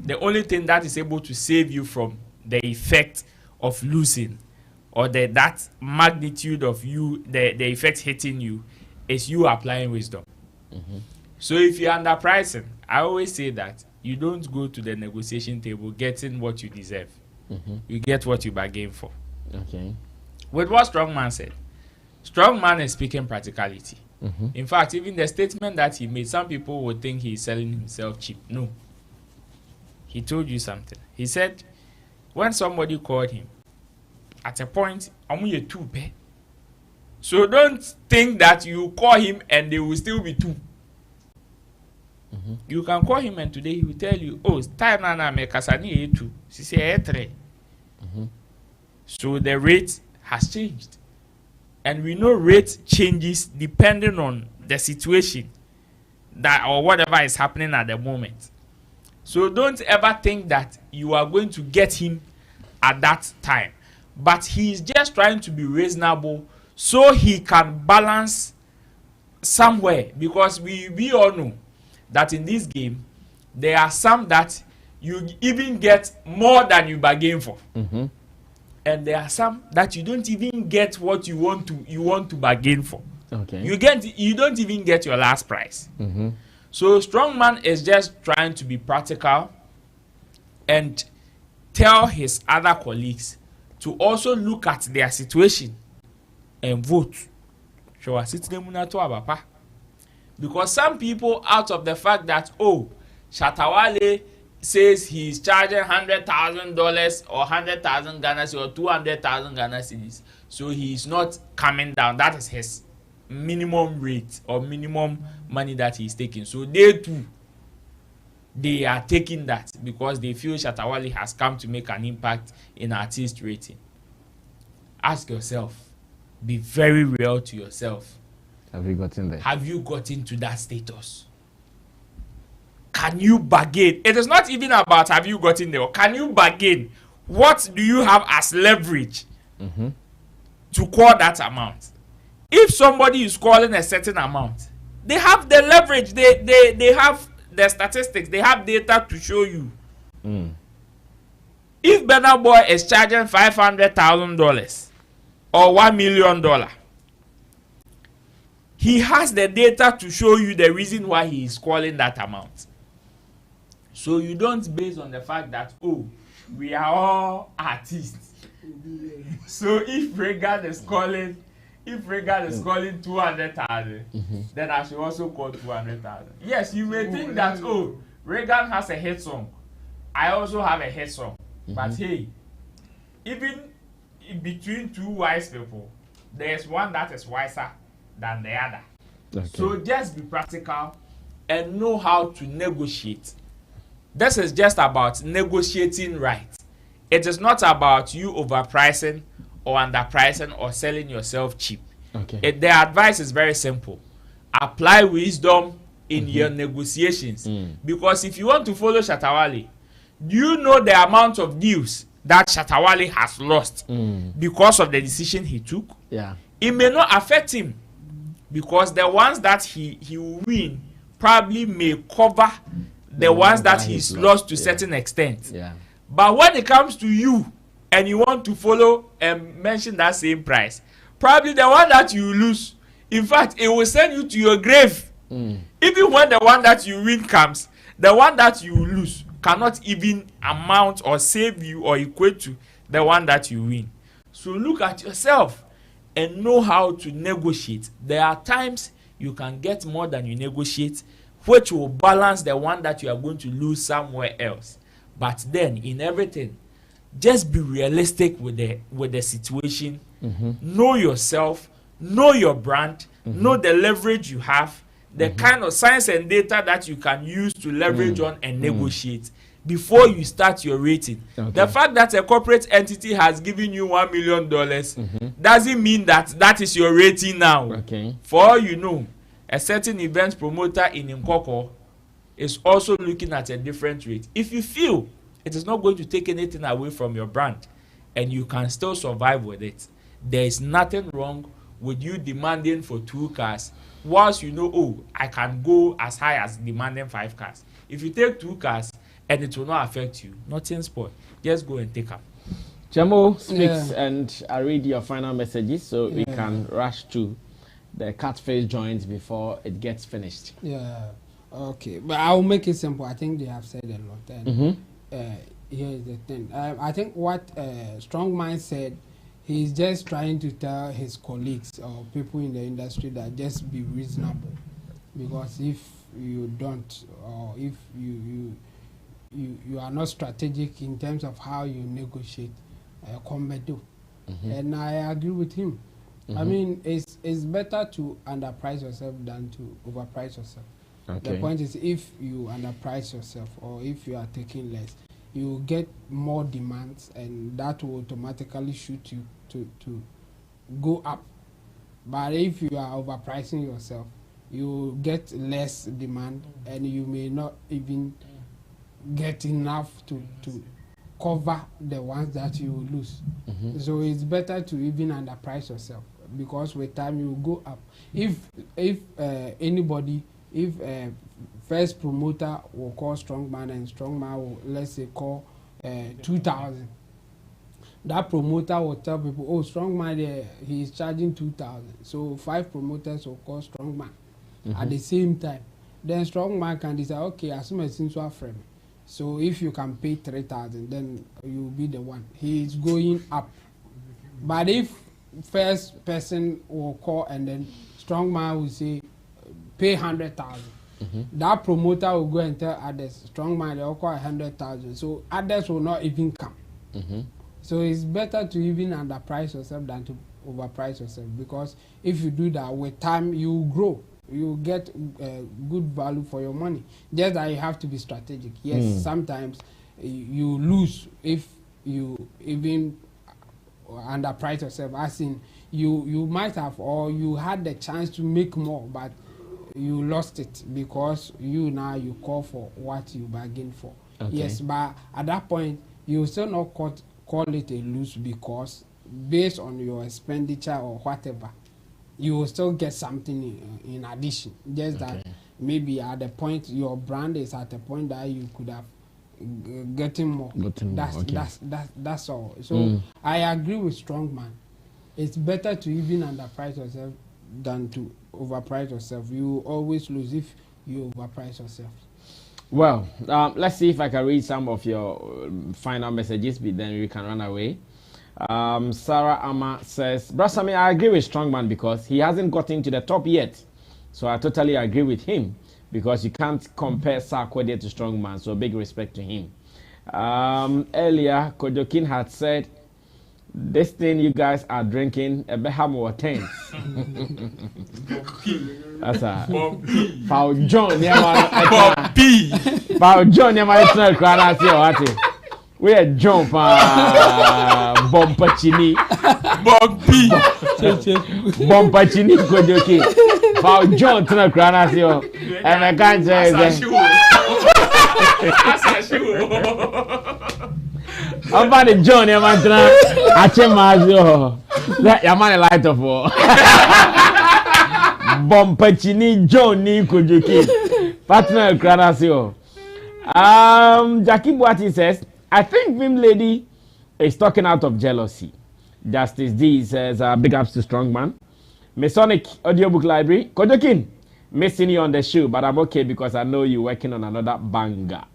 The only thing that is able to save you from the effect of losing or that magnitude of you, the effect hitting you, is you applying wisdom. So if you're underpricing, I always say that you don't go to the negotiation table getting what you deserve. You get what you bargain for. Okay. With what Strongman said, Strongman is speaking practicality. In fact, even the statement that he made, some people would think he's selling himself cheap. No. He told you something. He said, when somebody called him, at a point, I'm only 2 pay. So don't think that you call him and they will still be 2. You can call him and today he will tell you, oh, time na me kasani 2. She say 3. So the rate has changed. And we know rate changes depending on the situation that or whatever is happening at the moment. So don't ever think that you are going to get him at that time. But he is just trying to be reasonable so he can balance somewhere. Because we all know that in this game, there are some that you even get more than you bargain for. And there are some that you don't even get what you want to bargain for. Okay. You don't even get your last price. So Strongman is just trying to be practical and tell his other colleagues to also look at their situation and vote. Because some people, out of the fact that, oh, Shatawale says he's charging $100,000 or 100,000 Ghana cedis or 200,000 Ghana cedis, so he's not coming down. That is his minimum rate or minimum money that he's taking. So they too, they are taking that because they feel Shatawale has come to make an impact in artist rating. Ask yourself, be very real to yourself. Have you gotten there? Have you gotten to that status? Can you bargain? It is not even about have you gotten there. Can you bargain? What do you have as leverage to call that amount? If somebody is calling a certain amount, they have the leverage. They have the statistics. They have data to show you. If Burna Boy is charging $500,000 or $1 million, he has the data to show you the reason why he is calling that amount. So you don't base on the fact that, oh, we are all artists. So if Reagan is calling 200,000, then I should also call 200,000. Yes, you may think that, oh, Reagan has a hit song. I also have a hit song. But hey, even in between two wise people, there's one that is wiser than the other. Okay. So just be practical and know how to negotiate. This is just about negotiating right. It is not about you overpricing or underpricing or selling yourself cheap. Okay. The advice is very simple. Apply wisdom in your negotiations. Because if you want to follow Shatawale, do you know the amount of deals that Shatawale has lost because of the decision he took? Yeah. It may not affect him because the ones that he will win probably may cover the ones that he's lost to certain extent. Yeah. But when it comes to you and you want to follow and mention that same price, probably the one that you lose, in fact, it will send you to your grave. Even when the one that you win comes, the one that you lose cannot even amount or save you or equate to the one that you win. So look at yourself and know how to negotiate. There are times you can get more than you negotiate, which will balance the one that you are going to lose somewhere else. But then in everything, just be realistic with the situation. Know yourself, know your brand, know the leverage you have, the kind of science and data that you can use to leverage on and negotiate before you start your rating. The fact that a corporate entity has given you $1 million doesn't mean that is your rating now. For all you know, a certain event promoter in Nkoko is also looking at a different rate. If you feel it is not going to take anything away from your brand and you can still survive with it, there is nothing wrong with you demanding for 2 cars whilst you know, oh, I can go as high as demanding 5 cars. If you take 2 cars and it will not affect you, nothing spoil. Just go and take them. Jamo speaks and I read your final messages so we can rush to the catfish joints before it gets finished. Okay, but I'll make it simple. I think they have said a lot. And here's the thing. I think what Strongman said, he's just trying to tell his colleagues or people in the industry that just be reasonable, because if you don't, or if you are not strategic in terms of how you negotiate, and I agree with him. I mean, it's better to underprice yourself than to overprice yourself. Okay. The point is, if you underprice yourself or if you are taking less, you get more demands, and that will automatically shoot you to go up. But if you are overpricing yourself, you get less demand, and you may not even get enough to cover the ones that you lose. So it's better to even underprice yourself, because with time you go up. If anybody, if first promoter will call strongman, and strongman will, let's say, call 2,000, that promoter will tell people, oh, strongman, he is charging 2,000. So 5 promoters will call strongman at the same time. Then strongman can decide, okay, as soon as since you are friend, so if you can pay 3,000, then you will be the one. He is going up. But if first person will call and then strongman will say, pay 100,000. That promoter will go and tell others, strongman, they will call 100,000. So others will not even come. So it's better to even underprice yourself than to overprice yourself, because if you do that, with time you grow. You get good value for your money. Just that you have to be strategic. Yes, sometimes you lose if you even underprice yourself. As in, you might have, or you had the chance to make more, but you lost it because you call for what you bargained for. Okay. Yes, but at that point, you still not call it a lose, because based on your expenditure or whatever, you will still get something in addition. Just that maybe at the point your brand is at a point that you could have gotten more. That's all. So I agree with strongman. It's better to even underprice yourself than to overprice yourself. You always lose if you overprice yourself. Well, let's see if I can read some of your final messages, but then we can run away. Sarah Amma says, Brasami, I agree with strongman because he hasn't gotten to the top yet. So I totally agree with him, because you can't compare Sarkodie to strongman. So big respect to him. Earlier, Kojokin had said, this thing you guys are drinking, a beham or 10. That's a Pao John, Pao John, Yama, Crana, we are jump Bompachini Bompachini Kojoki Pao John Tuna Cranasio, and I can't say about the John Yamatra Achemazio, that Yamani light of war Bompachini John Kojoki Partner Cranasio. Jackie Boati says, I think Vim Lady is talking out of jealousy. Justice D says, big ups to Strongman. Masonic Audiobook Library. Kojokin, missing you on the show, but I'm okay because I know you're working on another banger.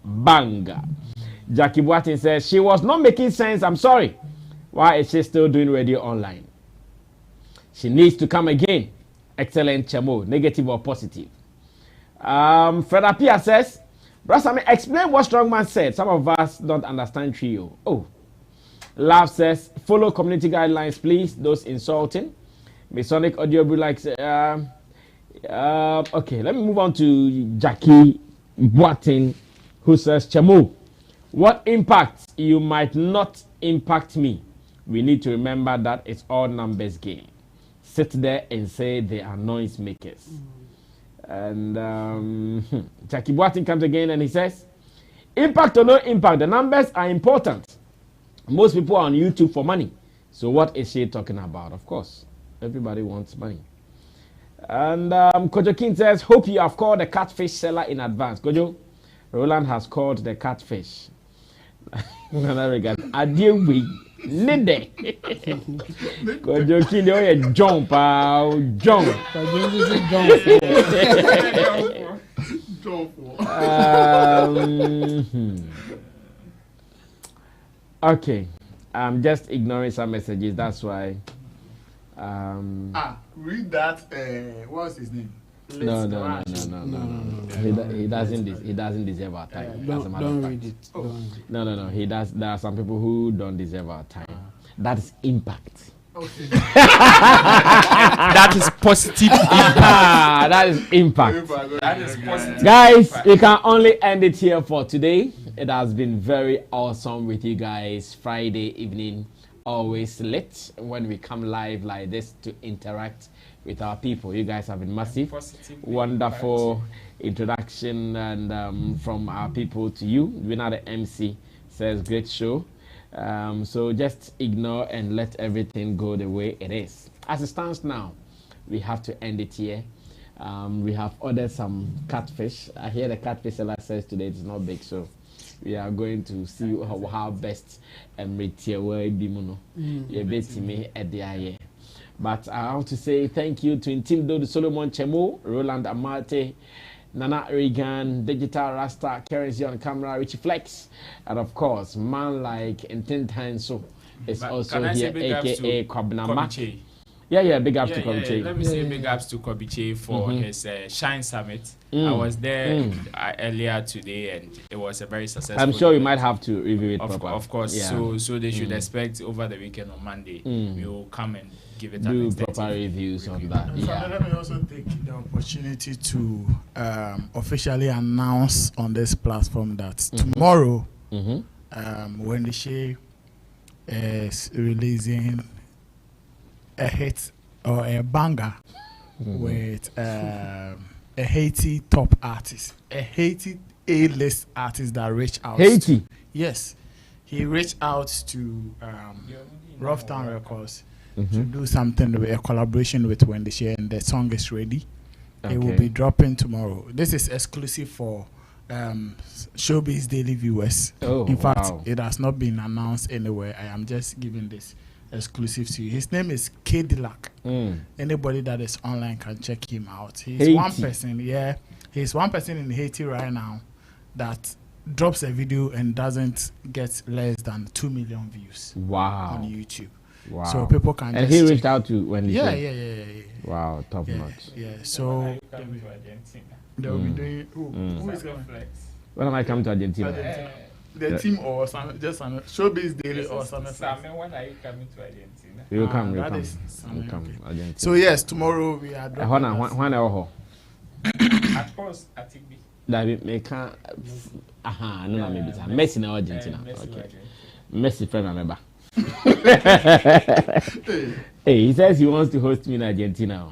Jackie Boatin says, she was not making sense. I'm sorry. Why is she still doing radio online? She needs to come again. Excellent Chamo, negative or positive. Fred Apia says, Brasami, explain what Strongman said. Some of us don't understand trio. Oh. Love says, follow community guidelines, please. Those insulting. Masonic Audiobook likes. Okay, let me move on to Jackie Boatin, who says, Chamo, what impact you might not impact me. We need to remember that it's all numbers game. Sit there and say they are noise makers. And Jackie Boatin comes again and he says, impact or no impact, the numbers are important. Most people are on YouTube for money. So what is she talking about? Of course, everybody wants money. And Kojo King says, hope you have called the catfish seller in advance. Kojo, Roland has called the catfish. In another regard, Adieu Nide. Kojo King, you jump, jump. Okay. I'm just ignoring some messages. That's why. Read that. What's his name? No. He doesn't deserve our time. Don't read it. No. He does. There are some people who don't deserve our time. That is impact. Okay. That is positive impact. That is impact. That is positive. Guys, we can only end it here for today. It has been very awesome with you guys. Friday evening, always lit when we come live like this to interact with our people. You guys have been massive, wonderful introduction, and from our people to you. Winner the MC says great show. So just ignore and let everything go the way it is. As it stands now, we have to end it here. We have ordered some catfish. I hear the catfish seller says today it's not big, so we are going to see how best but I want to say thank you to Intimdo, Solomon Chemo, Roland Amate, Nana Regan, Digital Rasta, Currency on Camera, Richie Flex, and of course, man like Intintan so is also here, aka Kwabna. Yeah, big ups to Kobiche. Let me say big ups to Kobiche for his Shine Summit. I was there earlier today, and it was a very successful. I'm sure we might have to review it properly. Of course. Yeah. So they should expect over the weekend on Monday we will come and give it do proper reviews on that. So let me also take the opportunity to officially announce on this platform that tomorrow, when the Shea is releasing a hit or a banger with a Haiti top artist, a Haiti A-list artist that reached out. Haiti? Yes. He reached out to Rough Town Records to do something with a collaboration with Wendy Shea, and the song is ready. It will be dropping tomorrow. This is exclusive for Showbiz Daily viewers. In fact, it has not been announced anywhere. I am just giving this exclusive to you. His name is K Dilac. Anybody that is online can check him out. He's Haiti. One person, he's one person in Haiti right now that drops a video and doesn't get less than 2 million views. Wow. On YouTube. Wow. So people can and he reached out to Wendy. Yeah. Wow, top notch. Yeah. So they'll be doing who is going to flex? When am I coming to Argentina? The team or some just some Showbiz Daily or some. Sammy, when are you coming to Argentina? You come. Argentina. So yes, tomorrow we are. At course, I think that may can't. No, maybe Messi in Argentina. Okay. Messi friend remember. Hey, he says he wants to host me in Argentina.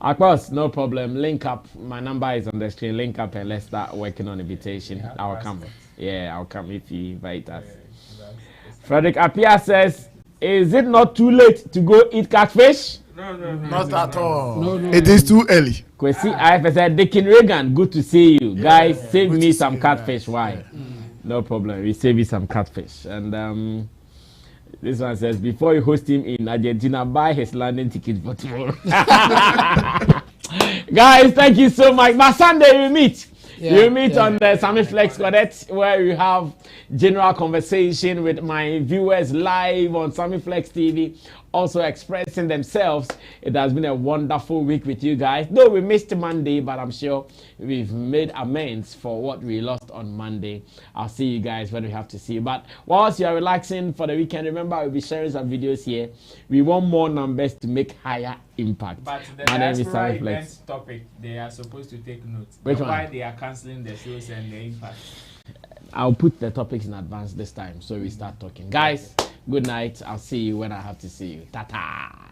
Of course, no problem. Link up. My number is on the screen. Link up and let's start working on invitation. I'll come. Yeah, I'll come if you invite us. Frederick Apia says, is it not too late to go eat catfish? No. Not at all. No. It is too early. Kwesi I said, Dickin Reagan, good to see you. Guys, save me some catfish. Why? No problem. We save you some catfish. And this one says, before you host him in Argentina, buy his landing ticket for tomorrow. Guys, thank you so much. But Sunday we meet. You meet on the Sammy Flex Cadet, where you have general conversation with my viewers live on Sammy Flex TV, also expressing themselves. It has been a wonderful week with you guys. Though we missed Monday, but I'm sure we've made amends for what we lost on Monday. I'll see you guys when we have to see you. But whilst you are relaxing for the weekend, remember we'll be sharing some videos here. We want more numbers to make higher impact. But the diaspora event topic, they are supposed to take notes. Which one? Why they are cancelling the shows and the impact. I'll put the topics in advance this time so we start talking. Guys, good night. I'll see you when I have to see you. Ta-ta.